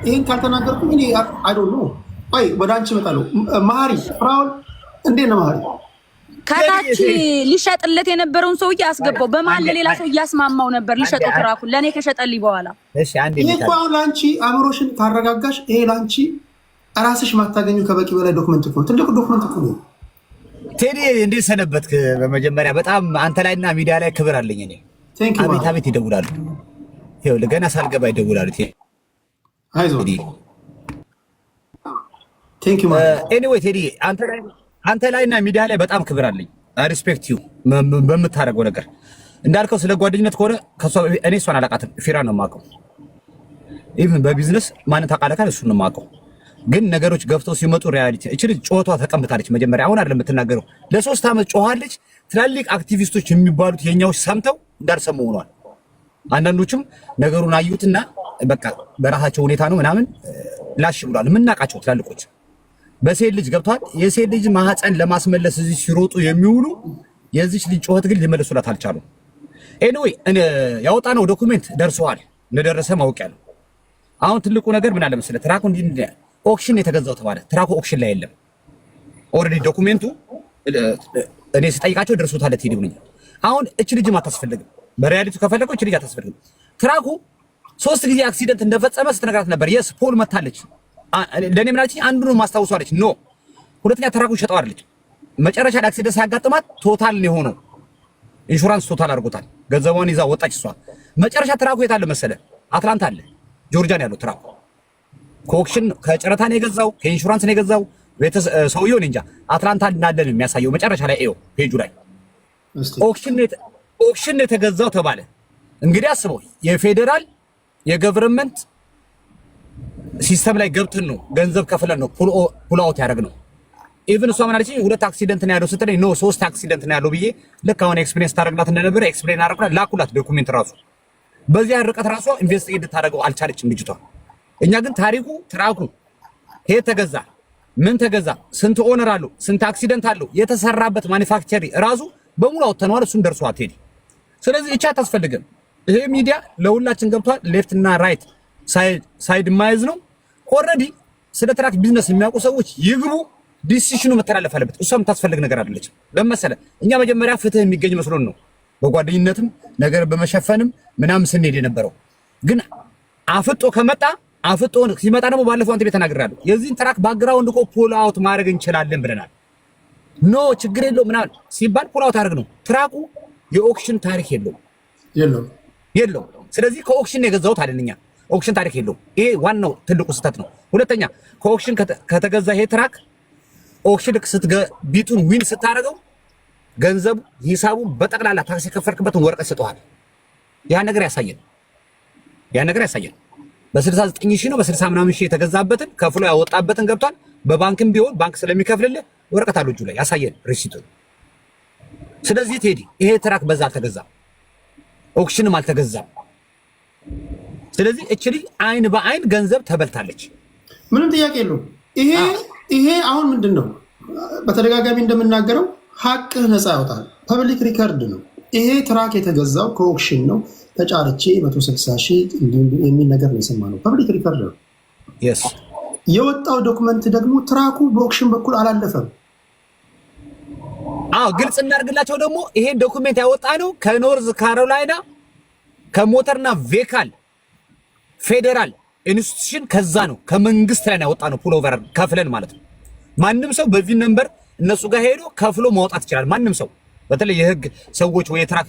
ይሄን ካልተናገርኩኝ እኔ አይ ዶንት ኖ። አይ ወደ አንቺ እመጣለሁ። ማሪ ፍራውን እንዴት ነው ማሪ? ከታች ሊሸጥለት የነበረውን ሰውዬ አስገባው። በመሀል ለሌላ ሰው እያስማማው ነበር ሊሸጠው ትራኩን ለኔ ከሸጠልኝ በኋላ። እሺ አንዴ ይሄ አሁን ላንቺ አእምሮሽን ታረጋጋሽ። ይሄ ላንቺ ራስሽ ማታገኙ ከበቂ በላይ ዶክመንት እኮ ትልቅ ዶክመንት እኮ ነው። ቴዲ እንዴት ሰነበትክ? በመጀመሪያ በጣም አንተ ላይና ሚዲያ ላይ ክብር አለኝ እኔ። አቤት አቤት ይደውላሉ። ይኸው ለገና ሳልገባ ይደውላሉ። አይዞህ ቴንክ ዩ ማን ኤኒዌይ ቴዲ አንተ ላይና ሚዲያ ላይ በጣም ክብር አለኝ። አይ ሪስፔክት ዩ በምታደርገው ነገር። እንዳልከው ስለ ጓደኝነት ከሆነ እኔ እሷን አላውቃትም፣ ፊራን ነው የማውቀው። ኢቭን በቢዝነስ ማንን ታውቃለህ ካለ እሱን ነው የማውቀው። ግን ነገሮች ገፍተው ሲመጡ ሪያሊቲ እቺ ልጅ ጮቷ ተቀምጣለች። መጀመሪያ አሁን አይደለም የምትናገረው፣ ለ3 ዓመት ጮሃለች። ትላልቅ አክቲቪስቶች የሚባሉት የኛዎች ሰምተው እንዳልሰሙ ሆኗል። አንዳንዶችም ነገሩን አዩትና በቃ በራሳቸው ሁኔታ ነው ምናምን ላሽ ብሏል። የምናውቃቸው ትላልቆች በሴት ልጅ ገብቷል። የሴት ልጅ ማህፀን ለማስመለስ እዚህ ሲሮጡ የሚውሉ የዚች ልጅ ጮኸት ግን ሊመለሱላት አልቻሉም። ኤኒዌይ ያወጣነው ዶኩሜንት ደርሰዋል። እንደደረሰ ማውቂያለሁ። አሁን ትልቁ ነገር ምን አለ መሰለህ፣ ትራኩ እንዲህ ኦክሽን የተገዛው ተባለ። ትራኩ ኦክሽን ላይ የለም። ኦልሬዲ ዶኩሜንቱ እኔ ስጠይቃቸው ደርሶታል ቴዲ ብሎኛል። አሁን እች ልጅም አታስፈልግም። በሪያሊቲ ከፈለገው እች ልጅ አታስፈልግም። ትራኩ 3 ጊዜ አክሲደንት እንደፈጸመ ስትነግራት ነበር። የስ ፖል መታለች። ለኔ ምን አለች? አንዱ ነው ማስታወሷለች። ኖ ሁለተኛ ትራኩ ሸጠው አይደለች። መጨረሻ ላይ አክሲደንት ሲያጋጥማት ቶታል ነው የሆነው። ኢንሹራንስ ቶታል አድርጎታል። ገንዘቧን ይዛ ወጣች እሷ። መጨረሻ ትራኩ የት አለ መሰለ? አትላንታ አለ፣ ጆርጂያ ነው ያለው ትራኩ። ከኦክሽን ከጨረታ ነው የገዛው፣ ከኢንሹራንስ ነው የገዛው። ሰውየው እንጃ አትላንታ እንዳለ ነው የሚያሳየው። መጨረሻ ላይ ኤው ፔጁ ላይ ኦክሽን የተገዛው ተባለ። እንግዲህ አስበው የፌዴራል የገቨርንመንት ሲስተም ላይ ገብተን ነው ገንዘብ ከፍለን ነው ፑል አውት ያደረግነው። ኢቭን እሷ ምን አለችኝ? 2 አክሲደንት ነው ያለው ስትለኝ ኖ 3 አክሲደንት ነው ያለው ብዬ ልክ አሁን ኤክስፒሪየንስ ታደርግላት እንደነበረ ኤክስፕሌን አደረግላት፣ ላኩላት ዶኩሜንት ራሱ። በዚያ ርቀት ራሷ ኢንቨስቲጌት ታደርገው አልቻለችም ልጅቷ። እኛ ግን ታሪኩ ትራኩ ሄድ ተገዛ፣ ምን ተገዛ፣ ስንት ኦነር አለው፣ ስንት አክሲደንት አለው፣ የተሰራበት ማኒፋክቸሪ ራሱ በሙሉ አውጥተነዋል። እሱን ደርሷ አትሄድ። ስለዚህ እቻ አታስፈልግም። ይሄ ሚዲያ ለሁላችን ገብቷል። ሌፍት እና ራይት ሳይድ ማይዝ ነው። ኦልሬዲ ስለ ትራክ ቢዝነስ የሚያውቁ ሰዎች ይግቡ። ዲሲሽኑ መተላለፍ አለበት። እሷ የምታስፈልግ ነገር አይደለችም። ለመሰለ እኛ መጀመሪያ ፍትህ የሚገኝ መስሎን ነው በጓደኝነትም ነገር በመሸፈንም ምናምን ስንሄድ የነበረው። ግን አፍጦ ከመጣ አፍጦ ሲመጣ ደግሞ ባለፈው አንተ ቤት ተናግራለሁ። የዚህን ትራክ ባክግራውንድ እኮ ፑል አውት ማድረግ እንችላለን ብለናል። ኖ ችግር የለውም ምናምን ሲባል ፑል አውት አድርግ ነው። ትራኩ የኦክሽን ታሪክ የለውም። ስለዚህ ከኦክሽን የገዛሁት አይደለኛ። ኦክሽን ታሪክ የለውም። ይሄ ዋናው ትልቁ ስህተት ነው። ሁለተኛ ከኦክሽን ከተገዛ ይሄ ትራክ ኦክሽን ቢቱን ዊን ስታደርገው ገንዘቡ ሂሳቡ በጠቅላላ ታክስ የከፈልክበትን ወረቀት ሰጠዋል። ያ ነገር ያሳየን በ69 ሺህ ነው በ60 ምናምን ሺህ የተገዛበትን ከፍሎ ያወጣበትን ገብቷል። በባንክም ቢሆን ባንክ ስለሚከፍልልህ ወረቀት አለው እጁ ላይ ያሳየን ሪሲቱን። ስለዚህ ቴዲ ይሄ ትራክ በዛ አልተገዛም፣ ኦክሽንም አልተገዛም። ስለዚህ እቺ ልጅ አይን በአይን ገንዘብ ተበልታለች። ምንም ጥያቄ የለውም። ይሄ አሁን ምንድነው በተደጋጋሚ እንደምናገረው ሀቅህ ነፃ ያወጣል። ፐብሊክ ሪከርድ ነው። ይሄ ትራክ የተገዛው ከኦክሽን ነው። ተጫርቼ 160 ሺህ የሚል ነገር ነው የሰማነው። ፐብሊክ ሪከርድ ነው። የወጣው ዶክመንት ደግሞ ትራኩ በኦክሽን በኩል አላለፈም። ግልጽ እናድርግላቸው። ደግሞ ይሄን ዶክመንት ያወጣ ነው ከኖርዝ ካሮላይና ከሞተርና ቬካል ፌዴራል ኢንስቲትዩሽን ከዛ ነው ከመንግስት ላይ ያወጣ ነው። ፑል ኦቨር ከፍለን ማለት ነው። ማንም ሰው በቪን ነምበር እነሱ ጋር ሄዶ ከፍሎ ማውጣት ይችላል። ማንም ሰው በተለይ የህግ ሰዎች ወይ የትራክ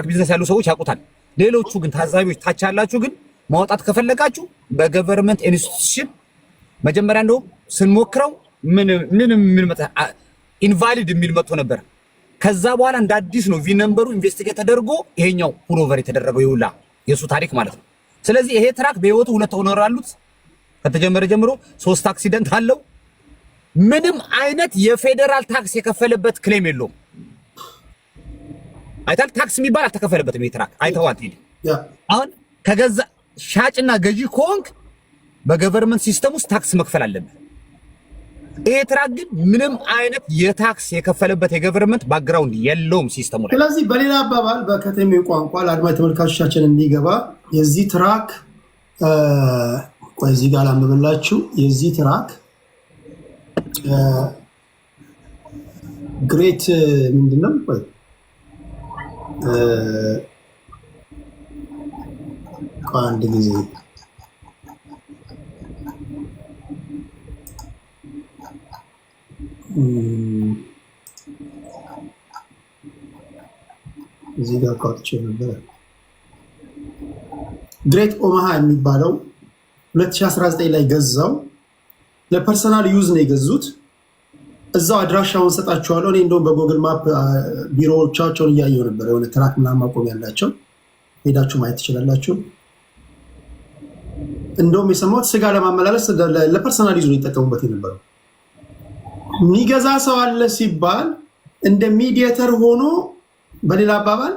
ቢዝነስ ያሉ ሰዎች ያውቁታል። ሌሎቹ ግን ታዛቢዎች ታች ያላችሁ ግን ማውጣት ከፈለጋችሁ በገቨርንመንት ኢንስቲትዩሽን መጀመሪያ እንደውም ስንሞክረው ምን ኢንቫሊድ የሚል መጥቶ ነበር። ከዛ በኋላ እንደ አዲስ ነው ቪን ነምበሩ ኢንቨስቲጌት ተደርጎ ይሄኛው ፑል ኦቨር የተደረገው ይውላ የሱ ታሪክ ማለት ነው። ስለዚህ ይሄ ትራክ በህይወቱ 2 ኦነር አሉት። ከተጀመረ ጀምሮ 3 አክሲደንት አለው። ምንም አይነት የፌዴራል ታክስ የከፈለበት ክሌም የለውም። አይታል ታክስ የሚባል አልተከፈለበትም። ይሄ ትራክ አይተዋት ሄድ አሁን ከገዛ ሻጭና ገዢ ኮንክ በገቨርንመንት ሲስተም ውስጥ ታክስ መክፈል አለበት። ይሄ ትራክ ግን ምንም አይነት የታክስ የከፈለበት የገቨርንመንት ባክግራውንድ የለውም ሲስተሙ ላይ። ስለዚህ በሌላ አባባል በከተሜ ቋንቋ ለአድማጭ ተመልካቾቻችን እንዲገባ የዚህ ትራክ እዚህ ጋር ላንብብላችሁ። የዚህ ትራክ ግሬት ምንድነው? አንድ ጊዜ እዚህ ጋር ቋጥቼ ነበር። ግሬት ኦማሃ የሚባለው 2019 ላይ ገዛው። ለፐርሰናል ዩዝ ነው የገዙት። እዛው አድራሻውን ሰጣችኋለሁ። እኔ እንደውም በጉግል ማፕ ቢሮዎቻቸውን እያየሁ ነበር። የሆነ ትራክ ምናምን ማቆም ያላቸው ሄዳችሁ ማየት ትችላላችሁ። እንደውም የሰማሁት ስጋ ለማመላለስ ለፐርሰናል ዩዝ ነው ይጠቀሙበት የነበረው። የሚገዛ ሰው አለ ሲባል እንደ ሚዲየተር ሆኖ በሌላ አባባል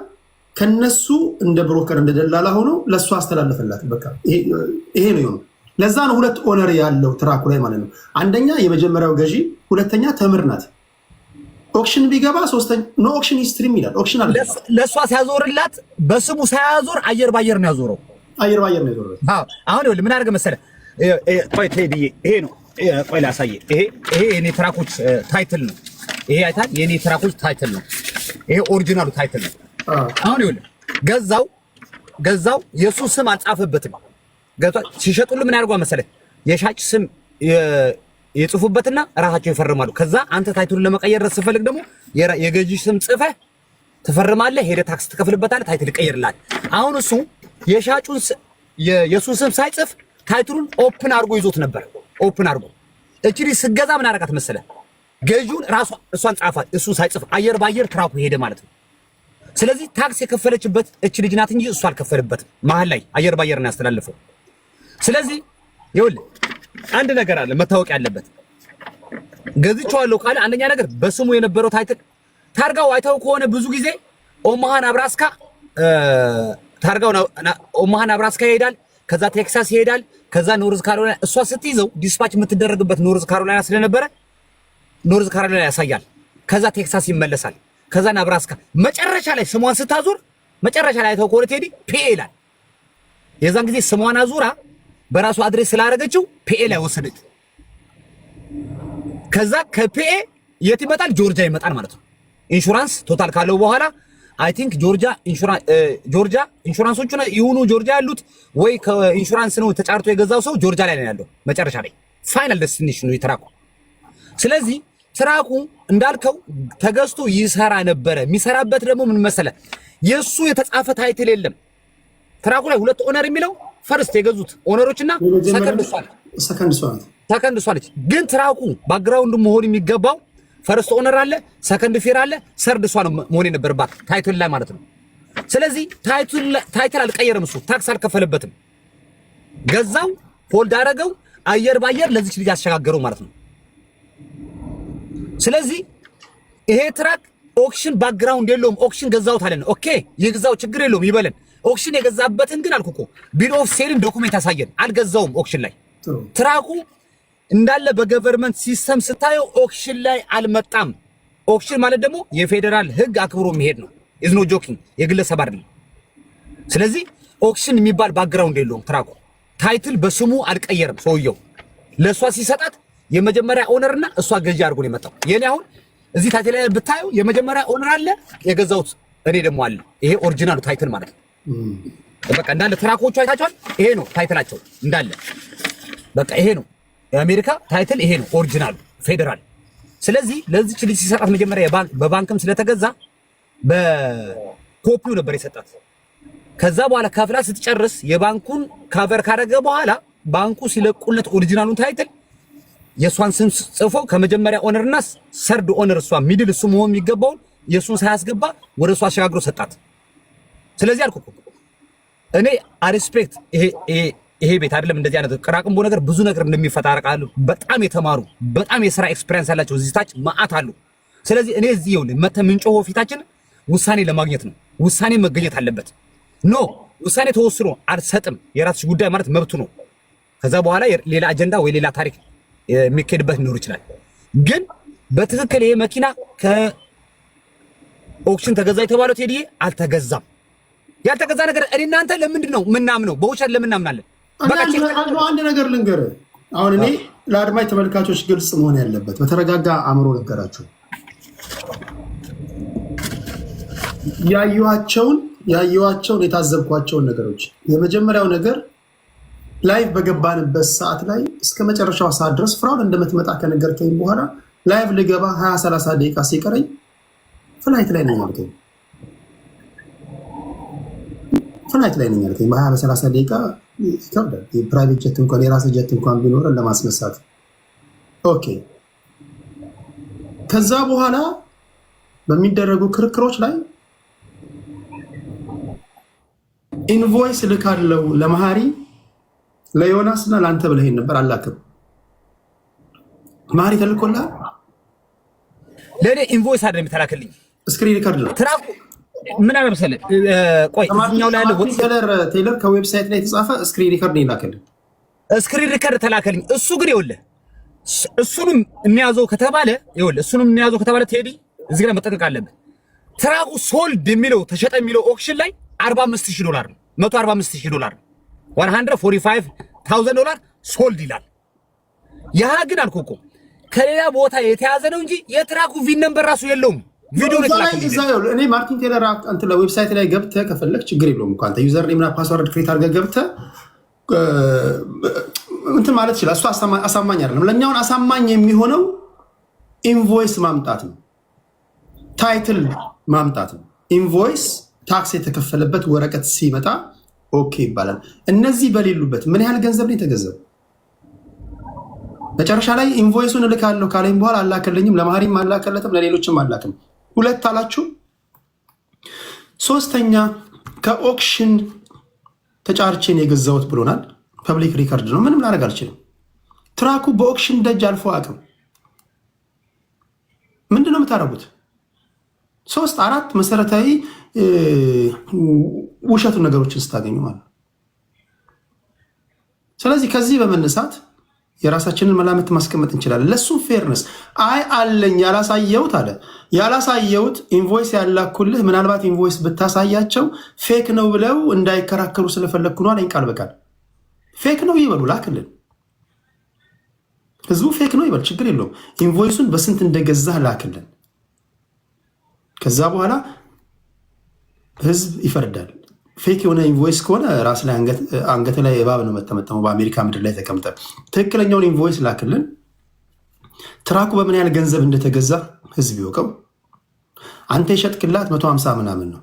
ከነሱ እንደ ብሮከር እንደ ደላላ ሆኖ ለሱ አስተላለፈላት። በቃ ይሄ ነው የሆነው። ለዛ ነው ሁለት ኦነር ያለው ትራኩ ላይ ማለት ነው። አንደኛ የመጀመሪያው ገዢ፣ ሁለተኛ ተምር ናት። ኦክሽን ቢገባ ሶስተኛ ኖ ኦክሽን ሂስትሪ ይላል። ኦክሽን አለ ለሷ ሲያዞርላት በስሙ ሳያዞር አየር ባየር ነው ያዞረው። አየር ባየር ነው ያዞረው። አሁን ይኸውልህ ምን አደረገ መሰለህ? ቆይ ቴዲዬ ይሄ ነው ቆይ ላሳየህ። ይሄ የኔ ትራኮች ታይትል ነው። ይሄ አይታል የኔ ትራኮች ታይትል ነው። ይሄ ኦሪጂናሉ ታይትል ነው። አሁን ይኸውልህ ገዛው የሱ ስም አልጻፈበትም። ገዛው ሲሸጡልህ ምን ያደርጓል መሰለህ? የሻጭ ስም የጽፉበትና ራሳቸው ይፈርማሉ። ከዛ አንተ ታይትሉን ለመቀየር ስትፈልግ ደግሞ የገዢ ስም ጽፈህ ትፈርማለህ። ሄደህ ታክስ ትከፍልበታለህ። ታይትል ይቀየርልሃል። አሁን እሱ የሻጩን የሱን ስም ሳይጽፍ ታይትሉን ኦፕን አድርጎ ይዞት ነበር። ኦፕን አድርጎ እቺ ስገዛ ምን አደረጋት መሰለህ? ገዢውን ራሷ እሷን ጻፋት። እሱ ሳይጽፍ አየር ባየር ትራኩ ሄደ ማለት ነው። ስለዚህ ታክስ የከፈለችበት እቺ ልጅ ናት እንጂ እሱ አልከፈልበትም። መሀል ላይ አየር ባየር ነው ያስተላልፈው። ስለዚህ ይኸውልህ አንድ ነገር አለ መታወቅ ያለበት። ገዝቼዋለሁ ካለ አንደኛ ነገር በስሙ የነበረው ታይትል ታርጋው አይተው ከሆነ ብዙ ጊዜ ኦማሃ ናብራስካ ታርጋው ኦማሃ ናብራስካ ይሄዳል። ከዛ ቴክሳስ ይሄዳል። ከዛ ኖርዝ ካሮላይና እሷ ስትይዘው ዲስፓች የምትደረግበት ኖርዝ ካሮላይና ስለነበረ ኖርዝ ካሮላይና ያሳያል። ከዛ ቴክሳስ ይመለሳል። ከዛ ናብራስካ መጨረሻ ላይ ስሟን ስታዞር መጨረሻ ላይ አይተው ከሆነ ቴዲ ፒኤ ይላል። የዛን ጊዜ ስሟን አዙራ በራሱ አድሬስ ስላደረገችው ፒኤ ላይ ወሰደች። ከዛ ከፒኤ የት ይመጣል? ጆርጂያ ይመጣል ማለት ነው። ኢንሹራንስ ቶታል ካለው በኋላ አይ ቲንክ ጆርጂያ ኢንሹራንሶቹ ይሁኑ ጆርጂያ ያሉት ወይ ከኢንሹራንስ ነው ተጫርቶ የገዛው ሰው ጆርጂያ ላይ ነው ያለው። መጨረሻ ላይ ፋይናል ዴስቲኔሽን ነው ትራኩ። ስለዚህ ትራኩ እንዳልከው ተገዝቶ ይሰራ ነበረ። የሚሰራበት ደግሞ ምን መሰለ? የሱ የተጻፈ ታይትል የለም ትራኩ ላይ። ሁለት ኦነር የሚለው ፈርስት የገዙት ኦነሮችና ሰከንድ ሷለች። ግን ትራኩ ባክግራውንድ መሆን የሚገባው ፈርስት ኦነር አለ፣ ሰከንድ ፌር አለ፣ ሰርድ እሷ ነው መሆን የነበረባት ታይትል ላይ ማለት ነው። ስለዚህ ታይትል አልቀየረም። እሱ ታክስ አልከፈለበትም። ገዛው፣ ፎልድ አደረገው፣ አየር ባየር ለዚች ልጅ አሸጋገረው ማለት ነው። ስለዚህ ይሄ ትራክ ኦክሽን ባክግራውንድ የለውም። ኦክሽን ገዛውት አለን። ኦኬ ይግዛው፣ ችግር የለውም ይበለን። ኦክሽን የገዛበትን ግን አልኩ እኮ ቢል ኦፍ ሴልን ዶኩሜንት ያሳየን። አልገዛውም ኦክሽን ላይ ትራኩ እንዳለ በገቨርንመንት ሲስተም ስታየው ኦክሽን ላይ አልመጣም። ኦክሽን ማለት ደግሞ የፌዴራል ሕግ አክብሮ የሚሄድ ነው። ኢዝ ኖ ጆኪንግ፣ የግለሰብ አይደለም። ስለዚህ ኦክሽን የሚባል ባክግራውንድ የለውም ትራኩ። ታይትል በስሙ አልቀየርም። ሰውየው ለእሷ ሲሰጣት የመጀመሪያ ኦነርና እሷ ገዢ አድርጎ ነው የመጣው። የኔ አሁን እዚህ ታይትል ላይ ብታየው የመጀመሪያ ኦነር አለ፣ የገዛሁት እኔ ደግሞ አለ። ይሄ ኦሪጂናሉ ታይትል ማለት ነው። በቃ እንዳለ ትራኮቹ አይታቸዋል። ይሄ ነው ታይትላቸው እንዳለ። በቃ ይሄ ነው የአሜሪካ ታይትል፣ ይሄ ነው ኦሪጂናሉ ፌዴራል። ስለዚህ ለዚች ልጅ ሲሰጣት መጀመሪያ በባንክም ስለተገዛ በኮፒው ነበር የሰጣት። ከዛ በኋላ ከፍላ ስትጨርስ የባንኩን ካቨር ካደረገ በኋላ ባንኩ ሲለቁለት ኦሪጂናሉን ታይትል የእሷን ስም ጽፎ ከመጀመሪያ ኦነርና ሰርድ ኦነር እሷ ሚድል እሱ መሆን የሚገባውን የእሱን ሳያስገባ ወደ እሷ አሸጋግሮ ሰጣት። ስለዚህ አልኩ እኔ አሪስፔክት ይሄ ቤት አይደለም እንደዚህ አይነት ቅራቅንቦ ነገር ብዙ ነገር እንደሚፈታረቃሉ በጣም የተማሩ በጣም የሥራ ኤክስፒሪየንስ ያላቸው እዚህ ታች ማአት አሉ። ስለዚህ እኔ እዚህ ይኸውልህ መተህ ምንጮህ ፊታችን ውሳኔ ለማግኘት ነው። ውሳኔ መገኘት አለበት። ኖ ውሳኔ ተወስኖ አልሰጥም የራስሽ ጉዳይ ማለት መብቱ ነው። ከዛ በኋላ ሌላ አጀንዳ ወይ ሌላ ታሪክ የሚካሄድበት ሊኖር ይችላል። ግን በትክክል ይሄ መኪና ከኦክሽን ተገዛ የተባለው ቴዲዬ አልተገዛም። ያልተገዛ ነገር እኔ እናንተ ለምንድን ነው ምናምነው? በውሸት ለምን እናምናለን? አንድ ነገር ልንገርህ። አሁን እኔ ለአድማጭ ተመልካቾች ግልጽ መሆን ያለበት በተረጋጋ አእምሮ ነገራቸው ያየኋቸውን የታዘብኳቸውን ነገሮች። የመጀመሪያው ነገር ላይቭ በገባንበት ሰዓት ላይ እስከ መጨረሻው ሰዓት ድረስ ፍራውል እንደምትመጣ ከነገርከኝ በኋላ ላይቭ ልገባ 20-30 ደቂቃ ሲቀረኝ ፍላይት ላይ ነኝ አልከኝ። ፍላይት ላይ ነኝ አልከኝ። በ20-30 ደቂቃ ይከብዳል። የፕራይቬት ጀት እንኳን የራስ ጀት እንኳን ቢኖረን ለማስነሳት ኦኬ። ከዛ በኋላ በሚደረጉ ክርክሮች ላይ ኢንቮይስ ልካለው ለመሃሪ ለዮናስ እና ለአንተ ብለህ ነበር። አላክም መሃሪ ተልኮልሃል? ለእኔ ኢንቮይስ አይደለም የተላከልኝ፣ ስክሪን ሪከርድ ነው። ትራኩ ምን አለ መሰለህ? ቆይ እኛው ላይ ያለው ቴይለር ከዌብሳይት ላይ የተጻፈ ስክሪን ሪከርድ ነው የላከልኝ። ስክሪን ሪከርድ ተላከልኝ። እሱ ግን ይኸውልህ እሱንም የሚያዘው ከተባለ ቴዲ እዚህ ጋር መጠንቀቅ አለብህ። ትራኩ ሶልድ የሚለው ተሸጠ የሚለው ኦክሽን ላይ $45,000 ነው። $145,000 ነው። $145,000 ሶልድ ይላል። ያ ግን አልኩህ እኮ ከሌላ ቦታ የተያዘ ነው እንጂ የትራኩ ቪን ነምበር ራሱ የለውም። ቪዲዮ ነው ተላከልኝ። እኔ ማርቲን ቴይለር አንተ ለዌብሳይት ላይ ገብተህ ከፈለክ ችግር የለውም እኮ አንተ ዩዘር ኔም እና ፓስወርድ ክሬት አድርገህ ገብተህ እንትን ማለት ይችላል። እሱ አሳማኝ አይደለም። ለእኛውን አሳማኝ የሚሆነው ኢንቮይስ ማምጣት ነው፣ ታይትል ማምጣት ነው። ኢንቮይስ ታክስ የተከፈለበት ወረቀት ሲመጣ ኦኬ ይባላል። እነዚህ በሌሉበት ምን ያህል ገንዘብ ነው የተገዛው? መጨረሻ ላይ ኢንቮይሱን እልካለሁ ካለኝ በኋላ አላከልኝም። ለማህሪም አላከለትም፣ ለሌሎችም አላክም። ሁለት አላችሁ። ሶስተኛ ከኦክሽን ተጫርቼን የገዛሁት ብሎናል። ፐብሊክ ሪከርድ ነው። ምንም ላደርግ አልችልም። ትራኩ በኦክሽን ደጅ አልፎ አቅም ምንድን ነው የምታደርጉት? 3-4 መሰረታዊ ውሸቱ ነገሮችን ስታገኙ ማለት ነው። ስለዚህ ከዚህ በመነሳት የራሳችንን መላምት ማስቀመጥ እንችላለን። ለሱም ፌርነስ አለኝ ያላሳየሁት አለ ያላሳየሁት ኢንቮይስ ያላኩልህ ምናልባት ኢንቮይስ ብታሳያቸው ፌክ ነው ብለው እንዳይከራከሩ ስለፈለግኩ ነው አለኝ። ቃል በቃል ፌክ ነው ይበሉ፣ ላክልን። ህዝቡ ፌክ ነው ይበል፣ ችግር የለውም። ኢንቮይሱን በስንት እንደገዛህ ላክልን። ከዛ በኋላ ህዝብ ይፈርዳል። ፌክ የሆነ ኢንቮይስ ከሆነ ራስ ላይ አንገት ላይ እባብ ነው መጠመጠሙ። በአሜሪካ ምድር ላይ ተቀምጠ ትክክለኛውን ኢንቮይስ ላክልን። ትራኩ በምን ያህል ገንዘብ እንደተገዛ ህዝብ ይወቀው። አንተ የሸጥክላት 150 ምናምን ነው።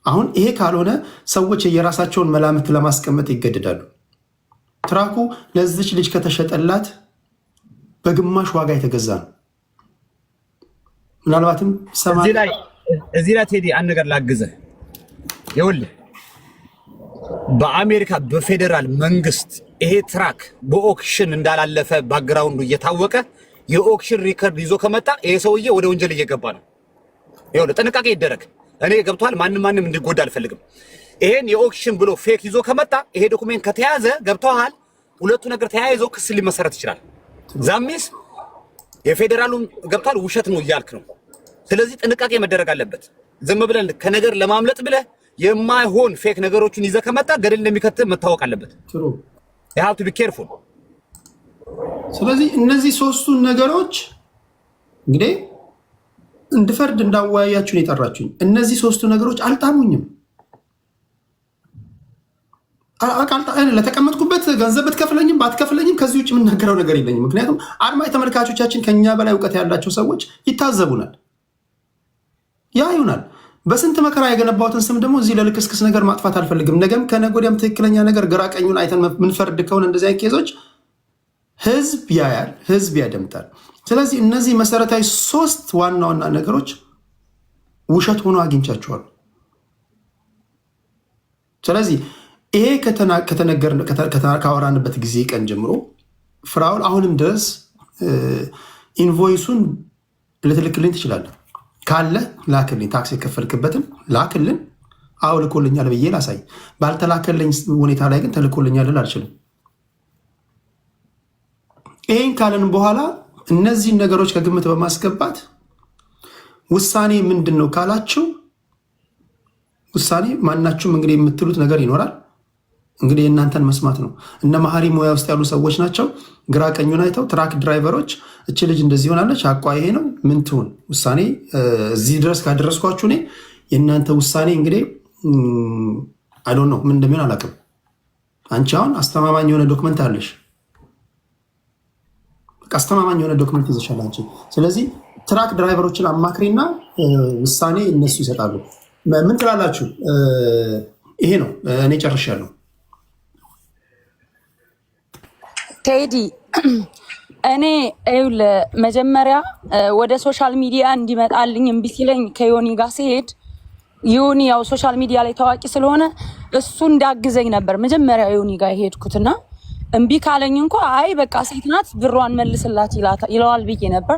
አሁን ይሄ ካልሆነ ሰዎች የራሳቸውን መላምት ለማስቀመጥ ይገደዳሉ። ትራኩ ለዚች ልጅ ከተሸጠላት በግማሽ ዋጋ የተገዛ ነው። ምናልባትም እዚህ ላይ ቴዲ አንድ ነገር ላግዘህ። ይኸውልህ በአሜሪካ በፌዴራል መንግስት ይሄ ትራክ በኦክሽን እንዳላለፈ ባክግራውንዱ እየታወቀ የኦክሽን ሪከርድ ይዞ ከመጣ ይሄ ሰውዬ ወደ ወንጀል እየገባ ነው። ይኸውልህ ጥንቃቄ ይደረግ። እኔ ገብቷል፣ ማንም እንዲጎዳ አልፈልግም። ይሄን የኦክሽን ብሎ ፌክ ይዞ ከመጣ ይሄ ዶኩሜንት ከተያዘ ገብቷል፣ ሁለቱ ነገር ተያይዞ ክስ ሊመሰረት ይችላል። ዛሚስ የፌዴራሉ ገብቷል ውሸት ነው እያልክ ነው። ስለዚህ ጥንቃቄ መደረግ አለበት። ዝም ብለን ከነገር ለማምለጥ ብለህ የማይሆን ፌክ ነገሮችን ይዘህ ከመጣ ገደል እንደሚከትህ መታወቅ አለበት። you have to be careful። ስለዚህ እነዚህ ሶስቱን ነገሮች እንግዲህ እንድፈርድ እንዳወያያችሁን የጠራችሁኝ እነዚህ ሶስቱ ነገሮች አልጣሙኝም። ለተቀመጥኩበት ገንዘብ ብትከፍለኝም ባትከፍለኝም ከዚህ ውጭ የምናገረው ነገር የለኝም። ምክንያቱም አድማጭ ተመልካቾቻችን ከኛ በላይ እውቀት ያላቸው ሰዎች ይታዘቡናል፣ ያዩናል። በስንት መከራ የገነባሁትን ስም ደግሞ እዚህ ለልክስክስ ነገር ማጥፋት አልፈልግም። ነገም ከነገ ወዲያም ትክክለኛ ነገር ግራ ቀኙን አይተን ምንፈርድ ከሆነ እንደዚህ አይነት ኬዞች ህዝብ ያያል፣ ህዝብ ያደምጣል። ስለዚህ እነዚህ መሰረታዊ 3 ዋና ዋና ነገሮች ውሸት ሆኖ አግኝቻቸዋል። ስለዚህ ይሄ ካወራንበት ጊዜ ቀን ጀምሮ ፍራውል አሁንም ድረስ ኢንቮይሱን ልትልክልኝ ትችላለህ። ካለ ላክልኝ፣ ታክስ የከፈልክበትን ላክልን። አዎ ልኮልኛል ብዬ ላሳይ። ባልተላከልኝ ሁኔታ ላይ ግን ተልኮልኛል ልል አልችልም። ይሄን ካለን በኋላ እነዚህ ነገሮች ከግምት በማስገባት ውሳኔ ምንድነው ካላችሁ ውሳኔ ማናችሁም እንግዲህ የምትሉት ነገር ይኖራል። እንግዲህ የእናንተን መስማት ነው። እነ መሀሪ ሙያ ውስጥ ያሉ ሰዎች ናቸው። ግራ ቀኙን አይተው ትራክ ድራይቨሮች እች ልጅ እንደዚህ ሆናለች፣ አቋ ይሄ ነው ምን ትሁን ውሳኔ እዚህ ድረስ ካደረስኳችሁ እኔ የእናንተ ውሳኔ እንግዲህ አይ ዶንት ኖ ምን እንደሚሆን አላውቅም። አንቺ አሁን አስተማማኝ የሆነ ዶክመንት አለሽ፣ አስተማማኝ የሆነ ዶክመንት ይዘሻል አንቺ። ስለዚህ ትራክ ድራይቨሮችን አማክሪና ውሳኔ እነሱ ይሰጣሉ። ምን ትላላችሁ? ይሄ ነው እኔ ጨርሻለሁ። ቴዲ እኔ መጀመሪያ ወደ ሶሻል ሚዲያ እንዲመጣልኝ እምቢ ሲለኝ ከዮኒ ጋር ሲሄድ ዮኒ ያው ሶሻል ሚዲያ ላይ ታዋቂ ስለሆነ እሱ እንዳግዘኝ ነበር መጀመሪያ ዮኒ ጋር የሄድኩትና እምቢ ካለኝ እንኳ አይ በቃ ሴት ናት ብሯን መልስላት ይለዋል ብዬ ነበር።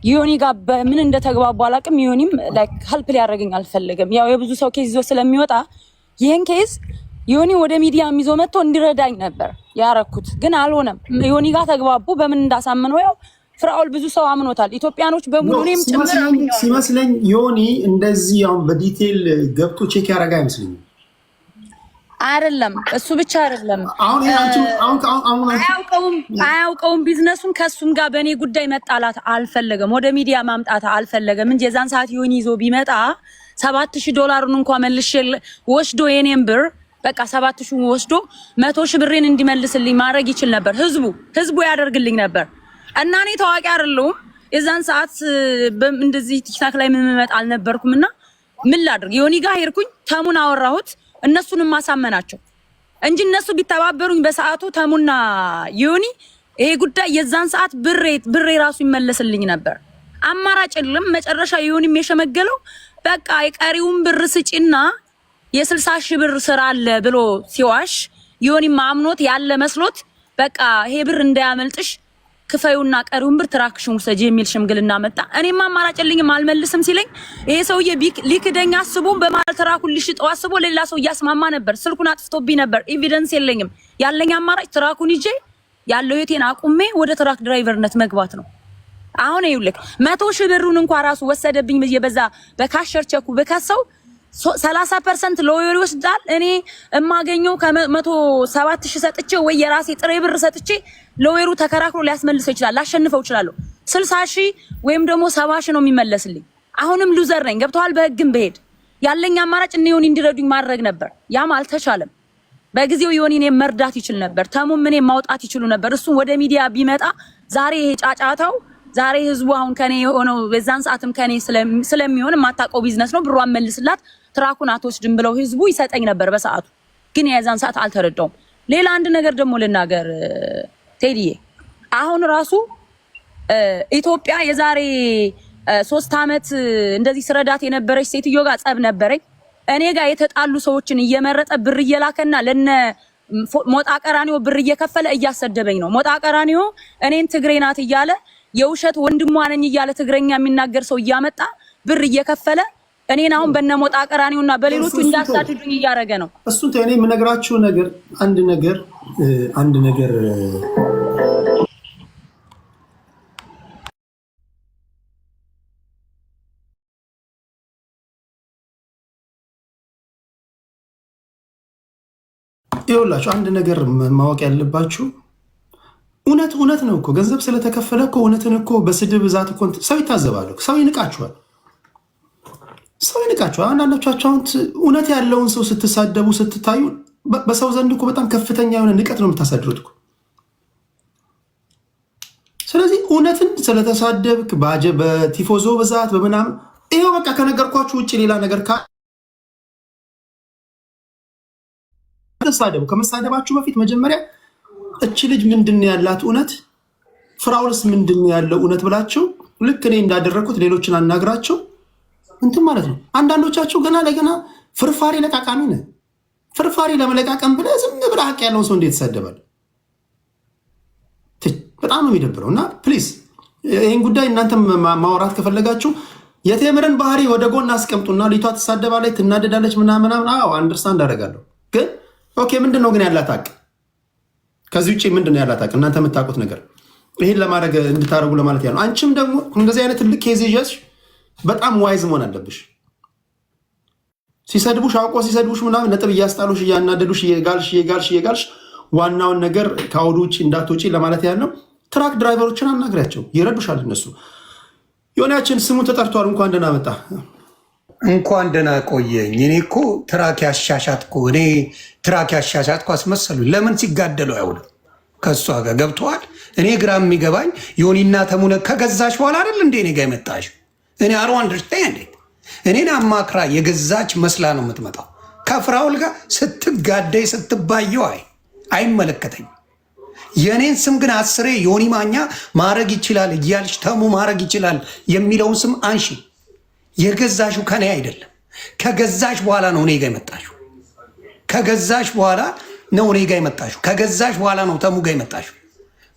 ዮኒ ጋር በምን እንደተግባቡ አላውቅም። ዮኒም ላይክ ሄልፕ ሊያደርገኝ አልፈለገም። ያው የብዙ ሰው ኬዝ ይዞ ስለሚወጣ ይሄን ኬዝ ዮኒ ወደ ሚዲያ ይዞ መጥቶ እንዲረዳኝ ነበር ያረኩት፣ ግን አልሆነም። ዮኒ ጋር ተግባቡ። በምን እንዳሳመነው ያው ፍራኦል ብዙ ሰው አምኖታል፣ ኢትዮጵያኖች በሙሉ እኔም ጭምር ሲመስለኝ ዮኒ እንደዚህ አሁን በዲቴል ገብቶ ቼክ ያደረጋ አይመስለኝም። አይደለም እሱ ብቻ አይደለም፣ አያውቀውም ቢዝነሱን። ከሱም ጋር በእኔ ጉዳይ መጣላት አልፈለገም፣ ወደ ሚዲያ ማምጣት አልፈለገም እንጂ የዛን ሰዓት ዮኒ ይዞ ቢመጣ $7,000 እንኳን መልሼ ወስዶ የኔን ብር በቃ 7,000 ወስዶ 100,000 ብሬን እንዲመልስልኝ ማድረግ ይችል ነበር። ህዝቡ ያደርግልኝ ነበር። እና እኔ ታዋቂ አይደለሁም የዛን ሰዓት እንደዚህ ቲክታክ ላይ ምን መጣ አልነበርኩምና ምን ላድርግ? ዮኒ ጋር ሄድኩኝ፣ ተሙን አወራሁት፣ እነሱንም ማሳመናቸው እንጂ እነሱ ቢተባበሩኝ በሰዓቱ ተሙና ዮኒ ይሄ ጉዳይ የዛን ሰዓት ብሬ ራሱ ይመለስልኝ ነበር። አማራጭ የለም። መጨረሻ ዮኒም የሸመገለው በቃ የቀሪውን ብር ስጪና የ60,000 ብር ስራ አለ ብሎ ሲዋሽ ዮኒም አምኖት ያለ መስሎት በቃ ይሄ ብር እንዳያመልጥሽ ክፈዩና ቀሪውን ብር ትራክሽን ውሰጂ የሚል ሽምግልና መጣ። እኔማ አማራጭ የለኝም አልመልስም ሲለኝ ይሄ ሰውዬ ሊክደኛ አስቦም በማለት ትራኩን ሊሽጠው አስቦ ሌላ ሰው እያስማማ ነበር። ስልኩን አጥፍቶብኝ ነበር። ኤቪደንስ የለኝም። ያለኝ አማራጭ ትራኩን ይዤ ያለው የቴን አቁሜ ወደ ትራክ ድራይቨርነት መግባት ነው። አሁን ይኸውልህ 100,000 ብሩን እንኳን ራሱ ወሰደብኝ በዛ በካሸር ቸኩ በከሰው 30% ሎየር ይወስዳል። እኔ የማገኘው ከ107,000 ሰጥቼ ወይ የራሴ ጥሬ ብር ሰጥቼ ሎየሩ ተከራክሮ ሊያስመልሰው ይችላል፣ ላሸንፈው ይችላልው። 60,000 ወይም ደግሞ 70,000 ነው የሚመለስልኝ። አሁንም ሉዘር ነኝ። ገብተዋል። በህግም በሄድ ያለኝ አማራጭ እኔ ዮኒ እንዲረዱኝ ማድረግ ነበር። ያም አልተቻለም። በጊዜው ዮኒ እኔን መርዳት ይችል ነበር። ተሙም እኔን ማውጣት ይችሉ ነበር። እሱም ወደ ሚዲያ ቢመጣ ዛሬ ይሄ ጫጫታው ዛሬ ህዝቡ አሁን ከኔ የሆነው በዛን ሰዓትም ከኔ ስለሚሆን የማታውቀው ቢዝነስ ነው ብሯን መልስላት ትራኩን አትወስድም ብለው ህዝቡ ይሰጠኝ ነበር በሰዓቱ። ግን የዛን ሰዓት አልተረዳውም። ሌላ አንድ ነገር ደግሞ ልናገር ቴዲዬ፣ አሁን ራሱ ኢትዮጵያ የዛሬ 3 ዓመት እንደዚህ ስረዳት የነበረች ሴትዮ ጋር ጸብ ነበረኝ። እኔ ጋር የተጣሉ ሰዎችን እየመረጠ ብር እየላከና ለነ ሞጣ ቀራኒዮ ብር እየከፈለ እያሰደበኝ ነው። ሞጣ ቀራኒዮ እኔን ትግሬ ናት እያለ የውሸት ወንድሟ ነኝ እያለ ትግረኛ የሚናገር ሰው እያመጣ ብር እየከፈለ እኔን አሁን በነሞጣ ቀራኒውና በሌሎቹ እንዳሳድዱኝ እያደረገ ነው። እሱን ተኔ የምነግራችሁ ነገር አንድ ነገር ይኸውላችሁ፣ አንድ ነገር ማወቅ ያለባችሁ እውነት ነው እኮ ገንዘብ ስለተከፈለ እኮ እውነትን እኮ በስድብ ብዛት እኮ ሰው ይታዘባል፣ ሰው ይንቃችኋል። አንዳንዶቻችሁ አሁን እውነት ያለውን ሰው ስትሳደቡ ስትታዩ በሰው ዘንድ እኮ በጣም ከፍተኛ የሆነ ንቀት ነው የምታሳድሩት እኮ። ስለዚህ እውነትን ስለተሳደብክ በቲፎዞ ብዛት በምናምን ይኸው በቃ ከነገርኳችሁ ውጭ ሌላ ነገር ተሳደቡ። ከመሳደባችሁ በፊት መጀመሪያ እቺ ልጅ ምንድን ያላት እውነት፣ ፍራውልስ ምንድን ያለው እውነት ብላችሁ ልክ እኔ እንዳደረግኩት ሌሎችን አናግራቸው እንትን ማለት ነው። አንዳንዶቻችሁ ገና ለገና ፍርፋሪ ለቃቃሚ ነህ። ፍርፋሪ ለመለቃቀም ብለህ ዝም ብለህ ሀቅ ያለውን ሰው እንዴት ይሳደባል? በጣም ነው የሚደብረው። እና ፕሊዝ ይህን ጉዳይ እናንተ ማውራት ከፈለጋችሁ የቴምርን ባህሪ ወደ ጎን አስቀምጡና ልጅቷ ትሳደባለች፣ ትናደዳለች ምናምን። አዎ አንደርስታንድ አደርጋለሁ። ግን ኦኬ ምንድን ነው ግን ያላት ሀቅ? ከዚህ ውጭ ምንድን ነው ያላት ሀቅ? እናንተ የምታውቁት ነገር ይሄን ለማድረግ እንድታረጉ ለማለት ያለው። አንቺም ደግሞ እንደዚህ አይነት ትልቅ ኬዝ ይዘሽ በጣም ዋይዝ መሆን አለብሽ። ሲሰድቡሽ አውቆ ሲሰድቡሽ ምናምን ነጥብ እያስጣሉሽ እያናደዱሽ እየጋልሽ ዋናውን ነገር ከአውዱ ውጭ እንዳትወጪ ለማለት ያለው። ትራክ ድራይቨሮችን አናግሪያቸው፣ ይረዱሻል እነሱ። የሆነያችን ስሙ ተጠርቷል። እንኳን ደህና መጣ። እንኳን ደህና ቆየኝ። እኔ እኮ ትራክ ያሻሻትኩ አስመሰሉ። ለምን ሲጋደሉ አይውልም ከእሷ ጋር ገብተዋል። እኔ ግራ የሚገባኝ ዮኒና ተሙነ ከገዛች በኋላ አይደል እንዴ እኔ ጋር የመጣሽ? እኔ አሮ አንደርስታንድ እኔን አማክራ የገዛች መስላ ነው የምትመጣው። ከፍራውል ጋር ስትጋደይ ስትባየው አይመለከተኝም። የእኔን ስም ግን አስሬ ዮኒ ማኛ ማድረግ ይችላል እያልሽ ተሙ ማድረግ ይችላል የሚለውን ስም አንሺ። የገዛሽው ከኔ አይደለም። ከገዛሽ በኋላ ነው እኔ ጋር የመጣሽው። ከገዛሽ በኋላ ነው እኔ ጋር የመጣሽው። ከገዛሽ በኋላ ነው ተሙ ጋር የመጣሽው።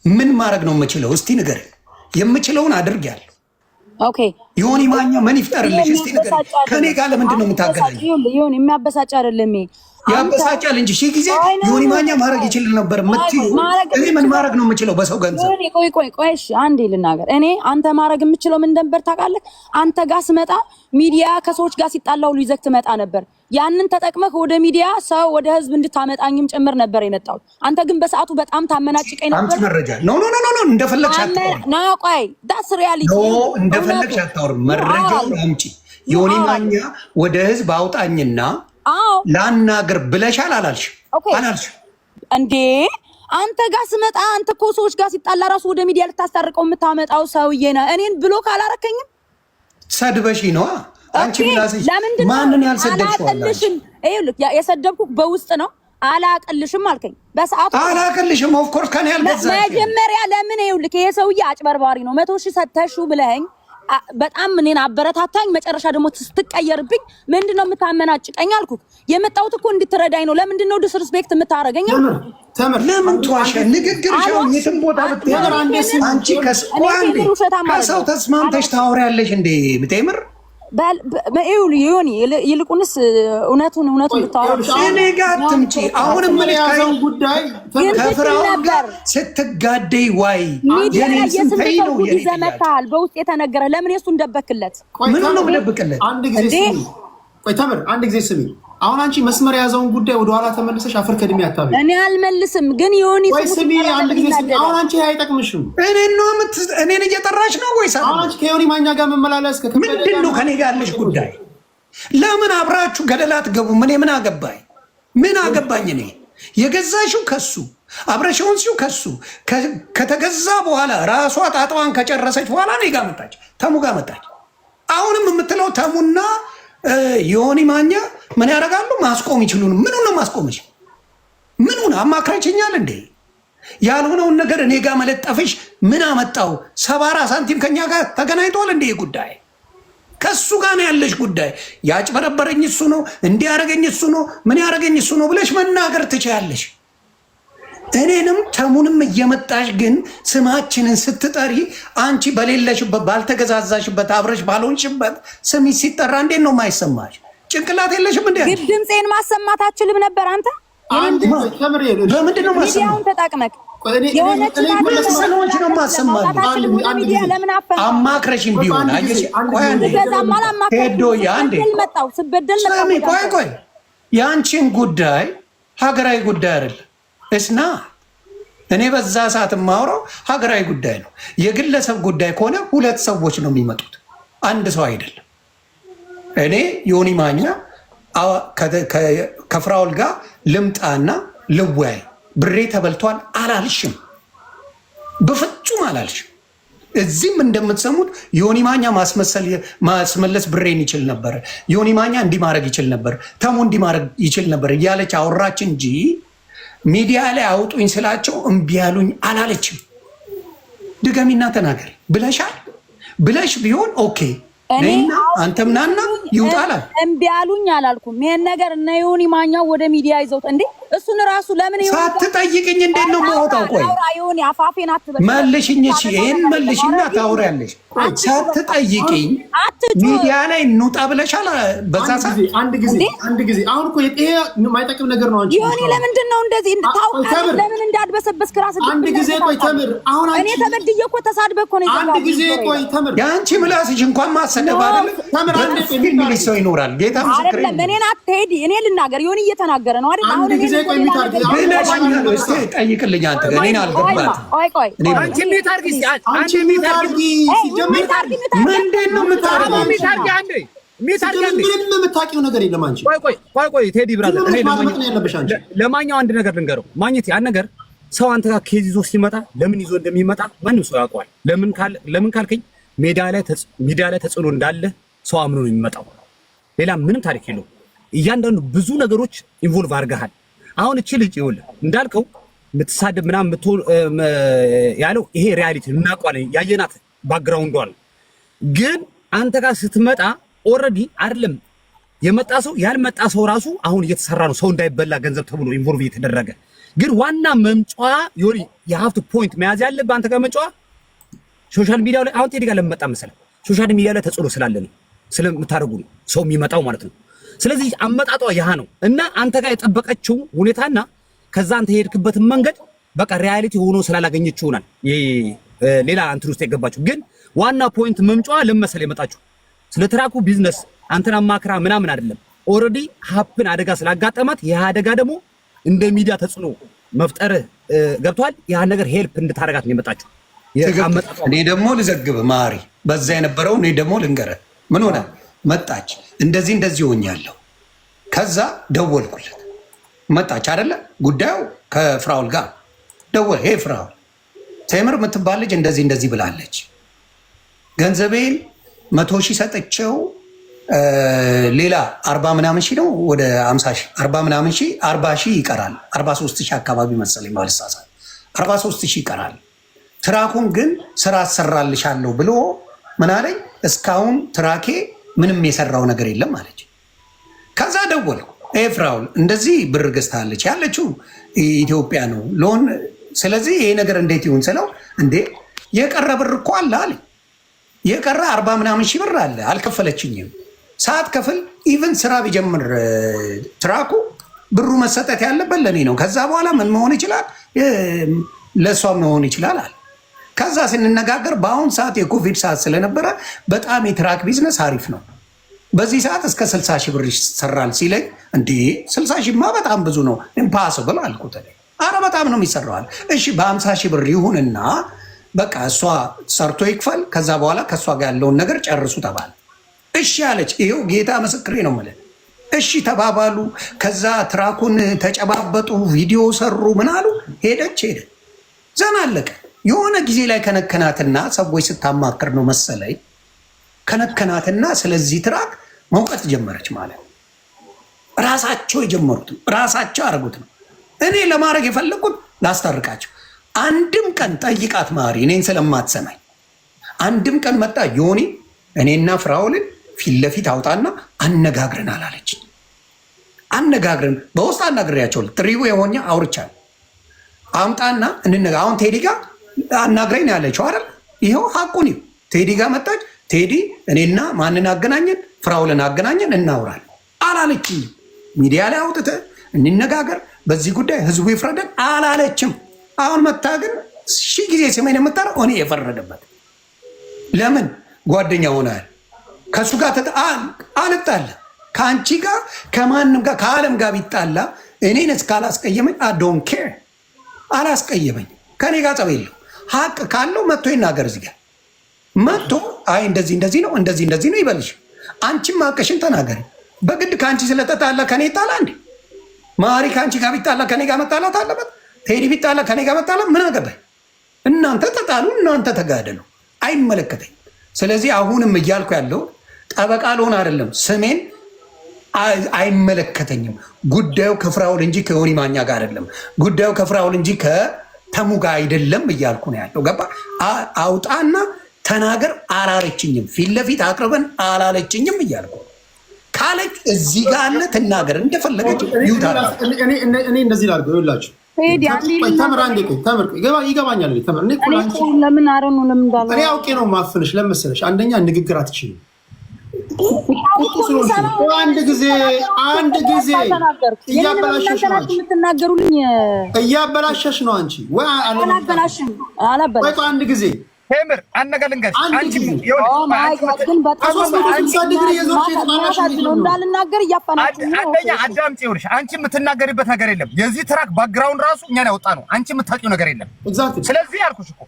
ምን ማድረግ ነው የምችለው? እስቲ ንገረኝ። የምችለውን አድርጌያለሁ። ኦኬ ዮኒ ማኛ ምን ይፍጠርልሽ? እስቲ ንገረኝ። ከኔ ጋር ለምንድን ነው የምታገናኝ? ዮኒ የሚያበሳጭ አይደለም። ያበሳጫል እንጂ ሺህ ጊዜ ዮኒ ማኛ ማድረግ ይችል ነበር የምትይው። እኔ ምን ማድረግ ነው የምችለው በሰው ገንዘብ? ቆይ እሺ አንዴ ልናገር። እኔ አንተ ማድረግ የምችለው ምን ነበር ታውቃለህ? አንተ ጋር ስመጣ ሚዲያ ከሰዎች ጋር ሲጣላው ሊዘክ ትመጣ ነበር። ያንን ተጠቅመህ ወደ ሚዲያ ሰው ወደ ህዝብ እንድታመጣኝም ጭምር ነበር የመጣው። አንተ ግን በሰዓቱ በጣም ታመናጭቀኝ ነበር። አንቺ መረጃ ኖ እንደፈለግሽ አታወሪ። ቆይ ዳስ ሪያሊቲ እንደፈለግሽ አታወሪ። መረጃውን አምጪ። ዮኒ ማኛ ወደ ህዝብ አውጣኝና ላናገር ብለሻል አላልሽ? አላልሽ እንዴ? አንተ ጋር ስመጣ አንተ እኮ ሰዎች ጋር ሲጣላ ራሱ ወደ ሚዲያ ልታስታርቀው የምታመጣው ሰውዬ ነህ። እኔን ብሎክ አላረከኝም። ሰድበሽ ነዋ አንቺ ብላስሽ። ማንን ያልሰደብሽው? ይኸውልህ የሰደብኩህ በውስጥ ነው። አላቀልሽም አልከኝ በሰዓቱ። አላቀልሽም ኦፍ ኮርስ ከኔ ያልገዛሽ መጀመሪያ ለምን? ይኸውልህ ይሄ ሰውዬ አጭበርባሪ ነው 100,000 ሰተሽው ብለኸኝ በጣም እኔን አበረታታኝ። መጨረሻ ደግሞ ስትቀየርብኝ ምንድነው የምታመናጭቀኝ አልኩት። የመጣሁት እኮ እንድትረዳኝ ነው። ለምንድነው ዲስሪስፔክት የምታረገኝ? ለምን ተዋሸ? ንግግርሽ የትም ቦታ ብትሄድ አንቺ ከሰው ተስማምተሽ ታወሪያለሽ እንዴ? ብቴምር ዮኒ ይልቁንስ እውነቱን ብታወራ እኔ ጋር ትምጪ። አሁንም መልካም ጉዳይ ከፍራውን ጋር ስትጋደይ ዋይ የኔን ስንተይ ነው ይዘመታል። በውስጥ የተነገረ ለምን የሱን ደበክለት? ምን ነው ደበክለት? አንድ ጊዜ ስሚ። አሁን አንቺ መስመር የያዘውን ጉዳይ ወደ ኋላ ተመልሰሽ አፈር ከድሜ አታብይ። እኔ አልመልስም፣ ግን ዮኒ ስሚ አንድ ጊዜ ስሚ። አሁን አንቺ አይጠቅምሽም። እኔን እየጠራሽ ነው ወይስ? አሁን አንቺ ከዮኒ ማኛ ጋር መመላለስ ምንድን ነው ከኔ ጋር ያለሽ ጉዳይ? ለምን አብራችሁ ገደላ አትገቡም? እኔ ምን አገባኝ? ምን አገባኝ? እኔ የገዛሽው ከሱ አብረሽውን ሲው ከሱ ከተገዛ በኋላ ራሷ ጣጣዋን ከጨረሰች በኋላ እኔ ጋር መጣች፣ ተሙ ጋር መጣች። አሁንም የምትለው ተሙና ዮኒ ማኛ ምን ያደርጋሉ? ማስቆም ይችሉን? ምኑን ነው ማስቆምሽ? ምኑን አማክረችኛል እንዴ? ያልሆነውን ነገር እኔ ጋር መለጠፍሽ ምን አመጣው? 74 ሳንቲም ከኛ ጋር ተገናኝቷል እንዴ? ጉዳይ ከሱ ጋር ነው ያለሽ ጉዳይ። ያጭበረበረኝ እሱ ነው፣ እንዲያረገኝ እሱ ነው፣ ምን ያረገኝ እሱ ነው ብለሽ መናገር ትችያለሽ። እኔንም ተሙንም እየመጣሽ ግን ስማችንን ስትጠሪ አንቺ በሌለሽበት ባልተገዛዛሽበት አብረሽ ባልሆንሽበት ስሚ ሲጠራ እንዴት ነው የማይሰማሽ? ጭንቅላት የለሽም እንዴ? ግን ድምፄን ማሰማት አትችልም ነበር አንተ? በምንድን ነው ሚዲያውን ተጠቅመክ ሰዎች ነው ማሰማት? አማክረሽም ቢሆን ቆይ የአንቺን ጉዳይ ሀገራዊ ጉዳይ አይደለም እስና እኔ በዛ ሰዓት የማወራው ሀገራዊ ጉዳይ ነው። የግለሰብ ጉዳይ ከሆነ 2 ሰዎች ነው የሚመጡት፣ አንድ ሰው አይደለም። እኔ ዮኒ ማኛ ከፍራውል ጋር ልምጣና ልወያይ ብሬ ተበልቷል አላልሽም፣ በፍጹም አላልሽም። እዚህም እንደምትሰሙት ዮኒ ማኛ ማስመለስ ብሬን ይችል ነበር፣ ዮኒ ማኛ እንዲህ ማድረግ ይችል ነበር፣ ተሙ እንዲህ ማድረግ ይችል ነበር እያለች አወራች እንጂ ሚዲያ ላይ አውጡኝ ስላቸው እምቢ ያሉኝ አላለችም። ድገሚና ተናገሪ ብለሻል። ብለሽ ቢሆን ኦኬ ነይና አንተም ናና ይውጣላል። እምቢ ያሉኝ አላልኩም። ይሄን ነገር እነ ዮኒ ማኛው ወደ ሚዲያ ይዘውት እንዴ እሱን ራሱ ለምን ይሁን ሳትጠይቅኝ እንዴት ነው የማወጣው? ቆይ ይሁን ያፋፌን አትበል መልሽኝ። እሺ ይሄን መልሽና ታውሪያለሽ። ሳትጠይቅኝ ሚዲያ ላይ እንውጣ ብለሻል። በዛ ሰዓት አንድ ጊዜ አሁን እኮ ይሄ የማይጠቅም ነገር ነው። አንቺ ይሁን ለምንድን ነው እንደዚህ ታውቃለህ? ለምን እንዳድበሰበስክ ራስ አንድ ጊዜ ቆይ ተምር። አሁን እኔ ተበድዬ እኮ ተሳድበህ እኮ ነው። አንድ ጊዜ ቆይ ተምር። ያንቺ ምላስሽ እንኳን ማሰደብ አይደለም። ተምር አንድ የሚል ሰው ይኖራል። ጌታ ምስክሬ ነው። እኔን አትሄድ። እኔ ልናገር ይሁን እየተናገረ ነው አይደል? አሁን አንድ ጊዜ ቆይ ሚታርግ እስቲ ጠይቅልኝ። አንተ እኔን አልገባትም። ቆይ አንቺ ሚታርግ አንቺ ሚታርግ ምንድን ነው የምታደርገው? ሚታርግ አንዴ ምንም የምታውቂው ነገር የለም አንቺ። ቆይ ቴዲ ብራዘር፣ እኔ አንቺ ለማንኛው አንድ ነገር ልንገረው። ማግኘት ያን ነገር ሰው አንተ ጋር ኬዝ ይዞ ሲመጣ ለምን ይዞ እንደሚመጣ ማንም ሰው ያውቀዋል። ለምን ካልከኝ ሚዲያ ላይ ተጽዕኖ እንዳለ ሰው አምኖ ነው የሚመጣው። ሌላ ምንም ታሪክ የለውም። እያንዳንዱ ብዙ ነገሮች ኢንቮልቭ አድርገሃል። አሁን እቺ ልጅ ይኸውልህ እንዳልከው የምትሳደብ ምናምን ያለው ይሄ ሪያሊቲ እናውቀዋለን፣ ያየናት ባክግራውንዷ ነው። ግን አንተ ጋር ስትመጣ ኦልሬዲ አይደለም የመጣ ሰው ያልመጣ ሰው ራሱ አሁን እየተሰራ ነው። ሰው እንዳይበላ ገንዘብ ተብሎ ኢንቮልቭ እየተደረገ ግን ዋና መምጫዋ ዮኒ የሀፍት ፖይንት መያዝ ያለብህ አንተ ጋር መምጫዋ ሶሻል ሚዲያው ላይ አሁን ቴዲ ጋር ለመጣ መሰለህ ሶሻል ሚዲያ ላይ ተጽዕኖ ስላለ ነው ስለምታደርጉ ነው ሰው የሚመጣው ማለት ነው። ስለዚህ አመጣጧ ያህ ነው እና አንተ ጋር የጠበቀችው ሁኔታና ከዛ አንተ የሄድክበትን መንገድ በቃ ሪያሊቲ ሆኖ ስላላገኘችው ይሆናል ሌላ አንተ ውስጥ የገባችው። ግን ዋና ፖይንት መምጫዋ ለመሰለ የመጣችው ስለ ትራኩ ቢዝነስ አንተና ማክራ ምናምን አይደለም። ኦልሬዲ ሀፕን አደጋ ስላጋጠማት ያ አደጋ ደግሞ እንደ ሚዲያ ተጽዕኖ መፍጠር ገብቷል። ያ ነገር ሄልፕ እንድታረጋት ነው የመጣችው። እኔ ደግሞ ልዘግብ ማሪ በዛ የነበረው እኔ ደግሞ ልንገርህ ምን ሆነ መጣች እንደዚህ ሆኛለሁ። ከዛ ደወልኩለት መጣች አይደለ ጉዳዩ ከፍራውል ጋር ደወል ሄ ፍራውል ቴምር የምትባል ልጅ እንደዚህ ብላለች። ገንዘቤን 100,000 ሰጥቼው ሌላ 40 ምናምን ሺህ ነው ወደ 50 ሺህ 40 ምናምን ሺህ 40 ሺህ ይቀራል። 43 ሺህ አካባቢ መሰለኝ ባልሳሳት 43 ሺህ ይቀራል። ትራኩን ግን ስራ አሰራልሻለሁ ብሎ ምን አለኝ። እስካሁን ትራኬ ምንም የሰራው ነገር የለም አለች። ከዛ ደወልኩ ኤፍራውል እንደዚህ ብር ገዝታለች ያለችው ኢትዮጵያ ነው ሎን። ስለዚህ ይሄ ነገር እንዴት ይሁን ስለው እንዴ የቀረ ብር እኮ አለ አለ። የቀረ 40 ምናምን ሺህ ብር አለ አልከፈለችኝም። ሰዓት ከፍል ኢቨን ስራ ቢጀምር ትራኩ ብሩ መሰጠት ያለበት ለኔ ነው። ከዛ በኋላ ምን መሆን ይችላል ለሷ መሆን ይችላል አለ። ከዛ ስንነጋገር በአሁን ሰዓት የኮቪድ ሰዓት ስለነበረ በጣም የትራክ ቢዝነስ አሪፍ ነው። በዚህ ሰዓት እስከ 60 ሺህ ብር ይሰራል ሲለኝ እንዴ 60 ሺህማ በጣም ብዙ ነው ኢምፓስብል አልኩት። አረ በጣም ነው የሚሰራዋል። እሺ በ50 ሺህ ብር ይሁንና በቃ እሷ ሰርቶ ይክፈል። ከዛ በኋላ ከእሷ ጋር ያለውን ነገር ጨርሱ ተባለ። እሺ አለች። ይሄው ጌታ ምስክሬ ነው የምልህ። እሺ ተባባሉ። ከዛ ትራኩን ተጨባበጡ፣ ቪዲዮ ሰሩ፣ ምን አሉ። ሄደች ዘና አለቀ። የሆነ ጊዜ ላይ ከነከናትና ሰዎች ስታማክር ነው መሰለኝ ከነከናትና ስለዚህ ትራክ መውቀት ጀመረች ማለት ነው። ራሳቸው የጀመሩት ራሳቸው ያደረጉት ነው። እኔ ለማድረግ የፈለግኩት ላስታርቃቸው። አንድም ቀን ጠይቃት ማሪ እኔን ስለማትሰማኝ አንድም ቀን መጣ ዮኒ እኔና ፍራውልን ፊት ለፊት አውጣና አነጋግረን አላለች። አነጋግረን በውስጥ አናግሬያቸው ትሪቡ የሆኛ አውርቻለሁ። አምጣና አሁን ቴዲ ጋር አናግረኝ ያለችው አይደል? ይኸው ሀቁን ቴዲ ጋር መጣች። ቴዲ እኔና ማንን አገናኘን? ፍራውልን አገናኘን፣ እናውራለን አላለችኝ። ሚዲያ ላይ አውጥተ እንነጋገር በዚህ ጉዳይ ህዝቡ ይፍረደን አላለችም። አሁን መታ ግን 1000 ጊዜ ስሜን የምታረው እኔ የፈረደበት ለምን ጓደኛ ሆናል። ከእሱ ጋር አልጣላ ከአንቺ ጋር ከማንም ጋር ከዓለም ጋር ቢጣላ እኔን እስካላስቀየመኝ አዶን ኬር አላስቀየመኝ። ከኔ ጋር ጸብ የለው። ሀቅ ካለው መጥቶ ይናገር። እዚህ ጋር መጥቶ አይ እንደዚህ ነው እንደዚህ ነው ይበልሽ። አንቺም ሀቅሽን ተናገሪ። በግድ ከአንቺ ስለተጣላ ከኔ ይጣላ እንዴ? ማሪ ከአንቺ ጋር ቢጣላ ከኔ ጋር መጣላት አለበት? ቴዲ ቢጣላ ከኔ ጋር መጣላ ምን አገባኝ? እናንተ ተጣሉ፣ እናንተ ተጋደሉ፣ አይመለከተኝ። ስለዚህ አሁንም እያልኩ ያለው ጠበቃ ልሆን አይደለም። ስሜን አይመለከተኝም። ጉዳዩ ከፍራውል እንጂ ከዮኒ ማኛ ጋር አይደለም። ጉዳዩ ከፍራውል እንጂ ከተሙ ጋር አይደለም እያልኩ ነው ያለው። ገባ? አውጣና ተናገር። አላለችኝም። ፊት ለፊት አቅርበን አላለችኝም እያልኩ ካለች እዚህ ጋር አለ ትናገር እንደፈለገች ይውጣል። እኔ እንደዚህ ላድርገው ይኸውላችሁ ይገባኛል። ለምን አረኑ ለምን እንዳለ እኔ አውቄ ነው ማፍንሽ። ለመሰለሽ አንደኛ ንግግር አትችልም። አንድ ጊዜ እያበላሸሽ ነው አንቺ። ወይ አላበላሽም። አንድ ጊዜ ሄምር አነጋል ልንገርሽ አንቺ እንዳልናገር እያፈናችሁ ነው። አንደኛ አዳምጪ ይኸውልሽ፣ አንቺ የምትናገሪበት ነገር የለም። የዚህ ትራክ ባክግራውንድ ራሱ እኛን ያወጣ ነው። አንቺ የምታውቂው ነገር የለም። ስለዚህ ያልኩሽ እኮ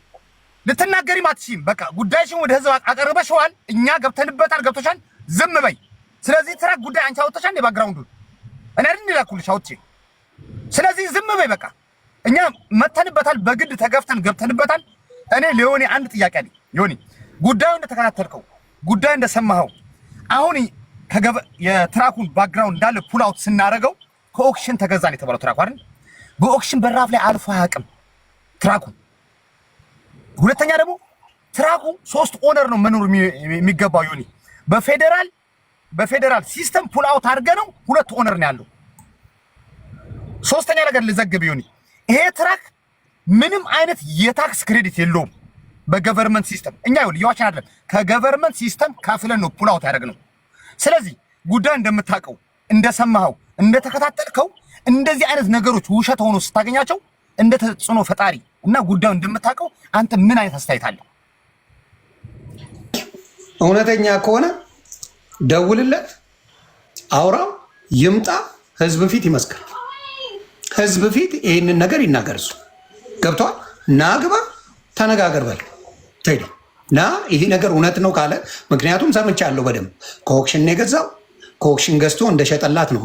ልትናገሪም አትችይም። በቃ ጉዳይሽን ወደ ህዝብ አቀርበሽዋል። እኛ ገብተንበታል። ገብቶሻል። ዝም በይ። ስለዚህ ትራክ ጉዳይ አንቺ አውጥተሻል። የባክግራውንዱን እኔ አይደል ላኩልሽ አውጥቼ። ስለዚህ ዝም በይ በቃ። እኛ መተንበታል። በግድ ተገፍተን ገብተንበታል። እኔ ለዮኒ አንድ ጥያቄ አለኝ። ዮኒ ጉዳዩ እንደተከታተልከው ጉዳዩ እንደሰማኸው አሁን የትራኩን ባክግራውንድ እንዳለ ፑል አውት ስናደርገው ከኦክሽን ተገዛን የተባለው ትራኩ አይደል? በኦክሽን በራፍ ላይ አልፎ አያውቅም ትራኩ። ሁለተኛ ደግሞ ትራኩ 3 ኦነር ነው መኖር የሚገባው ዮኒ። በፌደራል ሲስተም ፑል አውት አድርገ ነው 2 ኦነር ነው ያለው። ሶስተኛ ነገር ልዘግብ ዮኒ፣ ይሄ ትራክ ምንም አይነት የታክስ ክሬዲት የለውም በገቨርንመንት ሲስተም። እኛ ይዋችን አይደለም ከገቨርንመንት ሲስተም ካፍለን ነው ፑል አውት ያደረግነው። ስለዚህ ጉዳይ እንደምታውቀው እንደሰማኸው እንደተከታተልከው እንደዚህ አይነት ነገሮች ውሸት ሆኖ ስታገኛቸው እንደ ተጽዕኖ ፈጣሪ እና ጉዳዩ እንደምታውቀው አንተ ምን አይነት አስተያየት አለ? እውነተኛ ከሆነ ደውልለት፣ አውራው፣ ይምጣ፣ ህዝብ ፊት ይመስክር። ህዝብ ፊት ይህንን ነገር ይናገርሱ። ገብቷል። ና ግባ፣ ተነጋገር በል ቴዲ ና። ይሄ ነገር እውነት ነው ካለ ምክንያቱም ሰምቻለሁ በደምብ ከኦክሽን ነው የገዛው። ከኦክሽን ገዝቶ እንደሸጠላት ነው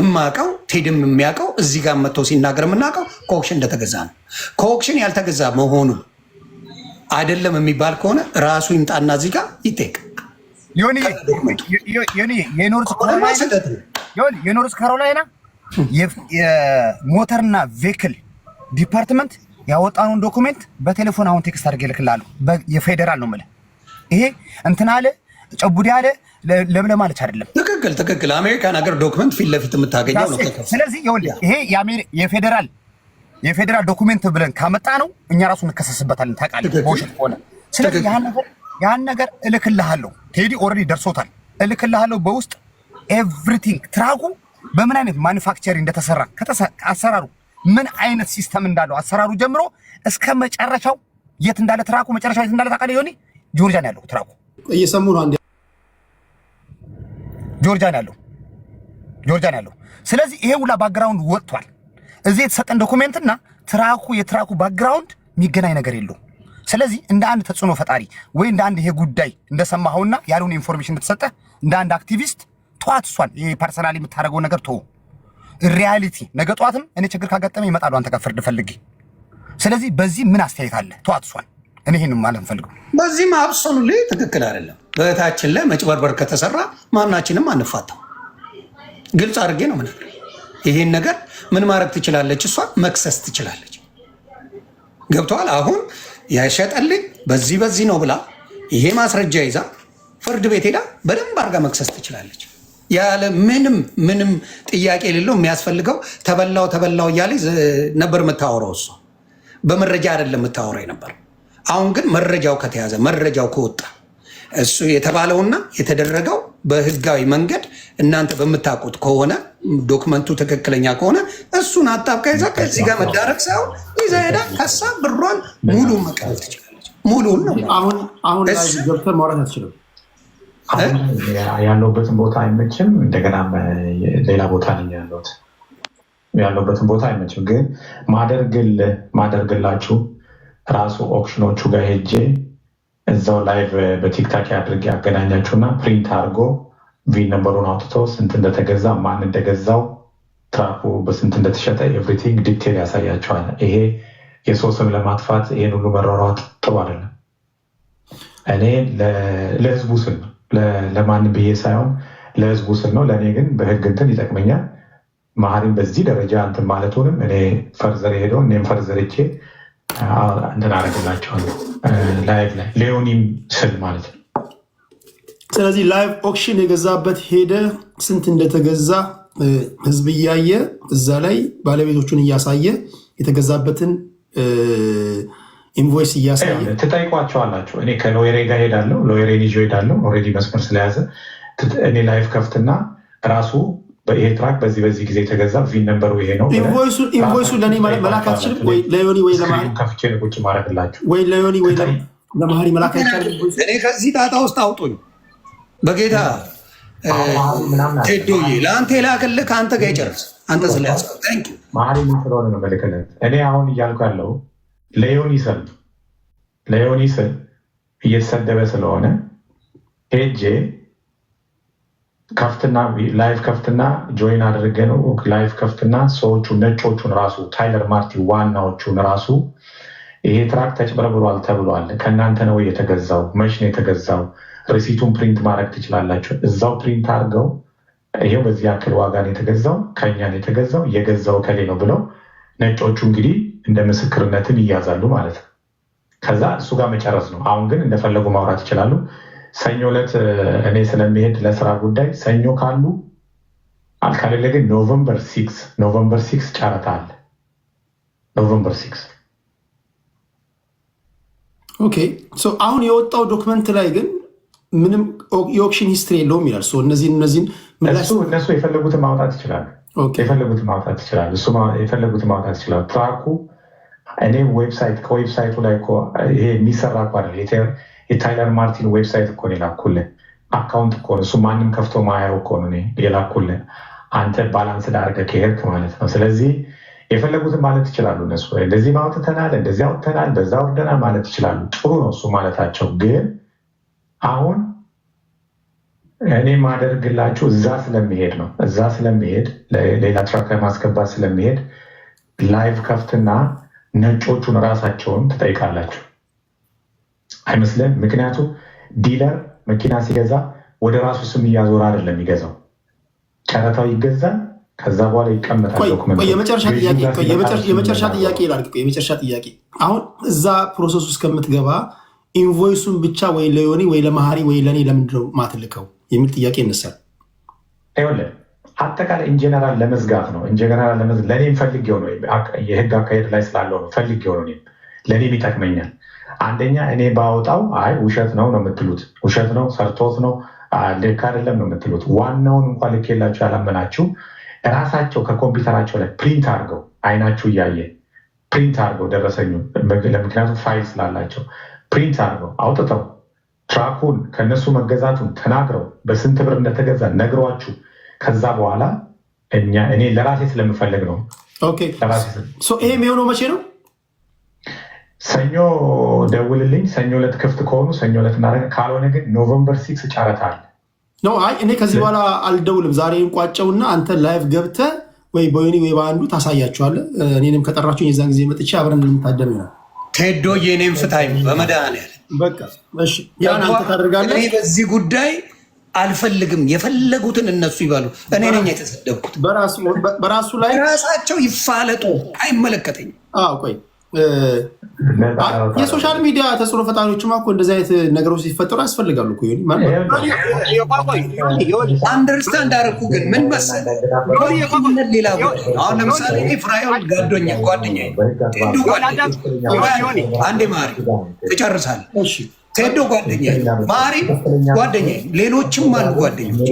እማቀው። ቴድም የሚያውቀው እዚህ ጋር መጥቶ ሲናገር የምናውቀው ከኦክሽን እንደተገዛ ነው። ከኦክሽን ያልተገዛ መሆኑ አይደለም የሚባል ከሆነ ራሱ ይምጣና እዚህ ጋር ይጠይቅ። የኖርዝ ካሮላይና የሞተርና ቬክል ዲፓርትመንት ያወጣውን ዶኩሜንት በቴሌፎን አሁን ቴክስት አድርጌ እልክልሃለሁ። የፌደራል ነው የምልህ። ይሄ እንትን አለ ጨቡዴ አለ ለምለም አለች አይደለም። ትክክል። አሜሪካን ሀገር ዶክመንት ፊት ለፊት የምታገኘው ነው። ስለዚህ ይሄ የፌደራል ዶኩሜንት ብለን ካመጣ ነው እኛ ራሱ እንከሰስበታለን። ታውቃለህ በውሸት ከሆነ። ስለዚህ ያን ነገር እልክልሃለሁ። ቴዲ ኦልሬዲ ደርሶታል። እልክልሃለሁ በውስጥ ኤቭሪቲንግ ትራኩ በምን አይነት ማኒፋክቸሪንግ እንደተሰራ አሰራሩ ምን አይነት ሲስተም እንዳለው አሰራሩ ጀምሮ እስከ መጨረሻው የት እንዳለ ትራኩ መጨረሻው የት እንዳለ ታውቃለህ ዮኒ? ጆርጂያ ነው ያለው ትራኩ። እየሰሙ ነው። አንዴ ጆርጂያ ነው ያለው። ስለዚህ ይሄ ሁላ ባክግራውንድ ወጥቷል። እዚህ የተሰጠን ዶኩሜንትና የትራኩ ባክግራውንድ የሚገናኝ ነገር የለውም። ስለዚህ እንደ አንድ ተጽዕኖ ፈጣሪ ወይ እንደ አንድ ይሄ ጉዳይ እንደሰማኸውና ያለውን ኢንፎርሜሽን እንደተሰጠ እንደ አንድ አክቲቪስት ተዋት። እሷን ይሄ ፐርሰናሊ የምታደርገው ነገር ተወው። ሪያሊቲ ነገ ጠዋትም እኔ ችግር ካጋጠመ ይመጣሉ አንተ ጋር ፍርድ ፈልጊ። ስለዚህ በዚህ ምን አስተያየት አለ? ተዋት እሷን። እኔ ይሄንን ማለት ፈልገው በዚህም አብሶሉትሊ ትክክል አይደለም። በእህታችን ላይ መጭበርበር ከተሰራ ማናችንም አንፋታም። ግልጽ አድርጌ ነው ምን ይሄን ነገር ምን ማድረግ ትችላለች? እሷ መክሰስ ትችላለች። ገብተዋል። አሁን ያሸጠልኝ በዚህ ነው ብላ ይሄ ማስረጃ ይዛ ፍርድ ቤት ሄዳ በደንብ አድርጋ መክሰስ ትችላለች። ያለ ምንም ጥያቄ የሌለው የሚያስፈልገው ተበላው እያለ ነበር የምታወራው። እሷ በመረጃ አይደለም የምታወራው ነበር። አሁን ግን መረጃው ከተያዘ መረጃው ከወጣ እሱ የተባለውና የተደረገው በህጋዊ መንገድ እናንተ በምታውቁት ከሆነ ዶክመንቱ ትክክለኛ ከሆነ እሱን አጣብቃ ይዛ ከዚህ ጋር መዳረግ ሳይሆን ይዛ ሄዳ ከሳ ብሯን ሙሉ መቀበል ትችላለች። ሙሉን ነው። አሁን ላይ ገብተን ማውራት አትችልም። ያለሁበትን ቦታ አይመችም። እንደገና ሌላ ቦታ ነኝ ያለሁበትን ቦታ አይመችም። ግን ማደርግላችሁ ራሱ ኦክሽኖቹ ጋር ሄጄ እዛው ላይቭ በቲክታክ አድርጌ ያገናኛችሁና ፕሪንት አድርጎ ቪን ነምበሩን አውጥቶ ስንት እንደተገዛ ማን እንደገዛው ትራኩ በስንት እንደተሸጠ ኤቭሪቲንግ ዲቴል ያሳያቸዋል። ይሄ የሰው ስም ለማጥፋት ይሄን ሁሉ መሯሯጥ ጥሩ አይደለም። እኔ ለህዝቡ ስል ነው ለማንም ብዬ ሳይሆን ለህዝቡ ስል ነው። ለእኔ ግን በህግ እንትን ይጠቅመኛል። መሀሪም በዚህ ደረጃ እንትን ማለቱንም እኔ ፈርዘር ሄደው እኔም ፈርዘርቼ እንትን አደረግላቸዋለሁ ላይቭ ላይ ሌዮኒም ስል ማለት ነው። ስለዚህ ላይቭ ኦክሽን የገዛበት ሄደ ስንት እንደተገዛ ህዝብ እያየ እዛ ላይ ባለቤቶቹን እያሳየ የተገዛበትን ኢንቮይስ እያሳየ ትጠይቋቸዋላችሁ። እኔ ከሎየሬ ጋር ሄዳለሁ፣ ሎየሬን ይዤ ሄዳለሁ። ኦልሬዲ መስመር ስለያዘ እኔ ላይቭ ከፍትና ራሱ ይሄ ትራክ በዚህ ጊዜ የተገዛ ቪን ነበሩ ይሄ ነው። ኢንቮይሱን ለእኔ መላክ አትችልም ወይ? ለዮኒ ወይ ለማሪ ከፍቼ ቁጭ ማድረግላችሁ ወይ ለዮኒ ወይ ለማሪ መላክ አይቻልም? እኔ ከዚህ ጣጣ ውስጥ አውጡኝ በጌታ ቴዶዬ። ለአንተ የላክልህ ከአንተ ጋር ይጨርስ። አንተ ስለያዝከው ታንኪ ማሪ ምን ስለሆነ ነው መልክለት። እኔ አሁን እያልኩ ያለው ለዮኒ ስል እየተሰደበ ስለሆነ ሄጄ ከፍትና ላይቭ ከፍትና ጆይን አድርገ ነው ላይቭ ከፍትና ሰዎቹ ነጮቹን ራሱ ታይለር ማርቲ ዋናዎቹን ራሱ ይሄ ትራክ ተጭበርብሯል ተብሏል፣ ከእናንተ ነው የተገዛው፣ መች ነው የተገዛው፣ ሪሲቱን ፕሪንት ማድረግ ትችላላችሁ፣ እዛው ፕሪንት አድርገው ይሄው በዚህ ያክል ዋጋ ነው የተገዛው፣ ከኛ ነው የተገዛው፣ የገዛው ከሌ ነው ብለው ነጮቹ እንግዲህ እንደ ምስክርነትን ይያዛሉ ማለት ነው። ከዛ እሱ ጋር መጨረስ ነው። አሁን ግን እንደፈለጉ ማውራት ይችላሉ። ሰኞ ዕለት እኔ ስለሚሄድ ለስራ ጉዳይ ሰኞ ካሉ አልካሌለ ግን ኖቨምበር 6 ጨረታ አለ። ኖቨምበር 6 ኦኬ። አሁን የወጣው ዶክመንት ላይ ግን ምንም የኦክሽን ሂስትሪ የለውም ይላል። እነዚህን እነሱ የፈለጉትን ማውጣት ይችላሉ። የፈለጉትን ማውጣት ይችላሉ። ትራኩ እኔ ከዌብሳይቱ ላይ ይሄ የሚሰራ እኮ አይደል። የታይለር ማርቲን ዌብሳይት እኮ ነው የላኩልህ። አካውንት እኮ ነው እሱ፣ ማንም ከፍቶ ማያው እኮ ነው የላኩልህ። አንተ ባላንስ ዳርገህ ከሄድክ ማለት ነው። ስለዚህ የፈለጉትን ማለት ይችላሉ እነሱ። እንደዚህ ማውጥተናል፣ እንደዚህ አውጥተናል፣ በዛ ወርደናል ማለት ይችላሉ። ጥሩ ነው እሱ ማለታቸው። ግን አሁን እኔ ማደርግላችሁ እዛ ስለሚሄድ ሌላ ትራክ ለማስገባት ስለሚሄድ ላይቭ ከፍትና ነጮቹን ራሳቸውን ትጠይቃላችሁ አይመስልም? ምክንያቱም ዲለር መኪና ሲገዛ ወደ ራሱ ስም እያዞረ አይደለም የሚገዛው። ጨረታው ይገዛል፣ ከዛ በኋላ ይቀመጣል። የመጨረሻ ጥያቄ አሁን እዛ ፕሮሰስ ውስጥ ከምትገባ ኢንቮይሱን ብቻ ወይ ለዮኒ ወይ ለመሀሪ ወይ ለእኔ ለምንድነው ማትልከው የሚል ጥያቄ ይነሳል። ይኸውልህ አጠቃላይ ኢንጀነራል ለመዝጋት ነው። ለእኔም ፈልጌው ነው፣ የህግ አካሄድ ላይ ስላለው ነው ፈልጌው ነው። ለእኔም ይጠቅመኛል። አንደኛ እኔ ባወጣው አይ ውሸት ነው የምትሉት፣ ውሸት ነው ሰርቶት ነው ልክ አይደለም ነው የምትሉት። ዋናውን እንኳን ልክ የላችሁ ያላመናችሁ ራሳቸው ከኮምፒውተራቸው ላይ ፕሪንት አድርገው አይናችሁ እያየ ፕሪንት አድርገው ደረሰኙ፣ ለምክንያቱም ፋይል ስላላቸው ፕሪንት አድርገው አውጥተው ትራኩን ከነሱ መገዛቱን ተናግረው በስንት ብር እንደተገዛ ነግሯችሁ ከዛ በኋላ እኔ ለራሴ ስለምፈልግ ነው። ይሄ የሚሆነው መቼ ነው? ሰኞ ደውልልኝ። ሰኞ ዕለት ክፍት ከሆኑ ሰኞ ዕለት እናደርግ፣ ካልሆነ ግን ኖቨምበር 6 ጨረታ አለ። እኔ ከዚህ በኋላ አልደውልም። ዛሬ እንቋጨውና አንተ ላይቭ ገብተህ ወይ በዮኒ ወይ በአንዱ ታሳያቸዋለህ። እኔንም ከጠራችሁ የዛን ጊዜ መጥቼ አብረን እንታደም ነው። ቴዶ የኔም ፍታኝ በመድኃኒዓለም በቃ እሺ፣ ያን አንተ ታደርጋለህ። እኔ በዚህ ጉዳይ አልፈልግም። የፈለጉትን እነሱ ይባሉ። እኔ ነኝ የተሰደብኩት። በራሱ ላይ ራሳቸው ይፋለጡ፣ አይመለከተኝም። ቆይ የሶሻል ሚዲያ ተጽዕኖ ፈጣሪዎችማ እኮ እንደዚህ አይነት ነገሮች ሲፈጠሩ ያስፈልጋሉ እኮ። አንደርስታንድ አደረኩ። ግን ምን መሰለህ ሌላ አሁን ለምሳሌ ፍራኦል ጓደኛዬ አንዴ ማሪ ትጨርሳለህ። ቴዶ ጓደኛዬ፣ ማሪ ጓደኛዬ፣ ሌሎችም አሉ ጓደኞች።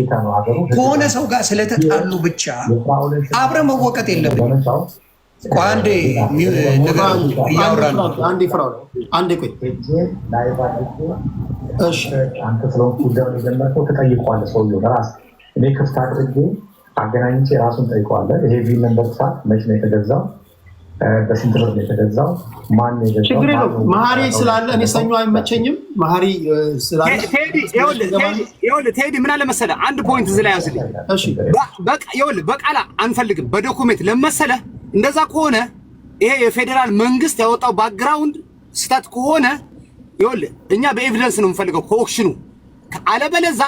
ከሆነ ሰው ጋር ስለተጣሉ ብቻ አብረ መወቀጥ የለብንም። አንዴ ነገር እያወራን አንዴ ቆይ አንተ ስለሆንኩ ጉዳዩን የጀመርከው ትጠይቀዋለህ። ሰውዬው በራስህ እኔ ክፍት አድርጌ አገናኝቼ ራሱን ጠይቀዋለህ። ይሄ ቪን ነምበር ሰዓት መች ነው የተገዛው? በስንት ብር ነው የተገዛው? ማን ነው የገዛው? ችግር የለውም። መሀሪ ስላለ እኔ ሰኞ አይመቸኝም። መሀሪ ስላለ ቴዲ ምን አለ መሰለህ፣ አንድ ፖይንት እዚህ ላይ ያዝልኝ። በቃላ አንፈልግም፣ በዶኩሜንት ለመሰለህ። እንደዛ ከሆነ ይሄ የፌዴራል መንግስት ያወጣው ባክግራውንድ ስህተት ከሆነ እኛ በኤቪደንስ ነው የምንፈልገው ከኦክሽኑ። አለበለዚያ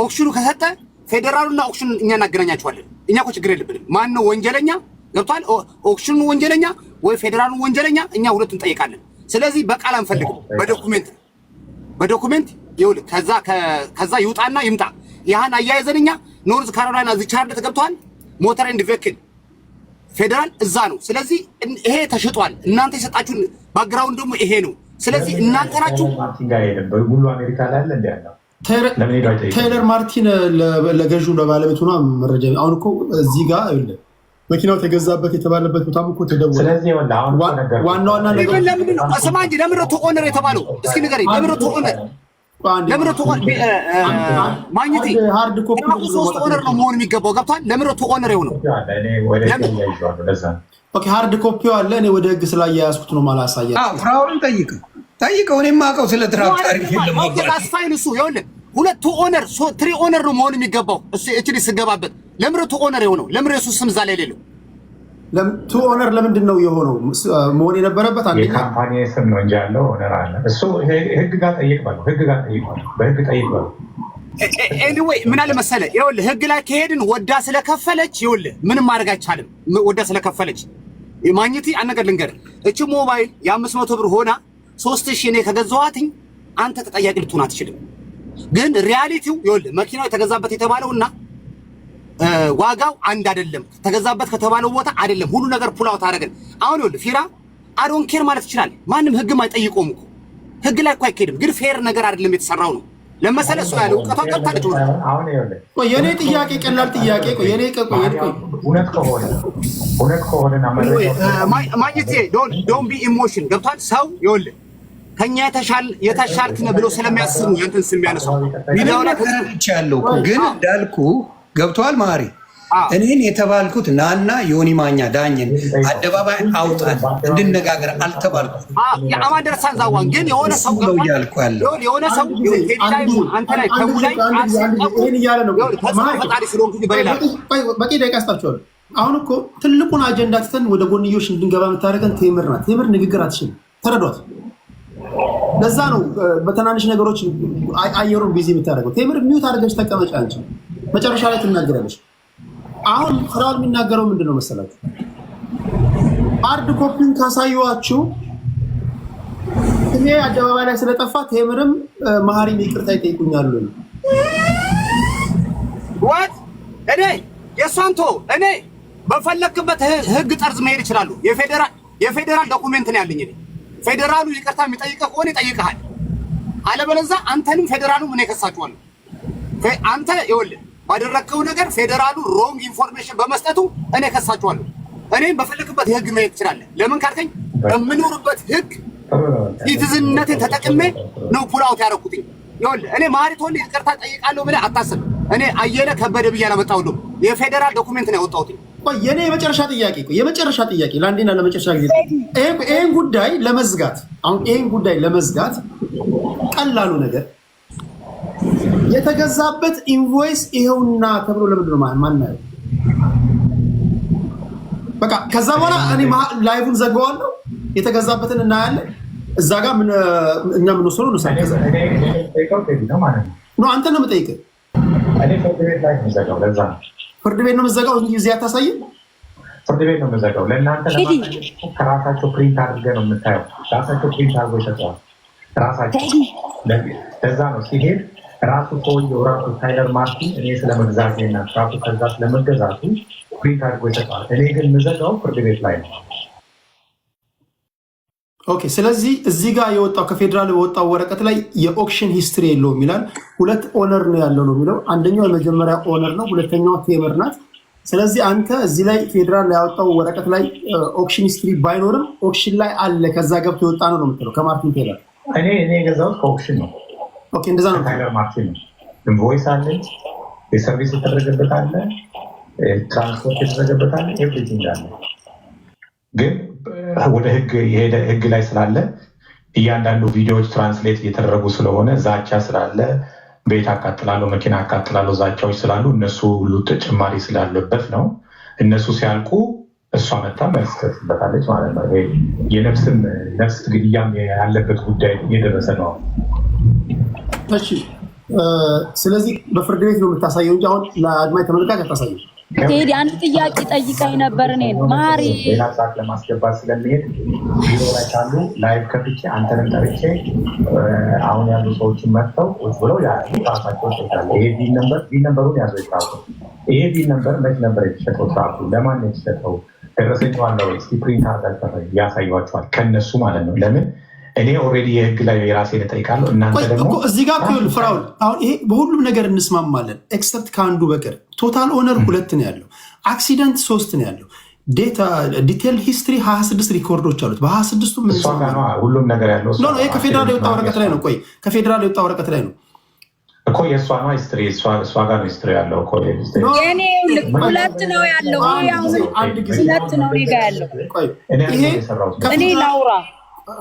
ኦክሽኑ ከሰጠ ፌዴራሉና ኦክሽኑ እኛ እናገናኛቸዋለን። እኛ እኮ ችግር የለብንም። ማን ነው ወንጀለኛ? ገብቷል? ኦክሽኑ ወንጀለኛ ወይ ፌዴራሉ ወንጀለኛ? እኛ ሁለቱን እንጠይቃለን። ስለዚህ በቃል አንፈልግም፣ በዶኩሜንት ይኸውልህ ከዛ ይውጣና ይምጣ። ያህን አያይዘንኛ ኖርዝ ካሮላይና እዚህ ቻርልስ ገብቷል። ሞተር ኤንድ ቬሂክል ፌደራል እዛ ነው። ስለዚህ ይሄ ተሽጧል። እናንተ የሰጣችሁን ባክግራውንድ ደግሞ ይሄ ነው። ስለዚህ እናንተ ናችሁ ሁሉ አሜሪካ ላይ አለ እንደ ያለው ታይለር ማርቲን ለገዢው ለባለቤቱ ነው መረጃ። አሁን እኮ እዚህ ጋር አይደለም መኪናው ተገዛበት የተባለበት ቦታም እኮ ተደውሏል። ስለዚህ ዋና ነገር ለምንድን ነው ስማ እንጂ ለምንድን ነው ኦነር የተባለው? እስኪ ንገረኝ። ለምንድን ነው ኦነር ማግኘት ሃርድ ኮፒ ሶስት ኦነር ነው መሆን የሚገባው። ገብቷል? ለምንድን ነው ኦነር የሆነው? ኦኬ ሃርድ ኮፒው አለ። እኔ ወደ ህግ ስላያያዝኩት ነው ማላሳያ። ፍራውልን ጠይቀው። እኔ የማውቀው ስለ ትራክ ታሪክ የለም። አስፋይን እሱ ይኸውልህ ሁለት ኦነር ትሪ ኦነር ነው መሆን የሚገባው። እሱ እቺ ስገባበት ለምንድን ነው ኦነር የሆነው? ለምንድን ነው እሱ ስም እዛ ላይ የሌለው? ቱ ኦነር ለምንድን ነው የሆነው? መሆን የነበረበት አንደኛ የካምፓኒ ስም ነው እንጂ ያለው ኦነር አለ። እሱ ህግ ጋር ጠይቅ ባለው በህግ ጠይቅ ባለው። ኤኒዌይ ምን አለ መሰለህ ይኸውልህ ህግ ላይ ከሄድን ወዳ ስለከፈለች ይኸውልህ ምንም ማድረግ አይቻልም። ወዳ ስለከፈለች ማግኘት አንድ ነገር ልንገርህ። እቺ ሞባይል የ500 ብር ሆና 3000 እኔ ከገዛኋትኝ አንተ ተጠያቂ ልትሆን አትችልም። ግን ሪያሊቲው ይኸውልህ መኪናው የተገዛበት የተባለውና ዋጋው አንድ አይደለም። ተገዛበት ከተባለው ቦታ አይደለም። ሁሉ ነገር ፑል አውት አደረገን። አሁን ይኸውልህ ፊራ አዶን ኬር ማለት ይችላል። ማንም ህግም አይጠይቆም እኮ ህግ ላይ እኮ አይኬድም። ግን ፌር ነገር አይደለም የተሰራው ነው ለመሰለ እሱ ያለው እውቀቷ ቀጥታለች ነው። አሁን ይኸውልህ የኔ ጥያቄ ቀላል ጥያቄ የኔ እውነት ከሆነና ማግኘት ዶንት ቢ ኢሞሽን ገብቷል። ሰው ይኸውልህ ከኛ የተሻልክ ነህ ብሎ ስለሚያስቡ ያንተን ስም ያነሳው ሚዲያው ላይ ያለው ግን እንዳልኩ ገብቷል። ማሪ እኔን የተባልኩት ናና ዮኒ ማኛ ዳኝን አደባባይ አውጣን እንድነጋገር አልተባልኩ። የአማንደርሳን ዛዋን ግን የሆነ ሰው እያልኩ ያለው የሆነ ሰው አንተ ላይ ተውላይ ይሄን እያለ ነው ፈጣሪ ስለሆንኩ በሌላ በቂ ደቂቃ አስጣችኋለሁ። አሁን እኮ ትልቁን አጀንዳ ትተን ወደ ጎንዮሽ እንድንገባ የምታደርገን ቴምር ናት። ቴምር ንግግር አትችልም። ተረዷት። ለዛ ነው በትናንሽ ነገሮች አየሩን ቢዚ የምታደርገው። ቴምር ሚውት አድርገሽ ተቀመጫ አንቺ መጨረሻ ላይ ትናገራለሽ። አሁን ፍራውል የሚናገረው ምንድን ነው መሰላችሁ? ሃርድ ኮፒን ካሳየኋችሁ እኔ አደባባይ ላይ ስለጠፋ ቴምርም መሀሪም ይቅርታ ይጠይቁኛሉ ነው what እኔ የሷንቶ እኔ በፈለክበት ህግ ጠርዝ መሄድ ይችላሉ። የፌደራል ዶኩሜንት ነው ያለኝ። እኔ ፌደራሉ ይቅርታ የሚጠይቀው ከሆነ ይጠይቃል። አለበለዚያ አንተንም ፌደራሉም እኔ ከሳችኋለሁ። አንተ ይኸውልህ ባደረከው ነገር ፌደራሉ ሮንግ ኢንፎርሜሽን በመስጠቱ እኔ ከሳችኋለሁ። እኔም በፈለክበት ህግ መሄድ ትችላለህ። ለምን ካልከኝ በምኖርበት ህግ ሲቲዝንነትን ተጠቅሜ ነው ፑል አውት ያደረኩትኝ። ይኸውልህ እኔ ማሪቶን ይቅርታ ጠይቃለሁ ብለህ አታስብ። እኔ አየለ ከበደ ብዬ አላመጣሁልህ። የፌደራል ዶኩሜንት ነው ያወጣሁትኝ። ቆይ የኔ የመጨረሻ ጥያቄ ለአንዴና ለመጨረሻ ጊዜ ይሄን ጉዳይ ለመዝጋት ቀላሉ ነገር የተገዛበት ኢንቮይስ ይሄውና ተብሎ ለምንድን ነው ማናየው? በቃ ከዛ በኋላ እኔ ላይቭን ዘጋዋለሁ። የተገዛበትን እናያለን። እዛ ጋር ምን እኛ ምን ወሰኑ ነው ሳይከዛ ነው አንተ ነው የምጠይቀው። እኔ ፍርድ ቤት ላይ ነው የምዘጋው። ለዛ ነው ፍርድ ቤት ነው የምዘጋው እንጂ እዚህ አታሳይም። ፍርድ ቤት ነው የምዘጋው። ለእናንተ ከራሳቸው ፕሪንት አድርገህ ነው የምታየው። ራሳቸው ፕሪንት አድርጎ ይሰጠዋል። ራሳቸው ለዛ ነው ሲሄድ ራሱ ሰውየው ራሱ ታይለር ማርቲን እኔ ስለመግዛቴ እና ራሱ ከዛ ስለመገዛቱ ፕሪንት አድርጎ ይሰጠዋል። እኔ ግን የምዘጋው ፍርድ ቤት ላይ ነው። ኦኬ። ስለዚህ እዚህ ጋር የወጣው ከፌዴራል የወጣው ወረቀት ላይ የኦክሽን ሂስትሪ የለውም ይላል። ሁለት ኦነር ነው ያለው ነው የሚለው። አንደኛው የመጀመሪያ ኦነር ነው፣ ሁለተኛው ቴምር ናት። ስለዚህ አንተ እዚህ ላይ ፌዴራል ያወጣው ወረቀት ላይ ኦክሽን ሂስትሪ ባይኖርም ኦክሽን ላይ አለ ከዛ ገብቶ የወጣ ነው ነው የምትለው ከማርቲን ቴለር። እኔ የገዛሁት ከኦክሽን ነው። ኦኬ፣ እንደዛ ነው። ታይለር ማርቲን ነው። ኢንቮይስ አለ፣ የሰርቪስ የተደረገበት አለ፣ ትራንስፖርት የተደረገበት አለ፣ ኤቭሪቲንግ አለ። ግን ወደ ህግ ላይ ስላለ እያንዳንዱ ቪዲዮዎች ትራንስሌት እየተደረጉ ስለሆነ ዛቻ ስላለ ቤት አቃጥላለሁ፣ መኪና አቃጥላለሁ ዛቻዎች ስላሉ እነሱ ሁሉ ተጨማሪ ስላለበት ነው። እነሱ ሲያልቁ እሷ መታ መልስ ትሰጥበታለች ማለት ነው። ነፍስ ግድያም ያለበት ጉዳይ እየደረሰ ነው። እሺ፣ ስለዚህ በፍርድ ቤት ነው የምታሳየው እንጂ አሁን ለአድማጭ ተመልካች አታሳየው። ቴዲ አንድ ጥያቄ ጠይቀኝ ነበር። እኔን ማሪ ሌላ ሰዓት ለማስገባት ስለሚሄድ ቢሮ ላይ ካሉ ላይቭ ከፍቼ አንተንም ጠርቼ አሁን ያሉ ሰዎችን መጥተው ቁጭ ብለው ራሳቸው ይችላሉ። ይሄ ቢል ነምበሩን ያዘው ይታወቁ። ይሄ ቢል ነምበር መች ነበር የተሸጠው? ትራኩ ለማን የተሸጠው? ደረሰኝ ዋለው እስቲ ፕሪንት አርጋችሁ ያሳዩዋቸዋል ከነሱ ማለት ነው። ለምን እኔ ኦልሬዲ የህግ ላይ የራሴን እጠይቃለሁ። እናንተ ደግሞ እዚህ ጋር ኩል ፍራውል አሁን ይሄ በሁሉም ነገር እንስማማለን ኤክሰፕት ከአንዱ በቀር ቶታል ኦነር 2 ነው ያለው፣ አክሲደንት 3 ነው ያለው፣ ዲቴል ሂስትሪ 26 ሪኮርዶች አሉት። በ26ቱ ሁሉም ነገር ያለው ይሄ ከፌዴራል የወጣ ወረቀት ላይ ነው። ቆይ ከፌዴራል የወጣ ወረቀት ላይ ነው እኮ የእሷ ነው ሂስትሪ፣ እሷ ጋር ነው ሂስትሪ ያለው እኮ። የኔ 2 ነው ያለው። ሁለት ነው እኔ ጋር ያለው። እኔ ላውራ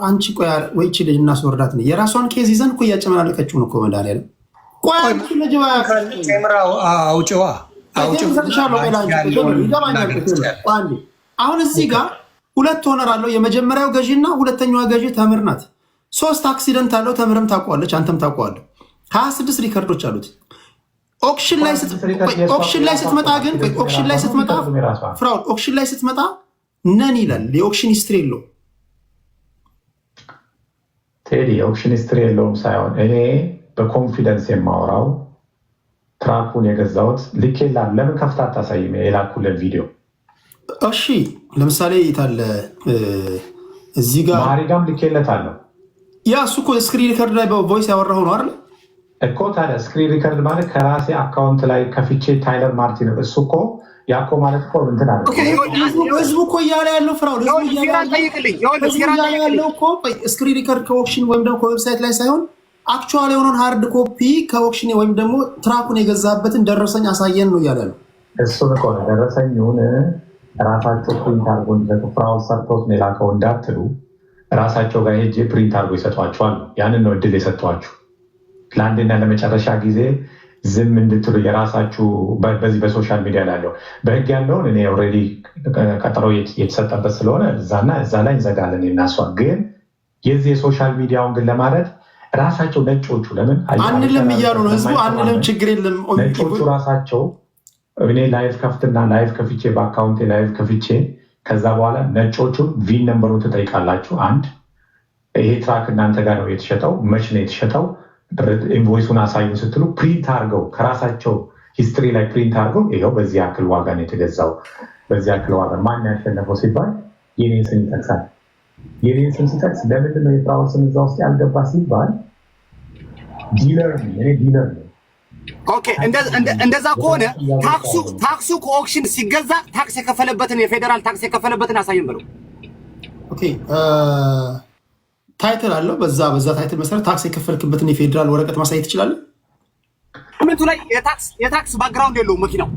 አንቺ ቆይ ወይ እቺ ልጅ እናስወርዳት ነው። የራሷን ኬዝ ይዘን እኮ እያጨመላለቀችው ነው እኮ መድኃኒዓለም። ቆይ አንቺ ልጅ አሁን እዚህ ጋር 2 ኦነር አለው። የመጀመሪያው ገዢ እና ሁለተኛዋ ገዢ ተምር ናት። 3 አክሲደንት አለው። ተምርም ታውቀዋለች፣ አንተም ታውቀዋለህ። 26 ሪከርዶች አሉት። ኦክሽን ላይ ስትመጣ ግን ኦክሽን ላይ ስትመጣ ነን ይላል። የኦክሽን ሂስትሪ የለው ቴዲ፣ የኦክሽን ሂስትሪ የለውም ሳይሆን እኔ በኮንፊደንስ የማወራው ትራኩን የገዛሁት ልኬላ። ለምን ከፍታ አታሳይም? የላኩልን ቪዲዮ እሺ፣ ለምሳሌ የታለ እዚህ ጋር ማሪጋም ልኬለታለሁ። ያ እሱ እኮ ስክሪን ሪከርድ ላይ በቮይስ ያወራው ነው አይደል እኮ። ታዲያ ስክሪን ሪከርድ ማለት ከራሴ አካውንት ላይ ከፍቼ ታይለር ማርቲን እሱ እኮ ያኮ ማለት እኮ እንትን አለ። ህዝቡ እኮ እያለ ያለው ፍራው ያለው እኮ ስክሪን ሪከርድ ከኦክሽን ወይም ደግሞ ከዌብሳይት ላይ ሳይሆን አክቹዋሊ የሆነውን ሃርድ ኮፒ ከኦክሽን ወይም ደግሞ ትራኩን የገዛበትን ደረሰኝ አሳየን ነው እያለ ነው። እሱን እኮ ነው ደረሰኙን ራሳቸው ፕሪንት አርጎ እንዲሰጡ ፍራው ሰርቶት ነው የላከው እንዳትሉ፣ ራሳቸው ጋር ሄጄ ፕሪንት አርጎ ይሰጧቸዋል። ያንን ነው እድል የሰጧችሁ ለአንድና ለመጨረሻ ጊዜ ዝም እንድትሉ የራሳችሁ በዚህ በሶሻል ሚዲያ ላይ ያለው በህግ ያለውን እኔ ኦልሬዲ ቀጠሮ የተሰጠበት ስለሆነ እዛ ላይ እንዘጋለን እናሷል። ግን የዚህ የሶሻል ሚዲያውን ግን ለማለት ራሳቸው ነጮቹ ለምን አንልም እያሉ ነው ህዝቡ። አንልም ችግር የለም ነጮቹ ራሳቸው እኔ ላይቭ ከፍትና ላይቭ ከፍቼ በአካውንቴ ላይቭ ከፍቼ ከዛ በኋላ ነጮቹን ቪን ነምበሩን ትጠይቃላችሁ። አንድ ይሄ ትራክ እናንተ ጋር ነው የተሸጠው፣ መች ነው የተሸጠው፣ ኢንቮይሱን አሳዩ ስትሉ ፕሪንት አድርገው ከራሳቸው ሂስትሪ ላይ ፕሪንት አድርገው ይኸው በዚህ ያክል ዋጋ ነው የተገዛው፣ በዚህ ያክል ዋጋ ማን ያሸነፈው ሲባል የኔን ስም ይጠቅሳል። የኔን ስም ሲጠቅስ ለምንድን ነው የፍራውን ስም እዛ ውስጥ ያልገባ ሲባል ዲለር ነው። ኦኬ፣ እንደዛ ከሆነ ታክሱ ከኦክሽን ሲገዛ ታክስ የከፈለበትን የፌዴራል ታክስ የከፈለበትን አሳየን ብለው። ኦኬ፣ ታይትል አለው። በዛ ታይትል መሰረት ታክስ የከፈልክበትን የፌዴራል ወረቀት ማሳየት ትችላለህ። ኮሜንቱ ላይ የታክስ ባክግራውንድ የለውም መኪናው።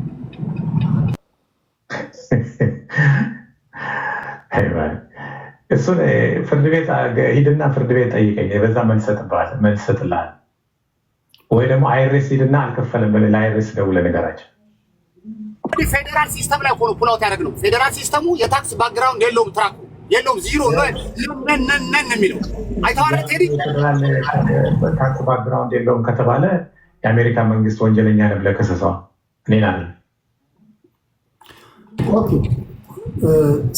እሱን ፍርድ ቤት ሂድና ፍርድ ቤት ጠይቀኝ፣ በዛ መልስ እሰጥልሃለሁ። ወይ ደግሞ አይሬስ ሂድና አልከፈለም ብለህ ለአይሬስ ደውለህ ንገራቸው። ፌዴራል ሲስተም ላይ ሆኖ ፑል አውት ያደረግነው ፌዴራል ሲስተሙ የታክስ ባክግራውንድ የለውም፣ ትራኩ የለውም፣ ዚሮ ነን የሚለው አይተዋል። ቴዲ ታክስ ባክግራውንድ የለውም ከተባለ የአሜሪካ መንግስት ወንጀለኛ ነው ብለህ ከሰሰዋል። እኔን አለ።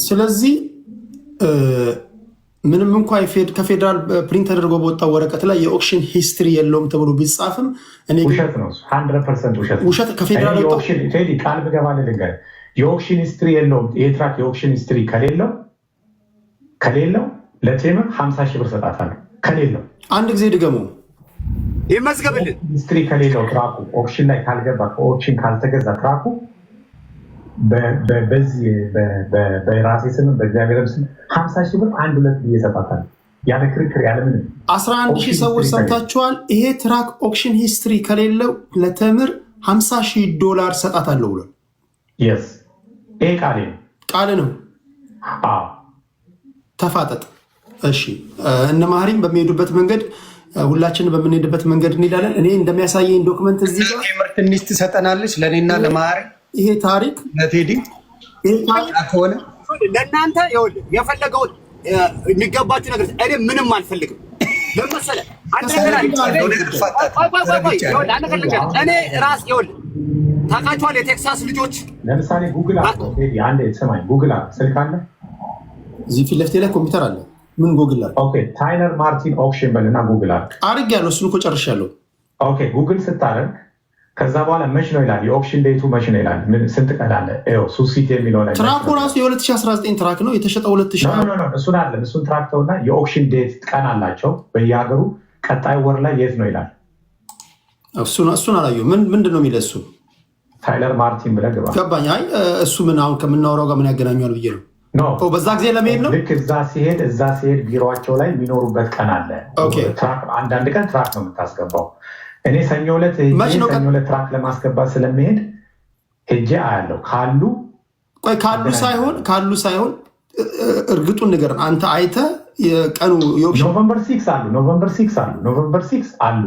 ስለዚህ ምንም እንኳ ከፌዴራል ፕሪንት ተደርጎ በወጣው ወረቀት ላይ የኦክሽን ሂስትሪ የለውም ተብሎ ቢጻፍም ውሸት ነው። 100% ውሸት። ከፌዴራል ቃል ብገባልህ ልንገርህ፣ የኦክሽን ሂስትሪ የለውም። ይሄ ትራክ የኦክሽን ሂስትሪ ከሌለው ለቴምር 50 ሺህ ብር ሰጣታለሁ። ከሌለው አንድ ጊዜ ድገሙ ይመዝገብልን። ሂስትሪ ከሌለው ትራኩ ኦክሽን ላይ ካልገባ ከኦክሽን ካልተገዛ ትራኩ በዚህ በራሴ ስም በእግዚአብሔር ስም 50 ሺህ ብር 1-2 ብዬ ሰጣታለሁ። ያለ ክርክር ያለ ምንም 11 ሺህ ሰዎች ሰምታችኋል። ይሄ ትራክ ኦክሽን ሂስትሪ ከሌለው ለተምር $50,000 ሰጣታለሁ ብሏል። ይሄ ቃል ነው። ተፋጠጥ። እሺ፣ እነ ማህሪም በሚሄዱበት መንገድ ሁላችንን በምንሄድበት መንገድ እንሄዳለን። እኔ እንደሚያሳየኝ ዶክመንት እዚህ ጋር ትንሽ ትሰጠናለች ለእኔና ለማህሪ ይሄ ታሪክ ለቴዲ ከሆነ ለእናንተ የፈለገውን የሚገባችሁ ነገር እኔ ምንም አልፈልግም። ለመሰለ እኔ ራስ ታውቃቸዋል። የቴክሳስ ልጆች ለምሳሌ ጉግል አለ። አንዴ ስማኝ፣ ጉግል አለ። ስልክ አለ እዚህ ፊት ለፊቴ ላይ ኮምፒውተር አለ። ምን ጉግል አለ? ኦኬ ታይለር ማርቲን ኦክሽን በልና ጉግል አለ። አድርጌያለሁ። እሱን እኮ ጨርሻለሁ። ኦኬ ጉግል ስታደርግ ከዛ በኋላ መች ነው ይላል። የኦክሽን ዴቱ መች ነው ይላል። ምን ስንት ቀን አለ? ሱሲት የሚለው ነገር ትራኩ ራሱ የ2019 ትራክ ነው የተሸጠው 2000 እሱን አለ። እሱን ትራክ ተውና የኦክሽን ዴት ቀን አላቸው በየሀገሩ። ቀጣይ ወር ላይ የት ነው ይላል። እሱን አላየሁም። ምንድን ነው የሚለው? እሱ ታይለር ማርቲን ብለህ ግባ። ገባኝ። አይ እሱ ምን አሁን ከምናወራው ጋር ምን ያገናኘዋል ብዬ ነው። በዛ ጊዜ ለመሄድ ነው። ልክ እዛ ሲሄድ ቢሮቸው ላይ የሚኖሩበት ቀን አለ። አንዳንድ ቀን ትራክ ነው የምታስገባው። እኔ ሰኞ ዕለት ትራክ ለማስገባት ስለሚሄድ ሄጄ አያለው። ካሉ ሳይሆን እርግጡን ነገር አንተ አይተህ የቀኑ ኖቨምበር 6 አሉ።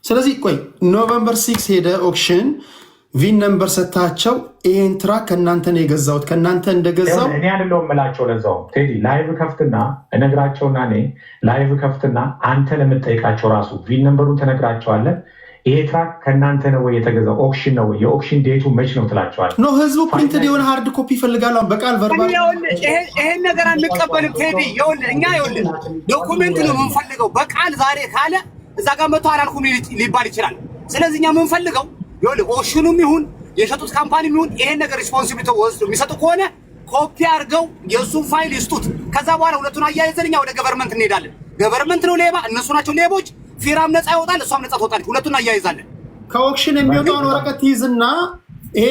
ስለዚህ ቆይ ኖቨምበር 6 ሄደ ኦክሽን ቪን ነምበር ሰታቸው ይሄን ትራክ ከእናንተ ነው የገዛሁት ከእናንተ እንደገዛው እኔ አይደለሁም የምላቸው። ለዛው ቴዲ ላይቭ ከፍትና እነግራቸውና እኔ ላይቭ ከፍትና አንተ ለምትጠይቃቸው ራሱ ቪን ነምበሩን ትነግራቸዋለህ። ይሄ ትራክ ከእናንተ ነው ወይ የተገዛው? ኦክሽን ነው ወይ? የኦክሽን ዴቱ መች ነው ትላቸዋለህ። ኖ ህዝቡ ፕሪንትድ የሆነ ሃርድ ኮፒ ይፈልጋል። አሁን በቃል ቨርባል ይሄን ነገር አንቀበልም ቴዲ። እኛ ዶኩሜንት ነው የምንፈልገው። በቃል ዛሬ ካለ እዛ ጋር መጥቶ አላልኩም ሊባል ይችላል። ስለዚህ እኛ የምንፈልገው ኦክሽኑም ይሁን የሸጡት ካምፓኒም ይሁን ይሄን ነገር ሪስፖንሲቢሊቲ ወስዶ የሚሰጡ ከሆነ ኮፒ አድርገው የእሱን ፋይል ይስጡት። ከዛ በኋላ ሁለቱን አያይዘን እኛ ወደ ገቨርንመንት እንሄዳለን። ገቨርንመንት ነው ሌባ፣ እነሱ ናቸው ሌቦች። ፊራም ነፃ ይወጣል፣ እሷም ነፃ ትወጣለች። ሁለቱን አያይዛለን። ከኦክሽን የሚወጣውን ወረቀት ይዝና ይሄ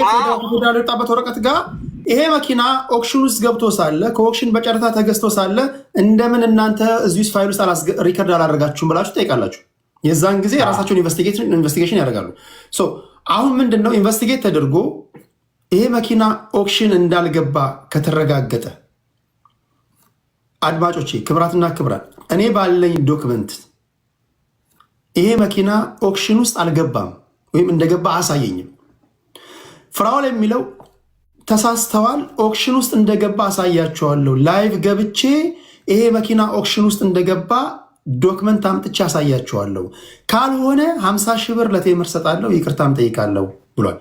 ፌዳል የወጣበት ወረቀት ጋር ይሄ መኪና ኦክሽን ውስጥ ገብቶ ሳለ ከኦክሽን በጨረታ ተገዝቶ ሳለ እንደምን እናንተ እዚህ ውስጥ ፋይል ውስጥ ሪከርድ አላደረጋችሁም ብላችሁ ጠይቃላችሁ። የዛን ጊዜ የራሳቸውን ኢንቨስቲጌሽን ያደርጋሉ። አሁን ምንድን ነው ኢንቨስቲጌት ተደርጎ ይሄ መኪና ኦክሽን እንዳልገባ ከተረጋገጠ፣ አድማጮቼ ክብራትና ክብራት፣ እኔ ባለኝ ዶክመንት ይሄ መኪና ኦክሽን ውስጥ አልገባም ወይም እንደገባ አሳየኝም። ፍራኦል የሚለው ተሳስተዋል፣ ኦክሽን ውስጥ እንደገባ አሳያቸዋለሁ። ላይቭ ገብቼ ይሄ መኪና ኦክሽን ውስጥ እንደገባ ዶክመንት አምጥቼ አሳያቸዋለሁ። ካልሆነ 50 ሺህ ብር ለቴምር ሰጣለሁ፣ ይቅርታም ጠይቃለሁ ብሏል።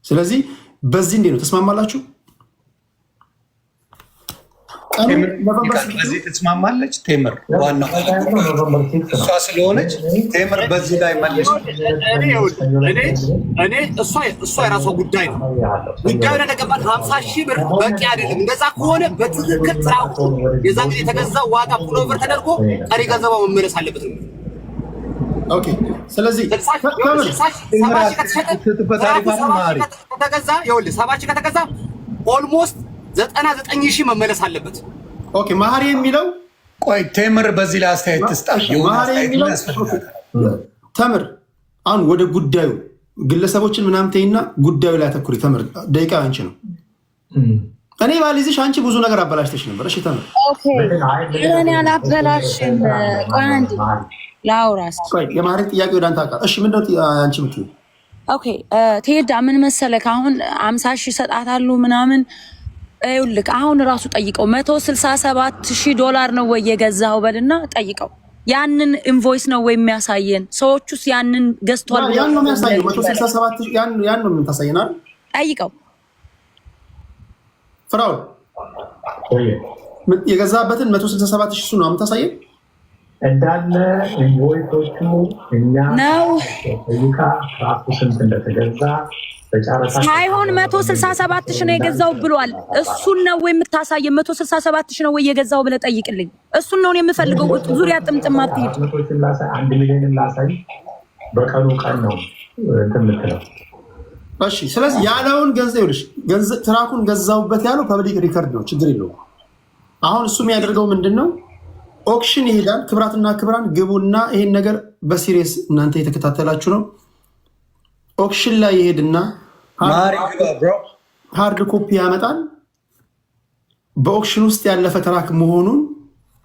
ስለዚህ በዚህ እንዴት ነው ተስማማላችሁ? በዚህ ትስማማለች ቴምር? ዋናው እሷ ስለሆነች ቴምር በዚህ ላይ መለስ። እኔ እሷ የራሷ ጉዳይ ነው። ጉዳዩ ለተቀባል 50 ሺህ ብር በቂ አይደለም። እንደዛ ከሆነ በትክክል ትራኩ የዛ ጊዜ የተገዛው ዋጋ ፑልኦቨር ተደርጎ ቀሪ ገንዘቧ መመለስ አለበት ነው። ኦኬ። ስለዚህ ከተገዛ ኦልሞስት 99 ሺህ መመለስ አለበት። ኦኬ። ማህሪ የሚለው ቆይ ቴምር በዚህ ላይ አስተያየት ትስጣ። ተምር አሁን ወደ ጉዳዩ ግለሰቦችን ምናምን ተይና ጉዳዩ ላይ አተኩሪ። ተምር ደቂቃ አንቺ ነው። እኔ ባልይዝሽ አንቺ ብዙ ነገር አበላሽተሽ ነበር። እሺ ተምር። ኦኬ እኔ አላበላሽም። ቆይ አንዴ ላውራስ። ቆይ የማህሪ ጥያቄ ወደ አንተ አቃ። እሺ ምንድነው አንቺ የምትይው? ኦኬ ቴዳ ምን መሰለህ አሁን 50 ሺህ ሰጣታሉ ምናምን ይኸውልህ አሁን ራሱ ጠይቀው $167,000 ነው ወይ የገዛው በልና ጠይቀው። ያንን ኢንቮይስ ነው ወይ የሚያሳየን? ሰዎቹስ ያንን ገዝቷል ብለው ያን ነው የሚያሳየው። 167,000 ያን ነው የምታሳየናል። ጠይቀው። ፍራኦል የገዛበትን 167,000 እሱ ነው የምታሳየን እንዳለ ኢንቮይሶቹ እኛ ነው ራሱ ስንት እንደተገዛ ሳይሆን 167,000 ነው የገዛው ብሏል። እሱን ነው ወይ የምታሳየን? 167,000 ነው ወይ የገዛው ብለህ ጠይቅልኝ። እሱን ነው የምፈልገው። ዙሪያ ጥምጥም አትሄድ። 1 ሚሊዮን ላሳይ። በቀኑ ቀን ነው እንትን የምትለው። እሺ ስለዚህ ያለውን ገንዘብ ትራኩን ገዛውበት ያለው ፐብሊክ ሪከርድ ነው። ችግር የለውም። አሁን እሱ የሚያደርገው ምንድን ነው? ኦክሽን ይሄዳል። ክብራትና ክብራን ግቡና ይሄን ነገር በሲሪየስ እናንተ የተከታተላችሁ ነው። ኦክሽን ላይ ይሄድና ሃርድ ኮፒ ያመጣል። በኦክሽን ውስጥ ያለፈ ትራክ መሆኑን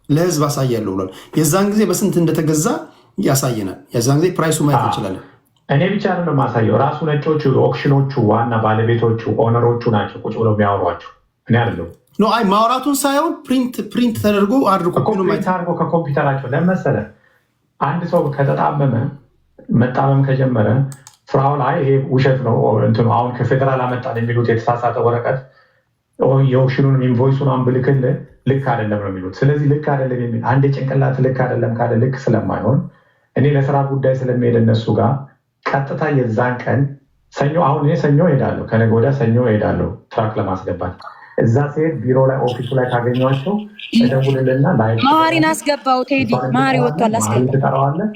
ለህዝብ አሳያለሁ ብሏል። የዛን ጊዜ በስንት እንደተገዛ ያሳየናል። የዛን ጊዜ ፕራይሱ ማየት እንችላለን። እኔ ብቻ ነው የማሳየው። ራሱ ነጮቹ ኦክሽኖቹ ዋና ባለቤቶቹ ኦነሮቹ ናቸው ቁጭ ብለው የሚያወሯቸው። እኔ አይደለሁም። ኖ አይ ማውራቱን ሳይሆን ፕሪንት ተደርጎ ሃርድ ኮፒ ነው ማየት አድርጎ ከኮምፒውተራቸው ለመሰለ አንድ ሰው ከተጣመመ መጣመም ከጀመረ ፍራውን አይ ይሄ ውሸት ነው እንትኑ አሁን ከፌዴራል አመጣን የሚሉት የተሳሳተ ወረቀት የኦክሽኑን ኢንቮይሱን አንብልክልህ ልክ አይደለም ነው የሚሉት። ስለዚህ ልክ አይደለም የሚል አንድ ጭንቅላት ልክ አይደለም ካለ ልክ ስለማይሆን እኔ ለስራ ጉዳይ ስለሚሄድ እነሱ ጋር ቀጥታ የዛን ቀን ሰኞ አሁን እኔ ሰኞ ሄዳለሁ፣ ከነገ ወዲያ ሰኞ ሄዳለሁ ትራክ ለማስገባት። እዛ ሲሄድ ቢሮ ላይ ኦፊሱ ላይ ካገኘኋቸው እደውልልና ላይ ማሪን አስገባው ቴዲ ማሪ ወጥቷል አስገባው ትጠራዋለህ።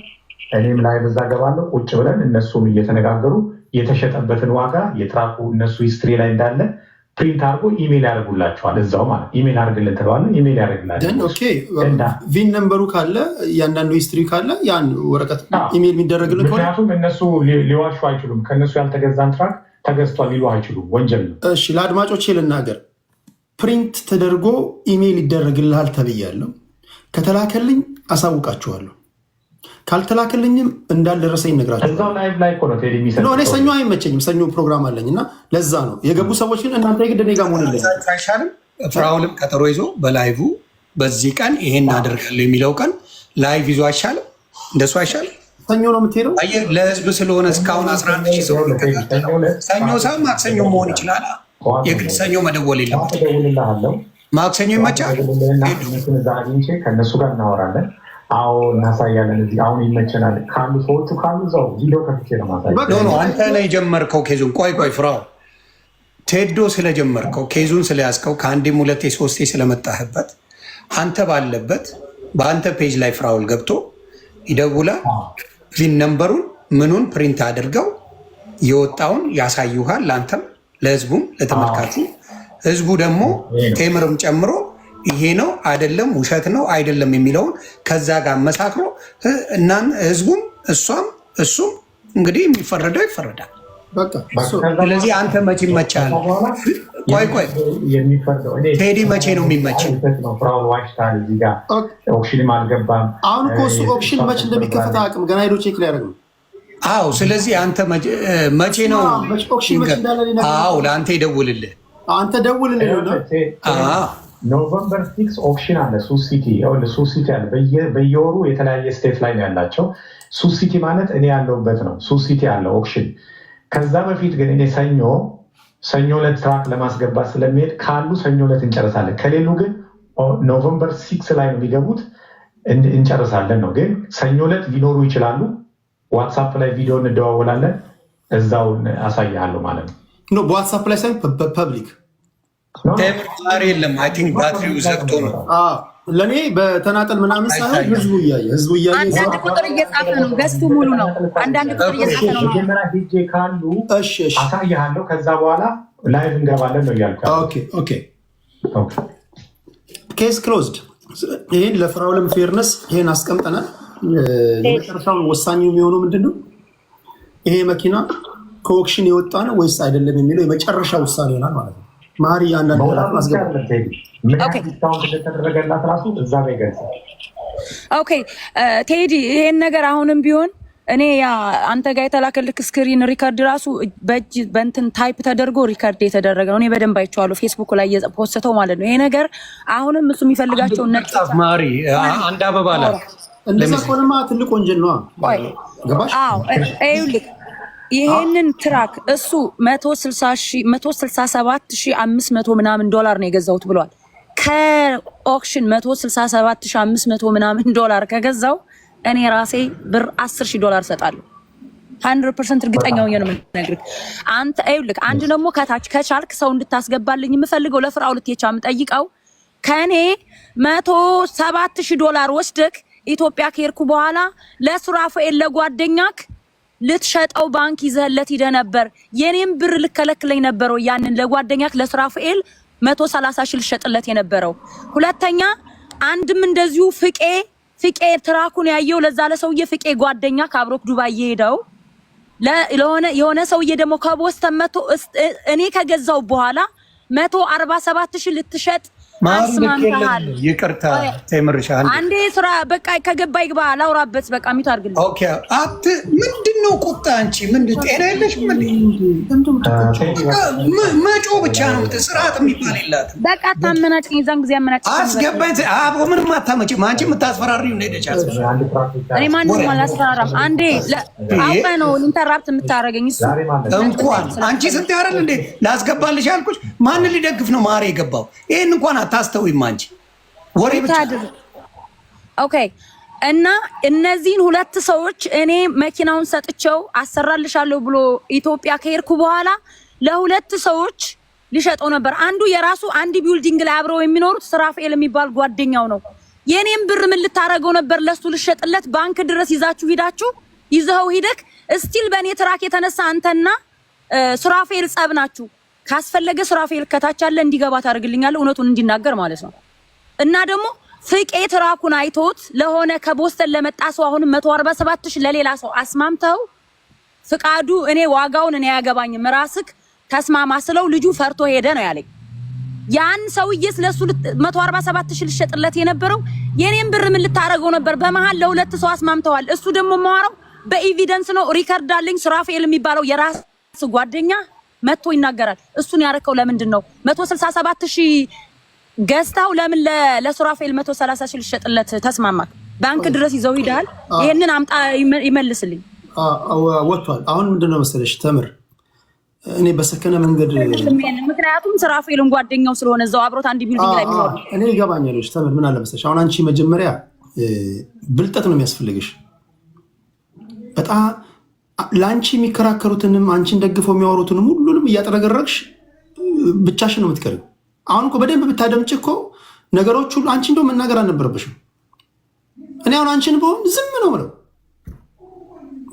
እኔም ላይ በዛ ገባለሁ። ቁጭ ብለን እነሱም እየተነጋገሩ የተሸጠበትን ዋጋ የትራኩ እነሱ ሂስትሪ ላይ እንዳለ ፕሪንት አድርጎ ኢሜል ያደርጉላቸዋል። እዛው ማለት ኢሜል አድርግልን ትለዋለህ፣ ኢሜል ያደርግላቸዋል። ቪን ነምበሩ ካለ እያንዳንዱ ሂስትሪ ካለ ያን ወረቀት ኢሜል የሚደረግልን ከሆነ ምክንያቱም እነሱ ሊዋሹ አይችሉም። ከእነሱ ያልተገዛን ትራክ ተገዝቷል ሊሉ አይችሉም፣ ወንጀል ነው። እሺ ለአድማጮቼ ልናገር፣ ፕሪንት ተደርጎ ኢሜል ይደረግልሃል ተብያለሁ። ከተላከልኝ አሳውቃችኋለሁ፣ ካልተላከልኝም እንዳልደረሰኝ እነግራችኋለሁ። እዛው ላይቭ ላይ እኮ ነው ቴዲ የሚሰጠው። እኔ ሰኞ አይመቸኝም፣ ሰኞ ፕሮግራም አለኝ እና ለዛ ነው የገቡ ሰዎች ግን እናንተ የግድ እኔ ጋር መሆን የለኝም። አይሻልም? ፍራውልም ቀጠሮ ይዞ በላይቭ በዚህ ቀን ይሄን አደርጋለሁ የሚለው ቀን ላይቭ ይዞ አይሻልም? እንደሱ አይሻልም? ሰኞ ነው የምትሄደው? ለህዝብ ስለሆነ እስካሁን 11 ሺህ ሰው ሰኞ ሰው ማክሰኞ መሆን ይችላል። የግድ ሰኞ መደወል የለበትም። ማክሰኞ ይመቻል። ከእነሱ ጋር እናወራለን። አዎ እናሳያለን። እዚህ አሁን ይመቸናል ካሉ ሰዎቹ ካሉ እዛው ቪዲዮ ከፍቼ ነው ማሳየው። አንተ ላይ የጀመርከው ኬዙን ቆይ ፍራው ቴዶ ስለጀመርከው ኬዙን ስለያዝከው ከአንዴም ሁለቴ ሶስቴ ስለመጣህበት አንተ ባለበት በአንተ ፔጅ ላይ ፍራውል ገብቶ ይደውላል። ቪን ነምበሩን ምኑን ፕሪንት አድርገው የወጣውን ያሳዩሃል፣ ለአንተም ለህዝቡም ለተመልካቹ። ህዝቡ ደግሞ ቴምርም ጨምሮ ይሄ ነው አይደለም፣ ውሸት ነው አይደለም የሚለውን ከዛ ጋር መሳክሮ እናን ህዝቡም እሱም እንግዲህ የሚፈረደው ይፈረዳል። ስለዚህ አንተ መቼ ይመቻል? ቆይ ቴዲ መቼ ነው የሚመችው? አሁን እኮ እሱ ኦፕሽን መቼ እንደሚከፈት አቅም ገና ሄዶ ቼክ ሊያደርግ ነው። አዎ ስለዚህ አንተ መቼ ነው? አዎ ለአንተ ይደውልልህ፣ አንተ ደውልልህ ነው። ኖቨምበር 6 ኦክሽን አለ ሱሲቲ አለ። በየወሩ የተለያየ ስቴት ላይ ነው ያላቸው። ሱሲቲ ማለት እኔ ያለሁበት ነው። ሱሲቲ አለ ኦክሽን። ከዛ በፊት ግን እኔ ሰኞ ዕለት ትራክ ለማስገባት ስለሚሄድ ካሉ ሰኞ ዕለት እንጨርሳለን። ከሌሉ ግን ኖቨምበር 6 ላይ ነው የሚገቡት፣ እንጨርሳለን ነው። ግን ሰኞ ዕለት ሊኖሩ ይችላሉ። ዋትሳፕ ላይ ቪዲዮ እንደዋወላለን፣ እዛው አሳያለሁ ማለት ነው። በዋትሳፕ ላይ ሳይሆን በፐብሊክ ቴምር የለም። አይ ቲንክ ባትሪው ዘግቶ ነው። ለእኔ በተናጠል ምናምን ሳይሆን ህዝቡ እያየ አንዳንድ ቁጥር እየጻፈ ነው። ገዝቱ ሙሉ ነው። አንዳንድ ቁጥር እየጻፈ ነው። መጀመሪያ ሄጄ ካሉ አሳያለሁ። ከዛ በኋላ ላይቭ እንገባለን ነው እያልኩ። ኦኬ ኬስ ክሎዝድ። ይህን ለፍራውልም ፌርነስ ይህን አስቀምጠናል። የመጨረሻውን ወሳኙ የሚሆነው ምንድን ነው? ይሄ መኪና ከኦክሽን የወጣ ነው ወይስ አይደለም የሚለው የመጨረሻ ውሳኔ ይሆናል ማለት ነው። ማሪ አንዳንድ ኦኬ ቴዲ ይሄን ነገር አሁንም ቢሆን እኔ አንተ ጋር የተላከልክ ስክሪን ሪከርድ ራሱ በእጅ በእንትን ታይፕ ተደርጎ ሪከርድ የተደረገ ነው። እኔ በደንብ አይቼዋለሁ፣ ፌስቡክ ላይ የፖስተው ማለት ነው። ይሄ ነገር አሁንም እሱ የሚፈልጋቸው ነጥብ ማሪ አንድ አበባ ላይ እንደዛ ከሆነማ ትልቅ ወንጀል ነው። ገባሽ? አዎ ይኸውልህ ይሄንን ትራክ እሱ 167,500 ምናምን ዶላር ነው የገዛሁት ብሏል። ከኦክሽን 167,500 ምናምን ዶላር ከገዛው እኔ ራሴ ብር 10,000 ዶላር ሰጣለሁ። 100% እርግጠኛ ሆኜ ነው የምነግርህ። አንተ ይኸውልህ አንድ ደግሞ ከታች ከቻልክ ሰው እንድታስገባልኝ የምፈልገው ለፍራውል ቴቻ የምጠይቀው ከኔ 107,000 ዶላር ወስደክ ኢትዮጵያ ከሄድኩ በኋላ ለሱራፌል ለጓደኛክ ልትሸጠው ባንክ ይዘህለት ሂደህ ነበር። የኔም ብር ልከለክለኝ ነበረው። ያንን ለጓደኛክ ለሱራፌል 130,000 ልሸጥለት የነበረው። ሁለተኛ አንድም እንደዚሁ ፍቄ ትራኩን ያየው ለዛ ለሰውዬ ፍቄ ጓደኛ ካብሮክ ዱባይ የሄደው የሆነ ሰውዬ ደግሞ ከቦስተን መቶ እኔ ከገዛው በኋላ 147,000 ልትሸጥ አስማምተሃል። ይቅርታ ተምርሻል። አንዴ ስራ በቃ ከገባ ይግባ ላውራበት። በቃ ሚቱ አድርግልኝ። ኦኬ ምንድነው ነው ቁጣ? አንቺ ምንድን ጤና የለሽም እንዴ? መጮ ብቻ ነው ስርዓት የሚባል የላትም። በቃ አታመናጭኝ። የዛን ጊዜ አመናጭኝ አስገባኝ። አቦ ምንም አታመጭም አንቺ። የምታስፈራሪው እንደሄደች እኔ ማንም አላስፈራራም። አንዴ አውቀ ነው ኢንተራፕት የምታደርገኝ እሱ እንኳን አንቺ ስንት ያረል እንዴ ላስገባልሽ ያልኩሽ ማንን ሊደግፍ ነው ማሬ የገባው? ይሄን እንኳን አታስተውይም አንቺ ወሬ ብቻ። ኦኬ እና እነዚህን ሁለት ሰዎች እኔ መኪናውን ሰጥቸው አሰራልሻለሁ ብሎ ኢትዮጵያ ከሄድኩ በኋላ ለሁለት ሰዎች ሊሸጠው ነበር። አንዱ የራሱ አንድ ቢልዲንግ ላይ አብረው የሚኖሩት ስራፌል የሚባል ጓደኛው ነው። የኔም ብር ምን ልታረገው ነበር? ለሱ ልሸጥለት ባንክ ድረስ ይዘው ሂደክ እስቲል በእኔ ትራክ የተነሳ አንተና ስራፌል ጸብ ናችሁ። ካስፈለገ ስራፌል ከታች አለ እንዲገባ ታደርግልኛለህ፣ እውነቱን እንዲናገር ማለት ነው። እና ደግሞ ፍቄ ትራኩን አይቶት ለሆነ ከቦስተን ለመጣ ሰው አሁንም 147,000 ለሌላ ሰው አስማምተው ፍቃዱ እኔ ዋጋውን እኔ ያገባኝም ራስክ ተስማማ ስለው ልጁ ፈርቶ ሄደ ነው ያለኝ። ያን ሰውዬ ስለሱ 147,000 ልሸጥለት የነበረው የኔን ብር ምን ልታረገው ነበር? በመሃል ለሁለት ሰው አስማምተዋል። እሱ ደግሞ ማወራው በኤቪደንስ ነው፣ ሪከርድ አለኝ። ስራፌል የሚባለው የራስ ጓደኛ መጥቶ ይናገራል። እሱን ያረከው ለምንድን ነው? 167,000 ገዝታው ለምን ለሱራፌል 130,000 ልሸጥለት ተስማማክ? ባንክ ድረስ ይዘው ሂዳል። ይሄንን አምጣ ይመልስልኝ። ወጥቷል። አሁን ምንድነው መሰለሽ ተምር፣ እኔ በሰከነ መንገድ ምክንያቱም ስራፌልን ጓደኛው ስለሆነ እዛው አብሮት አንድ ቢልዲንግ ላይ የሚኖር እኔ ይገባኛል። ተምር ምን አለ መሰለሽ፣ አሁን አንቺ መጀመሪያ ብልጠት ነው የሚያስፈልግሽ። በጣም ለአንቺ የሚከራከሩትንም አንቺን ደግፈው የሚያወሩትንም ሁሉንም እያጠረገረግሽ ብቻሽን ነው የምትቀሪው። አሁን እኮ በደንብ ብታደምጭ እኮ ነገሮች ሁሉ አንቺ እንደው መናገር አልነበረብሽም። እኔ አሁን አንቺን በሆን ዝም ነው ብለው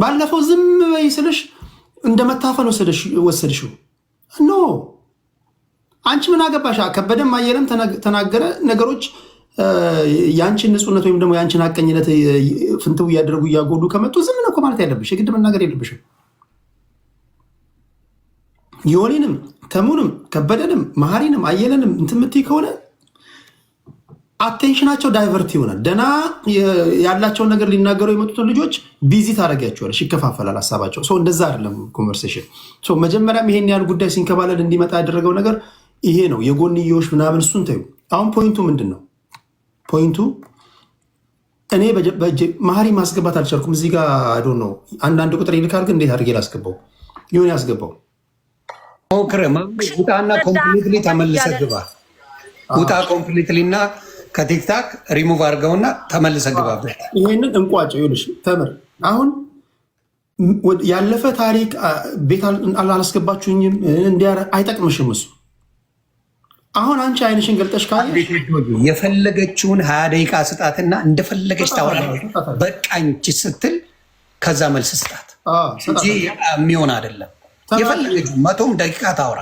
ባለፈው ዝም በይ ስልሽ እንደመታፈን ወሰድሽው። ኖ አንቺ ምን አገባሽ? ከበደም አየለም ተናገረ ነገሮች የአንቺን ንጹህነት ወይም ደግሞ የአንቺን ሀቀኝነት ፍንትው እያደረጉ እያጎዱ ከመጡ ዝም ነው እኮ ማለት ያለብሽ። የግድ መናገር የለብሽም። ዮኒንም ተሙንም ከበደንም መሀሪንም አየለንም እንትን የምትይ ከሆነ አቴንሽናቸው ዳይቨርት ይሆናል። ደና ያላቸውን ነገር ሊናገሩ የመጡትን ልጆች ቢዚ ታደርጊያቸዋለሽ፣ ይከፋፈላል ሀሳባቸው። ሰው እንደዛ አይደለም ኮንቨርሴሽን። መጀመሪያም ይሄን ያህል ጉዳይ ሲንከባለል እንዲመጣ ያደረገው ነገር ይሄ ነው። የጎንዮሽ ምናምን እሱን ተይው። አሁን ፖይንቱ ምንድን ነው? ፖይንቱ እኔ መሀሪ ማስገባት አልቻልኩም። እዚህ ጋር አዶ ነው አንዳንድ ቁጥር ይልካል፣ ግን እንዴት አድርጌ ላስገባው? ይሁን ያስገባው ውጣና ኮምፕሊትሊ ተመልሰ ግባ። ውጣ ኮምፕሊትሊ እና ከቲክታክ ሪሙቭ አድርገውና ተመልሰ ግባበት። ይሄንን እንቋጭው። ይኸውልሽ ተምር፣ አሁን ያለፈ ታሪክ ቤት አላስገባችሁኝም እንዲያ አይጠቅምሽም እሱ። አሁን አንቺ አይንሽን ገልጠሽ ካለ የፈለገችውን 20 ደቂቃ ስጣትና እንደፈለገች ታወራ። በቃኝ ስትል ከዛ መልስ ስጣት እንጂ የሚሆን አይደለም። የፈለገችው 100 ደቂቃ ታወራ።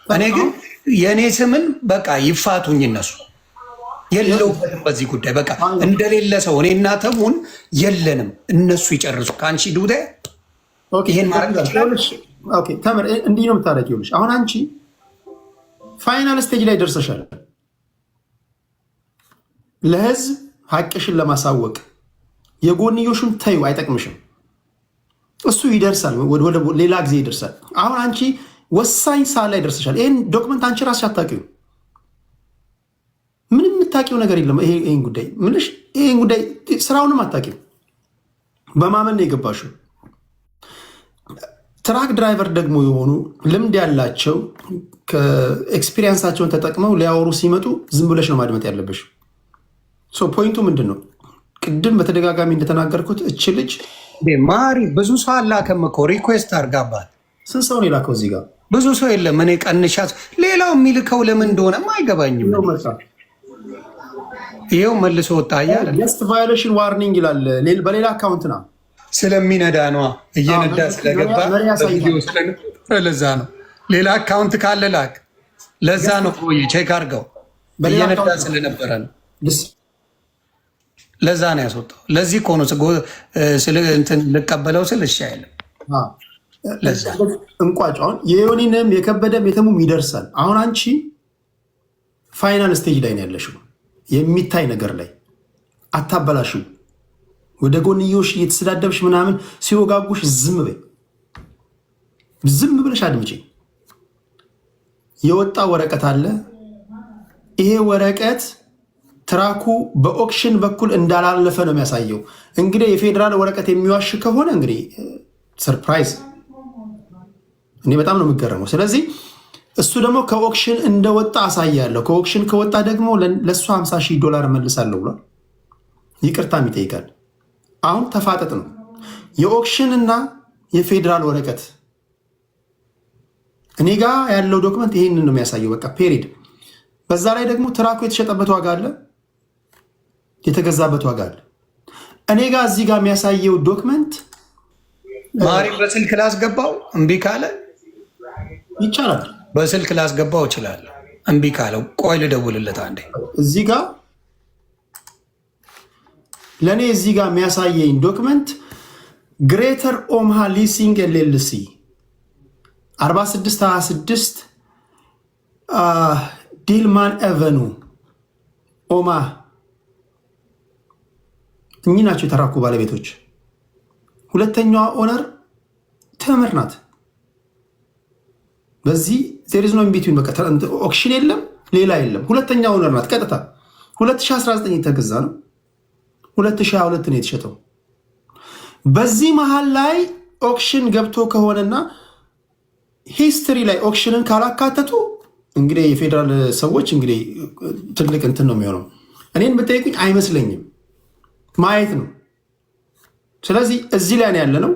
እኔ ግን የእኔ ስምን በቃ ይፋቱኝ እነሱ የለውበትም በዚህ ጉዳይ። በቃ እንደሌለ ሰው እኔ እና ተሙን የለንም፣ እነሱ ይጨርሱ። ከአንቺ ዱደ ይሄን ማድረግ ተምር እንዲህ ነው የምታደርጊው። አሁን አንቺ ፋይናል ስቴጅ ላይ ደርሰሻል። ለህዝብ ሀቅሽን ለማሳወቅ የጎንዮሹን ተይው፣ አይጠቅምሽም። እሱ ይደርሳል፣ ወደ ሌላ ጊዜ ይደርሳል። አሁን አንቺ ወሳኝ ሰዓት ላይ ደርሰሻል። ይህን ዶክመንት አንቺ ራስሽ አታውቂው፣ ምንም የምታውቂው ነገር የለም። ይህን ጉዳይ ምንሽ ይህን ጉዳይ ስራውንም አታውቂው፣ በማመን ነው የገባሽው። ትራክ ድራይቨር ደግሞ የሆኑ ልምድ ያላቸው ከኤክስፒሪየንሳቸውን ተጠቅመው ሊያወሩ ሲመጡ ዝም ብለሽ ነው ማድመጥ ያለብሽ። ፖይንቱ ምንድን ነው? ቅድም በተደጋጋሚ እንደተናገርኩት እች ልጅ ማሪ ብዙ ሰው አላከም እኮ ሪኩዌስት አርጋባት። ስንት ሰው ነው የላከው? እዚህ ጋር ብዙ ሰው የለም። እኔ ቀንሻት፣ ሌላው የሚልከው ለምን እንደሆነም አይገባኝም። ይኸው መልሶ ወጣ እያለ ጀስት ቫዮሌሽን ዋርኒንግ ይላል። በሌላ አካውንት ነው ስለሚነዳ ነዋ፣ እየነዳ ስለገባ ለዛ ነው። ሌላ አካውንት ካለ ላክ። ለዛ ነው ቆይ ቼክ አድርገው፣ እየነዳ ስለነበረ ነው። ለዛ ነው ያስወጣው። ለዚህ እኮ ነው እንትን ልቀበለው ስል እሺ አይልም። ለዛ እንቋጭ። አሁን የዮኒንም የከበደም የተሙም ይደርሳል። አሁን አንቺ ፋይናል ስቴጅ ላይ ነው ያለሽው። የሚታይ ነገር ላይ አታበላሽው። ወደ ጎንዮሽ እየተሰዳደብሽ ምናምን ሲወጋጉሽ ዝም በይ፣ ዝም ብለሽ አድምጪ። የወጣ ወረቀት አለ። ይሄ ወረቀት ትራኩ በኦክሽን በኩል እንዳላለፈ ነው የሚያሳየው። እንግዲህ የፌዴራል ወረቀት የሚዋሽ ከሆነ እንግዲህ ሰርፕራይዝ፣ እኔ በጣም ነው የምገረመው። ስለዚህ እሱ ደግሞ ከኦክሽን እንደወጣ አሳያለሁ። ከኦክሽን ከወጣ ደግሞ ለእሱ $50,000 መልሳለሁ ብሏል። ይቅርታም ይጠይቃል። አሁን ተፋጠጥ ነው የኦክሽን እና የፌዴራል ወረቀት። እኔ ጋ ያለው ዶክመንት ይህንን ነው የሚያሳየው። በቃ ፔሪድ። በዛ ላይ ደግሞ ትራኩ የተሸጠበት ዋጋ አለ፣ የተገዛበት ዋጋ አለ። እኔ ጋ እዚህ ጋር የሚያሳየው ዶክመንት ማሪ በስልክ ላስገባው እምቢ ካለ ይቻላል። በስልክ ላስገባው እችላለሁ። እምቢ ካለው ቆይ ልደውልለት አንዴ። እዚህ ጋር ለእኔ እዚህ ጋር የሚያሳየኝ ዶክመንት ግሬተር ኦምሃ ሊሲንግ ኤልኤልሲ 4626 ዲልማን ኤቨኑ ኦማ፣ እኚህ ናቸው የተራኩ ባለቤቶች። ሁለተኛዋ ኦነር ተምር ናት። በዚህ ዜሪዝ ነው ኢንቢትዊን፣ በቃ ኦክሽን የለም ሌላ የለም። ሁለተኛ ኦነር ናት። ቀጥታ 2019 የተገዛ ነው፣ 2022 ነው የተሸጠው። በዚህ መሃል ላይ ኦክሽን ገብቶ ከሆነና ሂስትሪ ላይ ኦክሽንን ካላካተቱ እንግዲህ የፌዴራል ሰዎች እንግዲህ ትልቅ እንትን ነው የሚሆነው። እኔን ብጠይቁኝ አይመስለኝም፣ ማየት ነው። ስለዚህ እዚህ ላይ ያለ ነው፣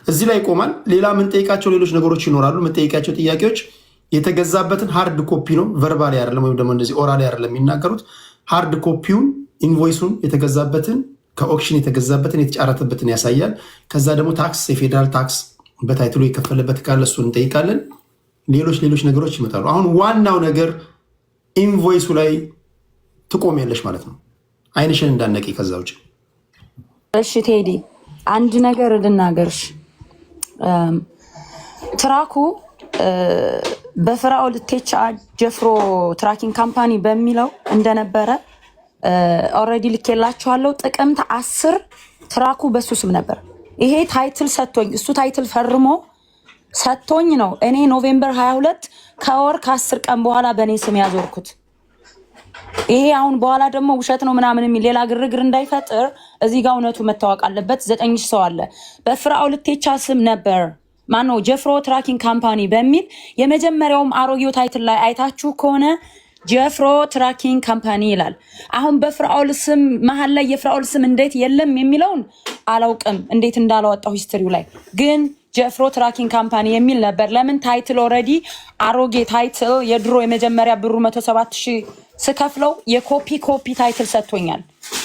እዚህ ላይ ይቆማል። ሌላ የምንጠይቃቸው ሌሎች ነገሮች ይኖራሉ። የምንጠይቃቸው ጥያቄዎች የተገዛበትን ሃርድ ኮፒ ነው፣ ቨርባሊ አይደለም፣ ወይም ደግሞ እንደዚህ ኦራሊ አይደለም የሚናገሩት። ሃርድ ኮፒውን ኢንቮይሱን፣ የተገዛበትን ከኦክሽን የተገዛበትን የተጫረተበትን ያሳያል። ከዛ ደግሞ ታክስ፣ የፌዴራል ታክስ በታይትሉ የከፈለበት ካለ እሱን እንጠይቃለን። ሌሎች ነገሮች ይመጣሉ። አሁን ዋናው ነገር ኢንቮይሱ ላይ ትቆሚያለሽ ማለት ነው። አይንሽን እንዳነቂ ከዛ ውጭ። እሺ ቴዲ አንድ ነገር ልናገርሽ። ትራኩ በፍራኦል ቴቻ ጀፍሮ ትራኪንግ ካምፓኒ በሚለው እንደነበረ ኦልሬዲ ልኬላችኋለሁ። ጥቅምት 10 ትራኩ በሱ ስም ነበር። ይሄ ታይትል ሰጥቶኝ እሱ ታይትል ፈርሞ ሰጥቶኝ ነው እኔ ኖቬምበር 22 ከወር ከ10 ቀን በኋላ በእኔ ስም ያዞርኩት። ይሄ አሁን በኋላ ደግሞ ውሸት ነው ምናምን የሚል ሌላ ግርግር እንዳይፈጥር እዚህ ጋር እውነቱ መታወቅ አለበት። 9 ሰው አለ። በፍራኦል ቴቻ ስም ነበር ማነው ጀፍሮ ትራኪንግ ካምፓኒ በሚል የመጀመሪያውም አሮጌው ታይትል ላይ አይታችሁ ከሆነ ጀፍሮ ትራኪንግ ካምፓኒ ይላል። አሁን በፍራኦል ስም መሀል ላይ የፍራኦል ስም እንዴት የለም የሚለውን አላውቅም፣ እንዴት እንዳላወጣው ሂስትሪው ላይ ግን ጀፍሮ ትራኪንግ ካምፓኒ የሚል ነበር። ለምን ታይትል ኦልሬዲ አሮጌ ታይትል የድሮ የመጀመሪያ ብሩ 107,000 ስከፍለው የኮፒ ታይትል ሰጥቶኛል።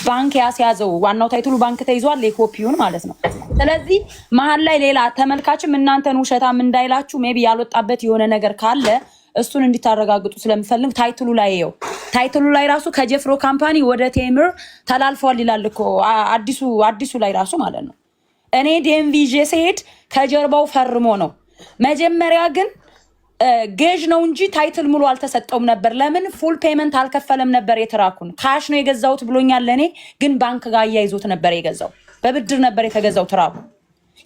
ባንክ ያስያዘው ዋናው ታይትሉ ባንክ ተይዟል፣ የኮፒውን ማለት ነው። ስለዚህ መሀል ላይ ሌላ ተመልካችም እናንተን ውሸታም እንዳይላችሁ ሜቢ ያልወጣበት የሆነ ነገር ካለ እሱን እንዲታረጋግጡ ስለምፈልግ ታይትሉ ላይ ይኸው፣ ታይትሉ ላይ ራሱ ከጀፍሮ ካምፓኒ ወደ ቴምር ተላልፏል ይላል እኮ አዲሱ ላይ ራሱ ማለት ነው። እኔ ዲኤምቪ ይዤ ስሄድ ከጀርባው ፈርሞ ነው። መጀመሪያ ግን ገዥ ነው እንጂ ታይትል ሙሉ አልተሰጠውም ነበር። ለምን ፉል ፔመንት አልከፈለም ነበር። የትራኩን ካሽ ነው የገዛውት ብሎኛል። ለኔ ግን ባንክ ጋር አያይዞት ነበር የገዛው፣ በብድር ነበር የተገዛው ትራኩ።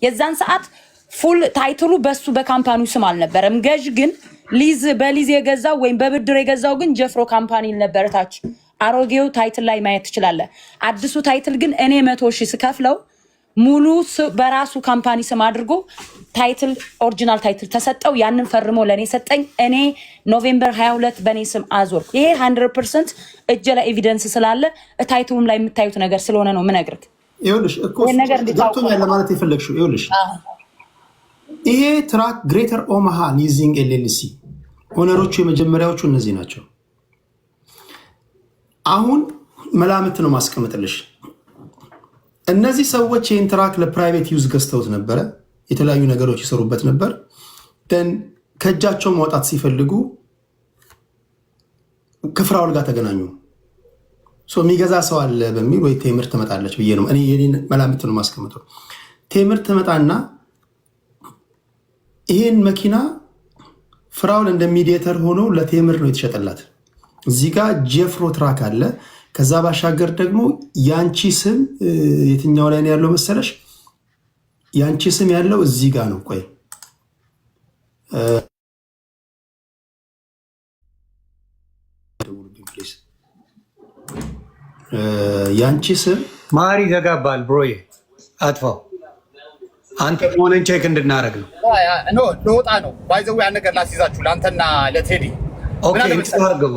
የዛን ሰዓት ፉል ታይትሉ በሱ በካምፓኒው ስም አልነበረም። ገዥ ግን በሊዝ የገዛው ወይም በብድር የገዛው ግን ጀፍሮ ካምፓኒ ነበር። ታች አሮጌው ታይትል ላይ ማየት ትችላለህ። አዲሱ ታይትል ግን እኔ 100,000 ስከፍለው ሙሉ በራሱ ካምፓኒ ስም አድርጎ ታይትል ኦሪጂናል ታይትል ተሰጠው። ያንን ፈርሞ ለኔ ሰጠኝ። እኔ ኖቬምበር 22 በኔ ስም አዞር። ይሄ 100% እጄ ላይ ኤቪደንስ ስላለ ታይትሉም ላይ የምታዩት ነገር ስለሆነ ነው ምነግርህ። ይኸውልሽ እኮ ገብቶኛል ለማለት የፈለግሽው ይኸውልሽ፣ ይሄ ትራክ ግሬተር ኦማሃ ሊዚንግ ኤልኤልሲ ኦነሮቹ የመጀመሪያዎቹ እነዚህ ናቸው። አሁን መላምት ነው ማስቀመጥልሽ። እነዚህ ሰዎች ይህን ትራክ ለፕራይቬት ዩዝ ገዝተውት ነበረ። የተለያዩ ነገሮች ይሰሩበት ነበር። ደን ከእጃቸው ማውጣት ሲፈልጉ ከፍራኦል ጋር ተገናኙ። የሚገዛ ሰው አለ በሚል ወይ ቴምር ትመጣለች ብዬ ነው እኔ የኔን መላምት ነው ማስቀምጠው። ቴምር ትመጣና ይህን መኪና ፍራኦል እንደ ሚዲየተር ሆኖ ለቴምር ነው የተሸጠላት። እዚህ ጋር ጀፍሮ ትራክ አለ። ከዛ ባሻገር ደግሞ ያንቺ ስም የትኛው ላይ ነው ያለው መሰለሽ? ያንቺ ስም ያለው እዚህ ጋር ነው። ቆይ ያንቺ ስም ማሪ ዘጋባል። ብሮዬ አጥፋው። አንተ ሆነን ቼክ እንድናደርግ ነው። ለወጣ ነው ባይዘው ያን ነገር ላስይዛችሁ ለአንተና ለቴዲ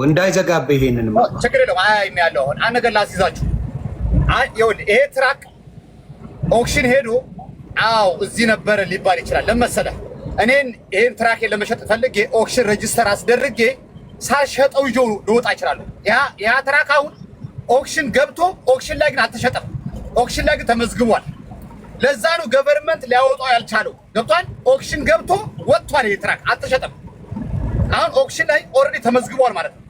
እንዳይዘጋብህ ይሄንን ችግር የለውም። አይም ያለው አሁን አንድ ነገር ላስይዛችሁ። ይኸውልህ ይሄ ትራክ ኦክሽን ሄዶ አዎ እዚህ ነበረ ሊባል ይችላል። ለመሰለህ እኔን ይሄን ትራኬን ለመሸጥ ፈልጌ ኦክሽን ሬጂስተር አስደርጌ ሳልሸጠው ይዤው ልወጣ እችላለሁ። ያ ትራክ አሁን ኦክሽን ገብቶ ኦክሽን ላይ ግን አልተሸጠም። ኦክሽን ላይ ግን ተመዝግቧል። ለዛ ነው ገቨርንመንት ሊያወጣው ያልቻለው። ገብቷል? ኦክሽን ገብቶ ወጥቷል። ይሄ ትራክ አልተሸጠም። አሁን ኦክሽን ላይ ኦልሬዲ ተመዝግቧል ማለት ነው።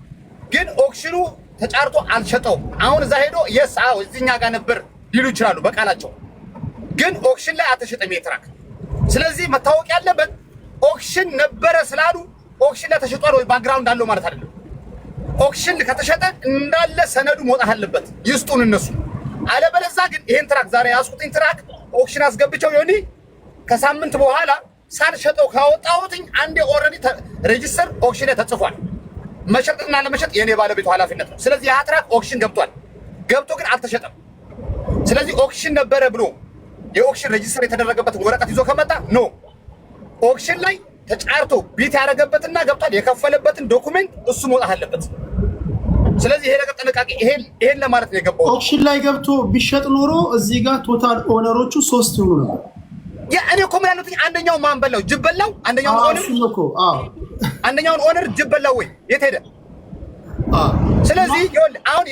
ግን ኦክሽኑ ተጫርቶ አልሸጠውም። አሁን እዛ ሄዶ የስ አዎ እዚህኛ ጋር ነበር ሊሉ ይችላሉ በቃላቸው። ግን ኦክሽን ላይ አልተሸጠም ይሄ ትራክ። ስለዚህ መታወቅ ያለበት ኦክሽን ነበረ ስላሉ ኦክሽን ላይ ተሸጧል ወይ ባክግራውንድ አለው ማለት አይደለም። ኦክሽን ከተሸጠ እንዳለ ሰነዱ መውጣት አለበት ይስጡን እነሱ። አለበለዛ ግን ይሄን ትራክ ዛሬ ያስቁጥኝ ትራክ ኦክሽን አስገብቸው ይሆኒ ከሳምንት በኋላ ሳልሸጠው ካወጣሁትኝ አንዴ ኦልሬዲ ሬጂስተር ኦክሽን ላይ ተጽፏል። መሸጥና ለመሸጥ የኔ ባለቤቱ ኃላፊነት ነው። ስለዚህ ያ ትራክ ኦክሽን ገብቷል። ገብቶ ግን አልተሸጠም። ስለዚህ ኦክሽን ነበረ ብሎ የኦክሽን ሬጂስተር የተደረገበትን ወረቀት ይዞ ከመጣ ኖ ኦክሽን ላይ ተጫርቶ ቢት ያደረገበትና ገብቷል የከፈለበትን ዶኩሜንት እሱ መውጣት አለበት። ስለዚህ ይሄ ነገር ጥንቃቄ ይሄን ለማለት ነው የገባው። ኦክሽን ላይ ገብቶ ቢሸጥ ኖሮ እዚህ ጋር ቶታል ኦነሮቹ 3 ይሆኑ ነበር። እኔ እኮ ምን ያሉት አንደኛው ማን በላው ጅብ በላው። አንደኛውን ኦነር ጅብ በላው ወይ የት ሄደ? ስለዚህ አሁን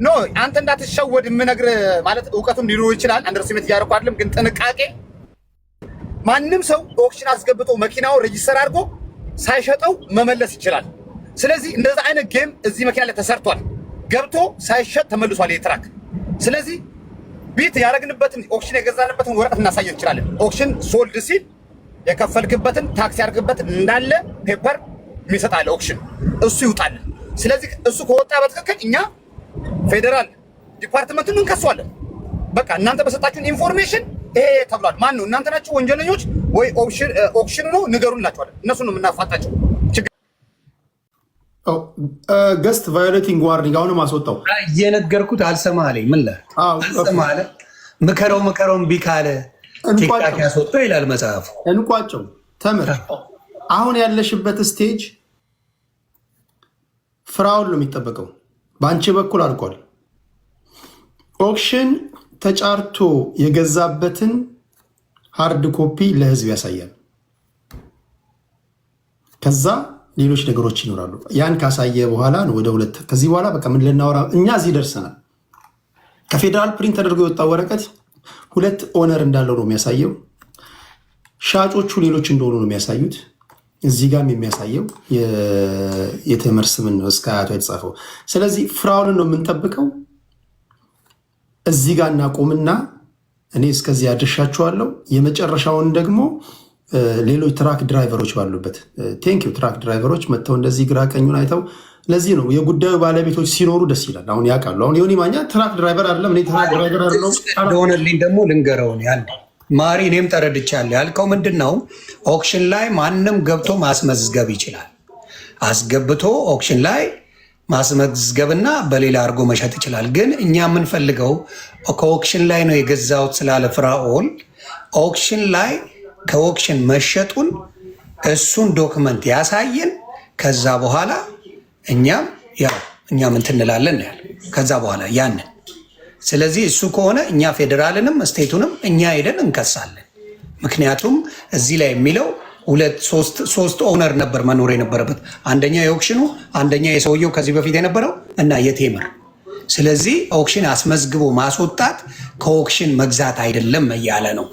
ኖ አንተ እንዳትሸወድ የምነግርህ ማለት እውቀቱም ሊኖር ይችላል። አንደርስሜንት እያደረኩ አይደለም፣ ግን ጥንቃቄ ማንም ሰው ኦክሽን አስገብቶ መኪናው ሬጂስተር አድርጎ ሳይሸጠው መመለስ ይችላል። ስለዚህ እንደዛ አይነት ጌም እዚህ መኪና ላይ ተሰርቷል። ገብቶ ሳይሸጥ ተመልሷል ይሄ ትራክ። ስለዚህ ቢት ያደረግንበትን ኦክሽን የገዛንበትን ወረቀት እናሳየው እንችላለን። ኦክሽን ሶልድ ሲል የከፈልክበትን ታክስ ያደርግበትን እንዳለ ፔፐር የሚሰጣል ኦክሽን እሱ ይውጣልን። ስለዚህ እሱ ከወጣ በትክክል እኛ ፌዴራል ዲፓርትመንቱን እንከሷለን። በቃ እናንተ በሰጣችሁን ኢንፎርሜሽን ይሄ ተብሏል። ማን ነው እናንተ ናችሁ ወንጀለኞች ወይ ኦክሽን ነው ንገሩን እንላቸዋለን። እነሱን ነው የምናፋጣቸው። ገስት ቫዮሌቲንግ ዋርኒንግ አሁንም አስወጣው። እየነገርኩት አልሰማ አለኝ። ምን አልሰማ አለ። ምከረው እምቢ ካለ ቲክታክ ያስወጣው ይላል መጽሐፉ። እንቋጨው። ተምር። አሁን ያለሽበት ስቴጅ ፍራውን ነው የሚጠበቀው። በአንቺ በኩል አልቋል። ኦክሽን ተጫርቶ የገዛበትን ሃርድ ኮፒ ለህዝብ ያሳያል። ከዛ ሌሎች ነገሮች ይኖራሉ። ያን ካሳየ በኋላ ነው ወደ ሁለት። ከዚህ በኋላ በቃ ምን ልናወራ እኛ እዚህ ደርሰናል። ከፌዴራል ፕሪንት ተደርጎ የወጣው ወረቀት 2 ኦነር እንዳለው ነው የሚያሳየው። ሻጮቹ ሌሎች እንደሆኑ ነው የሚያሳዩት። እዚህ ጋርም የሚያሳየው የተመር ስምን ነው እስከ አያቷ የተጻፈው። ስለዚህ ፍራውልን ነው የምንጠብቀው። እዚህ ጋር እናቆምና እኔ እስከዚህ አድርሻችኋለሁ። የመጨረሻውን ደግሞ ሌሎች ትራክ ድራይቨሮች ባሉበት ቴንኪው ትራክ ድራይቨሮች መጥተው እንደዚህ ግራ ቀኙን አይተው። ለዚህ ነው የጉዳዩ ባለቤቶች ሲኖሩ ደስ ይላል። አሁን ያውቃሉ። አሁን ዮኒ ማኛ ትራክ ድራይቨር አይደለም፣ እኔ ትራክ ድራይቨር አይደለም እንደሆነልኝ ደግሞ ልንገረውን ያለ ማሪ እኔም ተረድቻለሁ። ያልከው ምንድን ነው? ኦክሽን ላይ ማንም ገብቶ ማስመዝገብ ይችላል። አስገብቶ ኦክሽን ላይ ማስመዝገብና በሌላ አድርጎ መሸጥ ይችላል። ግን እኛ የምንፈልገው ከኦክሽን ላይ ነው የገዛሁት ስላለ ፍራኦል ኦክሽን ላይ ከኦክሽን መሸጡን እሱን ዶክመንት ያሳየን። ከዛ በኋላ እኛም እንትን እንላለን ያለ ከዛ በኋላ ያንን። ስለዚህ እሱ ከሆነ እኛ ፌዴራልንም ስቴቱንም እኛ ሄደን እንከሳለን። ምክንያቱም እዚህ ላይ የሚለው 2-3 ኦነር ነበር መኖር የነበረበት። አንደኛ የኦክሽኑ፣ አንደኛ የሰውየው ከዚህ በፊት የነበረው እና የቴምር። ስለዚህ ኦክሽን አስመዝግቦ ማስወጣት ከኦክሽን መግዛት አይደለም እያለ ነው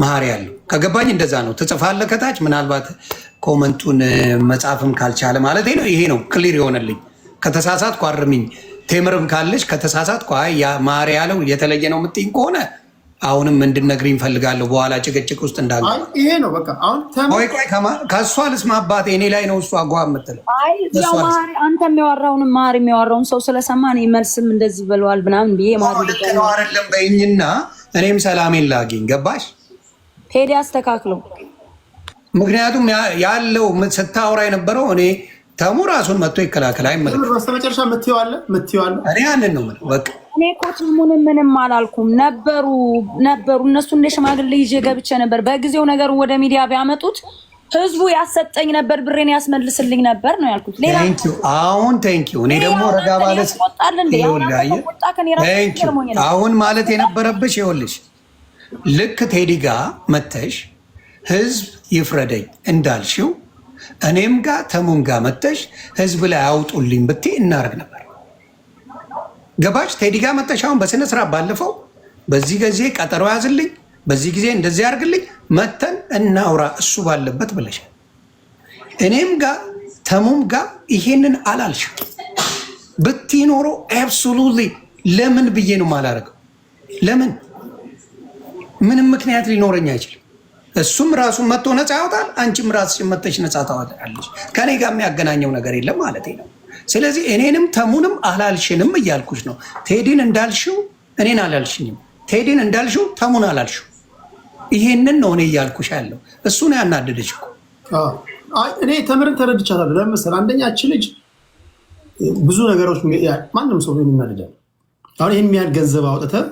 መሀሪ ያለው። ከገባኝ እንደዛ ነው። ትጽፋለህ ከታች ምናልባት ኮመንቱን መጻፍም ካልቻለ ማለት ነው። ይሄ ነው ክሊር የሆነልኝ። ከተሳሳትኩ አርሚኝ። ቴምርም ካለች ከተሳሳትኩ መሀሪ ያለው የተለየ ነው የምትይኝ ከሆነ አሁንም እንድነግሪኝ እፈልጋለሁ። በኋላ ጭቅጭቅ ውስጥ እንዳለ ይሄ ነው በቃ። አሁን ቆይ ከእሷ ልስማ አባቴ። እኔ ላይ ነው እሷ አጓ የምትለው። አይ ያው ማሪ አንተ የሚያወራውን ማሪ የሚያወራውን ሰው ስለሰማ እኔ መልስም እንደዚህ ብለዋል ምናምን ብዬ ማሪ ልክ ነው አይደለም በይኝና እኔም ሰላሜን ላግኝ። ገባሽ? ሄዲ አስተካክለው። ምክንያቱም ያለው ስታወራ የነበረው እኔ ተሙ ራሱን መጥቶ ይከላከል አይመለከትም። በስተመጨረሻ ምትይዋለ እኔ ያንን ነው በቃ። እኔ እኮ ተሙን ምንም አላልኩም። ነበሩ እነሱ እንደ ሽማግሌ ይዤ ገብቼ ነበር። በጊዜው ነገሩን ወደ ሚዲያ ቢያመጡት ህዝቡ ያሰጠኝ ነበር፣ ብሬን ያስመልስልኝ ነበር ነው ያልኩት። ሌላ አሁን ቴንኪው። እኔ ደግሞ ረጋ ባለስ አሁን ማለት የነበረብሽ ይኸውልሽ፣ ልክ ቴዲ ጋር መተሽ ህዝብ ይፍረደኝ እንዳልሽው እኔም ጋር ተሙን ጋር መተሽ ህዝብ ላይ አውጡልኝ ብትይ እናርግ ነበር። ገባሽ? ቴዲ ጋር መተሽ አሁን በስነ ስርዓት ባለፈው በዚህ ጊዜ ቀጠሮ ያዝልኝ፣ በዚህ ጊዜ እንደዚህ ያርግልኝ፣ መተን እናውራ እሱ ባለበት ብለሻል። እኔም ጋር ተሙም ጋር ይሄንን አላልሽም ብትይ ኖሮ አብሶሉትሊ ለምን ብዬ ነው የማላደርገው? ለምን? ምንም ምክንያት ሊኖረኝ አይችልም። እሱም ራሱን መጥቶ ነፃ ያወጣል፣ አንቺም ራስሽን መጥተሽ ነፃ ታወጣለሽ። ከኔ ጋር የሚያገናኘው ነገር የለም ማለት ነው። ስለዚህ እኔንም ተሙንም አላልሽንም እያልኩሽ ነው። ቴዲን እንዳልሽው እኔን አላልሽኝም፣ ቴዲን እንዳልሽው ተሙን አላልሽው። ይሄንን ነው እኔ እያልኩሽ ያለው። እሱ ነው ያናደደች እኮ። እኔ ተምርን ተረድቻታለሁ። ለምሳሌ አንደኛች ልጅ ብዙ ነገሮች ማንም ሰው የሚናደዳል። አሁን ይህን የሚያህል ገንዘብ አውጥተህ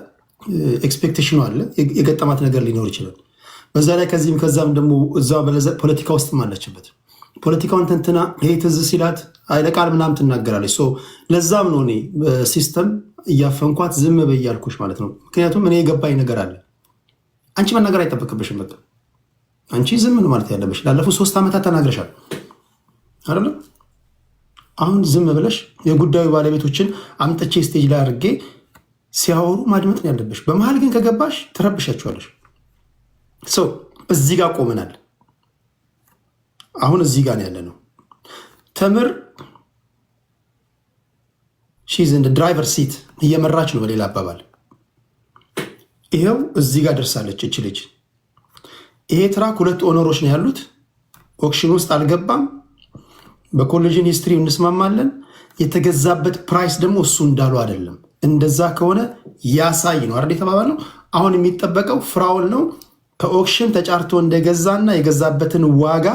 ኤክስፔክቴሽኑ አለ፣ የገጠማት ነገር ሊኖር ይችላል። በዛ ላይ ከዚህም ከዛም ደግሞ እዛ ፖለቲካ ውስጥም አለችበት። ፖለቲካውን ተንትና ይሄ ትዝ ሲላት አይለቃል ምናምን ትናገራለች። ለዛም ነው እኔ በሲስተም እያፈንኳት ዝም በይ እያልኩሽ ማለት ነው። ምክንያቱም እኔ የገባኝ ነገር አለ። አንቺ መናገር አይጠበቅብሽም። በቃ አንቺ ዝም ነው ማለት ያለብሽ። ላለፉት 3 ዓመታት ተናግረሻል አይደለም? አሁን ዝም ብለሽ የጉዳዩ ባለቤቶችን አምጥቼ ስቴጅ ላይ አድርጌ ሲያወሩ ማድመጥ ነው ያለብሽ። በመሀል ግን ከገባሽ ትረብሻችኋለሽ። እዚህ ጋር ቆመናል። አሁን እዚህ ጋር ያለ ነው። ተምር ሺዝ ኢን ድራይቨር ሲት እየመራች ነው። በሌላ አባባል ይሄው እዚህ ጋር ደርሳለች እች ልጅ። ይሄ ትራክ 2 ኦነሮች ነው ያሉት። ኦክሽን ውስጥ አልገባም። በኮሌጅን ሂስትሪ እንስማማለን። የተገዛበት ፕራይስ ደግሞ እሱ እንዳሉ አይደለም። እንደዛ ከሆነ ያሳይ ነው አይደል የተባባለው። አሁን የሚጠበቀው ፍራውል ነው። ከኦክሽን ተጫርቶ እንደገዛና የገዛበትን ዋጋ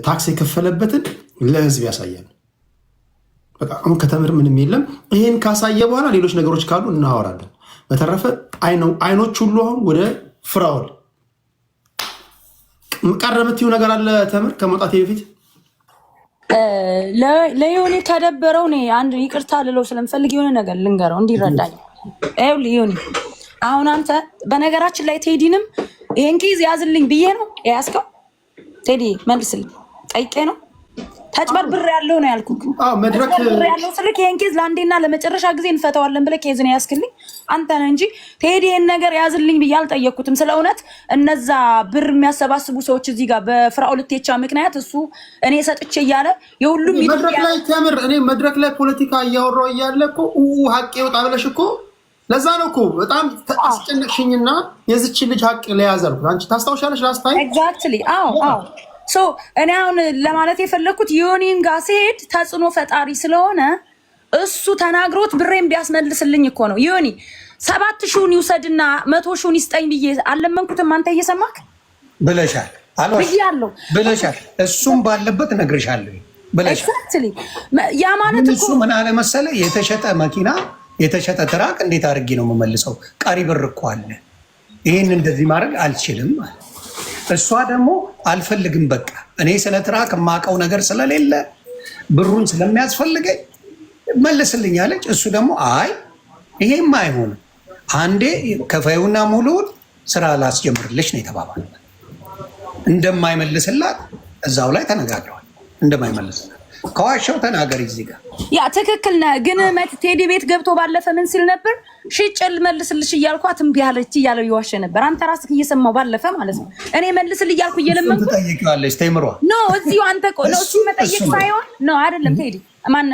ታክስ የከፈለበትን ለህዝብ ያሳያል። በቃ አሁን ከተምር ምንም የለም። ይሄን ካሳየ በኋላ ሌሎች ነገሮች ካሉ እናወራለን። በተረፈ አይኖች ሁሉ አሁን ወደ ፍራውል ቀረበትው ነገር አለ። ተምር ከመውጣት በፊት ለዮኒ ከደበረው እኔ አንድ ይቅርታ ልለው ስለምፈልግ የሆነ ነገር ልንገረው እንዲረዳኝ። ዮኒ አሁን አንተ በነገራችን ላይ ቴዲንም ይሄን ኬዝ ያዝልኝ ብዬ ነው ያስከው። ቴዲ መልስልኝ ጠይቄ ነው ተጭበርብር ያለው ነው ያልኩት። መድረክ ያለው ስልክ ይሄን ኬዝ ለአንዴና ለመጨረሻ ጊዜ እንፈተዋለን ብለህ ኬዝ ነው ያስክልኝ አንተ ነህ እንጂ ቴዲ ይሄን ነገር ያዝልኝ ብዬ አልጠየቅኩትም። ስለ እውነት እነዛ ብር የሚያሰባስቡ ሰዎች እዚህ ጋር በፍራኦል ቴቻ ምክንያት እሱ እኔ ሰጥቼ እያለ የሁሉም መድረክ ላይ ተምር እኔ መድረክ ላይ ፖለቲካ እያወራሁ እያለ እኮ ሀቅ ይወጣ ብለሽ እኮ ለዛ ነው እኮ በጣም አስጨነቅሽኝና የዚች ልጅ ሀቅ ለያዝ አልኩት። አንቺ ታስታውሻለሽ ላስታይ ኤግዛክትሊ። አዎ እኔ አሁን ለማለት የፈለግኩት ዮኒን ጋር ሲሄድ ተጽዕኖ ፈጣሪ ስለሆነ እሱ ተናግሮት ብሬን ቢያስመልስልኝ እኮ ነው። ዮኒ 7,000 ይውሰድና 100,000 ይስጠኝ ብዬ አልለመንኩትም። አንተ እየሰማክ ብለሻል ብያለሁ ብለሻል። እሱም ባለበት እነግርሻለሁ ብለሻል። ኤግዛክትሊ። ያ ማለት እሱ ምን አለ መሰለህ የተሸጠ መኪና የተሸጠ ትራክ እንዴት አድርጌ ነው የምመልሰው? ቀሪ ብር እኮ አለ። ይህን እንደዚህ ማድረግ አልችልም ማለት። እሷ ደግሞ አልፈልግም፣ በቃ እኔ ስለ ትራክ የማውቀው ነገር ስለሌለ ብሩን ስለሚያስፈልገኝ መልስልኝ አለች። እሱ ደግሞ አይ ይሄም አይሆንም፣ አንዴ ከፋዩና ሙሉውን ስራ ላስጀምርልሽ ነው የተባባለ። እንደማይመልስላት እዛው ላይ ተነጋግረዋል። እንደማይመልስላት ከዋሻው ተናገሪ እዚህ ጋር ያ ትክክል ነህ። ግን ቴዲ ቤት ገብቶ ባለፈ ምን ሲል ነበር? ሽጭል መልስልሽ እያልኳት እምቢ አለች እያለው ይዋሸ ነበር። አንተ ራስህ እየሰማው ባለፈ ማለት ነው። እኔ መልስል እያልኩ እየለመንኩ ትጠይቂዋለሽ። ተምሯ ኖ እዚሁ አንተ ነው እሱ መጠየቅ ሳይሆን ኖ አይደለም ቴዲ ማን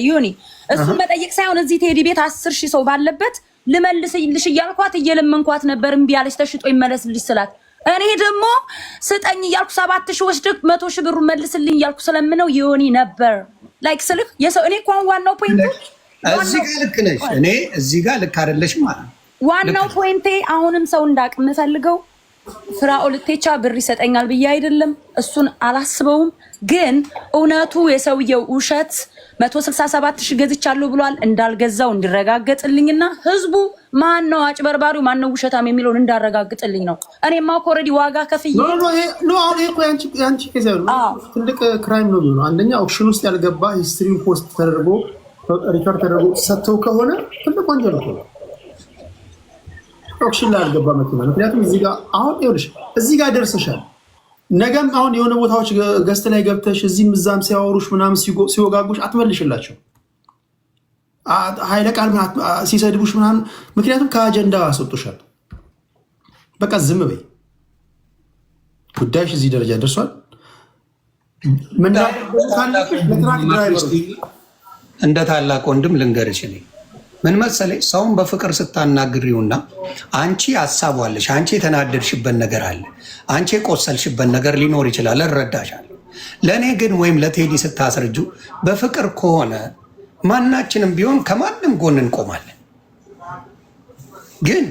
ዮኒ እሱ መጠየቅ ሳይሆን እዚህ ቴዲ ቤት 10,000 ሰው ባለበት ልመልስልሽ እያልኳት እየለመንኳት ነበር። እምቢ አለች። ተሽጦ ይመለስልሽ ስላት እኔ ደግሞ ስጠኝ እያልኩ 7000 ወስደህ 100,000 ብሩ መልስልኝ እያልኩ ስለምነው ዮኒ ነበር ላይክ ስልክ የሰው እኔ እንኳን ዋናው ፖይንት እዚህ ጋር ልክ ነሽ፣ እኔ እዚህ ጋር ልክ አይደለሽም ማለት ነው። ዋናው ፖይንቴ አሁንም ሰው እንዳቅ የምፈልገው ፍራኦል ኢቴቻ ብር ይሰጠኛል ብዬ አይደለም፣ እሱን አላስበውም። ግን እውነቱ የሰውየው ውሸት 167,000 ገዝቻለሁ ብሏል እንዳልገዛው እንዲረጋገጥልኝና ህዝቡ ማን ነው አጭበርባሪው ማን ነው ውሸታም የሚለውን እንዳረጋግጥልኝ ነው። እኔማ ኦልሬዲ ዋጋ ከፍዬ አሁን እኮ ያንቺ ከዛ ትልቅ ክራይም ነው የሚሆነው። አንደኛ ኦፕሽን ውስጥ ያልገባ ሂስትሪ ፖስት ተደርጎ ሪከርድ ተደርጎ ሰጥተው ከሆነ ትልቅ ወንጀል ነው። ኦፕሽን ላይ ያልገባ መኪና ምክንያቱም እዚህ ጋር አሁን ይኸውልሽ እዚህ ጋር ደርሰሻል። ነገም አሁን የሆነ ቦታዎች ገስት ላይ ገብተሽ እዚህም እዛም ሲያወሩሽ ምናምን ሲወጋጉሽ አትመልሽላቸው። ኃይለ ቃል ሲሰድቡሽ ምናምን ምክንያቱም ከአጀንዳ አስወጡሻል። በቃ ዝም በይ። ጉዳይሽ እዚህ ደረጃ ደርሷል። እንደ ታላቅ ወንድም ልንገርሽ እኔ ምን መሰለኝ ሰውን በፍቅር ስታናግሪውና አንቺ አሳቧለሽ፣ አንቺ የተናደድሽበት ነገር አለ፣ አንቺ የቆሰልሽበት ነገር ሊኖር ይችላል፣ እረዳሻለሁ። ለእኔ ግን ወይም ለቴዲ ስታስረጁ በፍቅር ከሆነ ማናችንም ቢሆን ከማንም ጎን እንቆማለን። ግን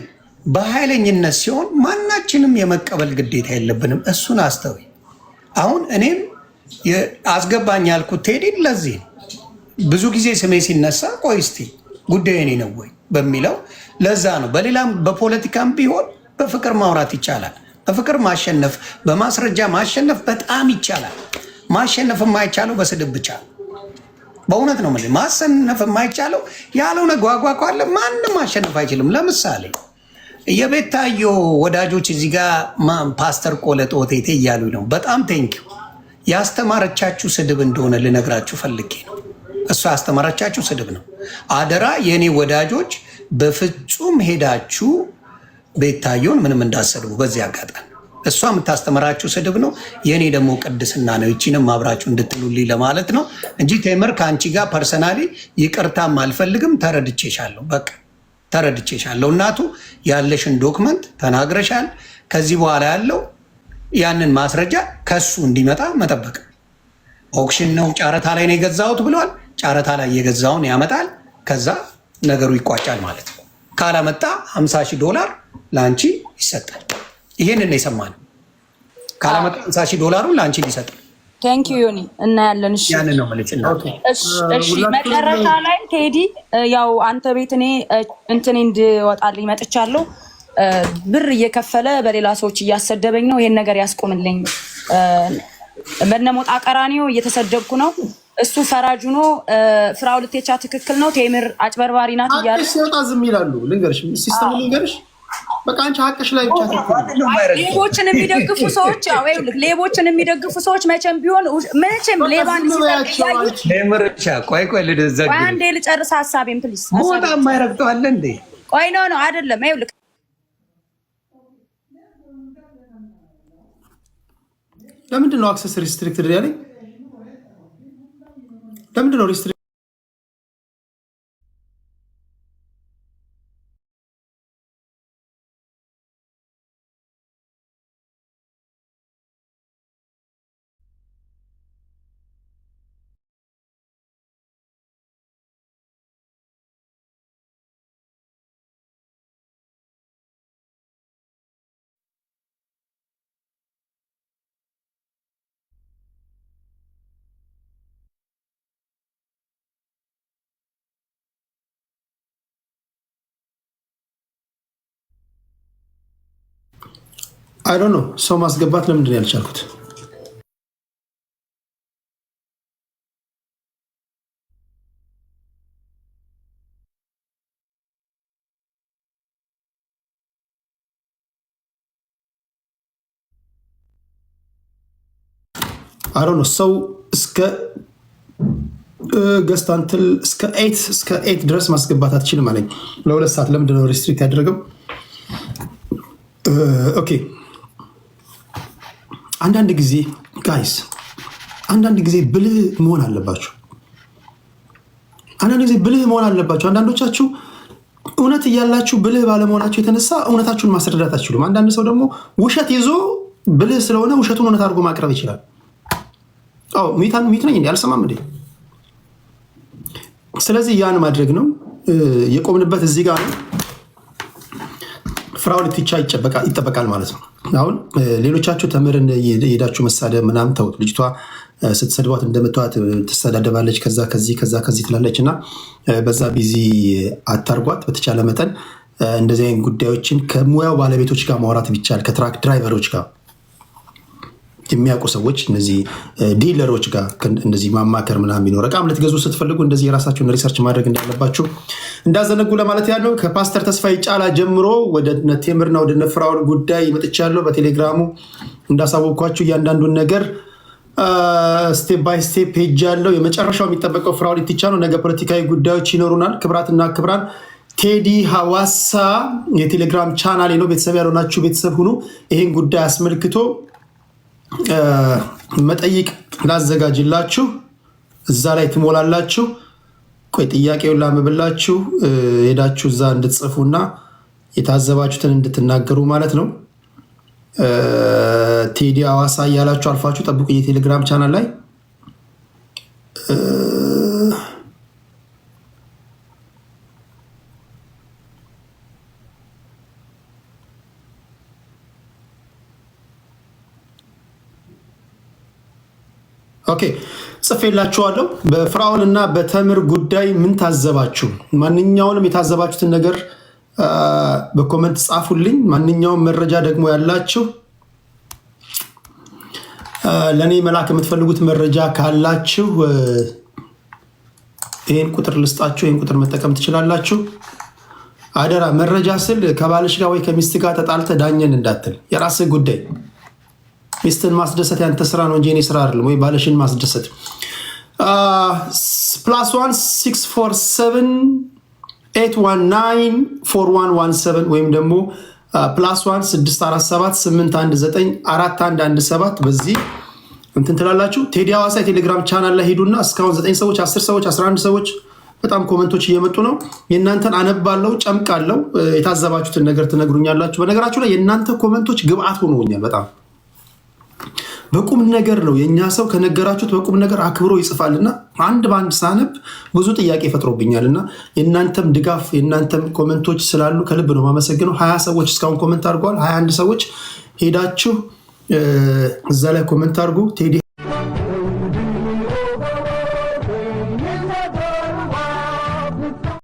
በኃይለኝነት ሲሆን ማናችንም የመቀበል ግዴታ የለብንም። እሱን አስተውይ። አሁን እኔም አስገባኝ ያልኩት ቴዲን ለዚህ ነው። ብዙ ጊዜ ስሜ ሲነሳ ቆይ እስቲ ጉዳይ እኔ ነው ወይ በሚለው ለዛ ነው። በሌላም በፖለቲካም ቢሆን በፍቅር ማውራት ይቻላል። በፍቅር ማሸነፍ፣ በማስረጃ ማሸነፍ በጣም ይቻላል። ማሸነፍ የማይቻለው በስድብ ብቻ ነው። በእውነት ነው ማለት ማሸነፍ የማይቻለው ያልሆነ ጓጓ ካለ ማንም ማሸነፍ አይችልም። ለምሳሌ የቤታዮ ወዳጆች እዚህ ጋር ፓስተር ቆለጦ ቴቴ እያሉ ነው። በጣም ቴንኪው። ያስተማረቻችሁ ስድብ እንደሆነ ልነግራችሁ ፈልጌ ነው። እሷ ያስተማረቻችሁ ስድብ ነው። አደራ የእኔ ወዳጆች በፍጹም ሄዳችሁ ቤታዮን ምንም እንዳሰድቡ በዚህ አጋጣሚ። እሷ የምታስተምራችሁ ስድብ ነው፣ የእኔ ደግሞ ቅድስና ነው። ይቺንም አብራችሁ እንድትሉልኝ ለማለት ነው እንጂ ቴምር ከአንቺ ጋር ፐርሰናሊ ይቅርታም አልፈልግም። ተረድቼሻለሁ፣ በቃ ተረድቼሻለሁ። እናቱ ያለሽን ዶክመንት ተናግረሻል። ከዚህ በኋላ ያለው ያንን ማስረጃ ከሱ እንዲመጣ መጠበቅ። ኦክሽን ነው ጨረታ ላይ ነው የገዛሁት ብለዋል። ጨረታ ላይ የገዛውን ያመጣል። ከዛ ነገሩ ይቋጫል ማለት ነው። ካላመጣ $50,000 ለአንቺ ይሰጣል። ይሄንን ነው የሰማነው። ካላመጣ $50,000 ለአንቺ ይሰጣል። ቴንክ ዩ ዮኒ እናያለን። እሺ ያንን ነው ማለት ነው። እሺ መጨረሻ ላይ ቴዲ ያው አንተ ቤት እኔ እንትን እንድወጣልኝ መጥቻለሁ። ብር እየከፈለ በሌላ ሰዎች እያሰደበኝ ነው። ይሄን ነገር ያስቆምልኝ። በነሞጣ ቀራኒዮ እየተሰደብኩ ነው። እሱ ፈራጁ ነው። ፍራኦል ኢቴቻ ትክክል ነው። ቴምር አጭበርባሪ ናት እያለ ሲወጣ ዝም ይላሉ። ልንገርሽ፣ ሲስተም ልንገርሽ፣ በቃ አንቺ ሀቅሽ ላይ ብቻ ሌቦችን የሚደግፉ ሰዎች ሌቦችን የሚደግፉ ሰዎች መቼም ቢሆን መቼም ሌባን ሲያዩት ቴምርቻ ቆይ ልደዘግ አንዴ ልጨርስ ሀሳቤን ፕሊዝ። ሞጣ የማይረግጠው አለ እንዴ? ቆይ ነው አይደለም። ይኸውልህ ለምንድን ነው አክሰስ ሪስትሪክትድ ያለኝ? ለምንድን ነው ሪስትሪክት? አይ ዶንት ኖ ሰው ማስገባት ለምንድን ነው ያልቻልኩት? አይ ዶንት ኖ ሰው እስከ ገስታንትል እስከ 8 ድረስ ማስገባት አትችልም አለኝ። ለ2 ሰዓት ለምንድን ነው ሪስትሪክት ያደረገው? ኦኬ አንዳንድ ጊዜ ጋይስ አንዳንድ ጊዜ ብልህ መሆን አለባችሁ። አንዳንዶቻችሁ እውነት እያላችሁ ብልህ ባለመሆናችሁ የተነሳ እውነታችሁን ማስረዳት አትችሉም። አንዳንድ ሰው ደግሞ ውሸት ይዞ ብልህ ስለሆነ ውሸቱን እውነት አድርጎ ማቅረብ ይችላል። ሚት ነኝ እንዲ አልሰማም እንዴ? ስለዚህ ያን ማድረግ ነው የቆምንበት እዚህ ጋር ነው። ፍራኦል ኢቲቻ ይጠበቃል ማለት ነው። አሁን ሌሎቻችሁ ተምርን የሄዳችሁ መሳደብ ምናምን ተውት። ልጅቷ ስትሰድቧት እንደምትዋት ትሰዳደባለች፣ ከዛ ከዚህ ትላለች እና በዛ ቢዚ አታርጓት። በተቻለ መጠን እንደዚህ አይነት ጉዳዮችን ከሙያው ባለቤቶች ጋር ማውራት ቢቻል፣ ከትራክ ድራይቨሮች ጋር የሚያውቁ ሰዎች፣ እነዚህ ዲለሮች ጋር እንደዚህ ማማከር ምናምን ቢኖር፣ እቃም ልትገዙ ስትፈልጉ እንደዚህ የራሳችሁን ሪሰርች ማድረግ እንዳለባችሁ እንዳዘነጉ ለማለት ያለው። ከፓስተር ተስፋዬ ጫላ ጀምሮ ወደ ቴምርና ወደ ፍራኦል ጉዳይ መጥቻለሁ። በቴሌግራሙ እንዳሳወቅኳችሁ እያንዳንዱን ነገር ስቴፕ ባይ ስቴፕ ሄጅ ያለው። የመጨረሻው የሚጠበቀው ፍራኦል ኢቲቻ ነው። ነገ ፖለቲካዊ ጉዳዮች ይኖሩናል። ክብራትና ክብራን ቴዲ ሐዋሳ የቴሌግራም ቻናሌ ነው። ቤተሰብ ያልሆናችሁ ቤተሰብ ሁኑ። ይህን ጉዳይ አስመልክቶ መጠይቅ ላዘጋጅላችሁ፣ እዛ ላይ ትሞላላችሁ። ቆይ ጥያቄውን ላምብላችሁ፣ ሄዳችሁ እዛ እንድትጽፉና የታዘባችሁትን እንድትናገሩ ማለት ነው። ቴዲ ሐዋሳ እያላችሁ አልፋችሁ ጠብቁ የቴሌግራም ቻናል ላይ። ኦኬ ጽፌላችኋለሁ። በፍራኦል እና በተምር ጉዳይ ምን ታዘባችሁ? ማንኛውንም የታዘባችሁትን ነገር በኮመንት ጻፉልኝ። ማንኛውም መረጃ ደግሞ ያላችሁ ለእኔ መላክ የምትፈልጉት መረጃ ካላችሁ ይህን ቁጥር ልስጣችሁ፣ ይህን ቁጥር መጠቀም ትችላላችሁ። አደራ መረጃ ስል ከባልሽ ጋር ወይ ከሚስት ጋር ተጣልተ ዳኘን እንዳትል፣ የራስህ ጉዳይ። ሚስትን ማስደሰት ያንተ ስራ ነው እንጂ እኔ ስራ አይደለም። ወይ ባልሽን ማስደሰት +1 647 819 4117 ወይም ደግሞ +1 647 819 4117 በዚህ እንትን ትላላችሁ። ቴዲ ሐዋሳ የቴሌግራም ቻናል ላይ ሄዱና እስካሁን 9 ሰዎች 10 ሰዎች 11 ሰዎች በጣም ኮመንቶች እየመጡ ነው። የእናንተን አነባለው፣ ጨምቃለው። የታዘባችሁትን ነገር ትነግሩኛላችሁ። በነገራችሁ ላይ የእናንተ ኮመንቶች ግብአት ሆኖኛል። በጣም በቁም ነገር ነው። የእኛ ሰው ከነገራችሁት በቁም ነገር አክብሮ ይጽፋልና አንድ በአንድ ሳነብ ብዙ ጥያቄ ፈጥሮብኛልና የእናንተም ድጋፍ የእናንተም ኮመንቶች ስላሉ ከልብ ነው ማመሰግነው። 20 ሰዎች እስካሁን ኮመንት አድርገዋል። 21 ሰዎች ሄዳችሁ እዛ ላይ ኮመንት አድርጉ። ቴዲ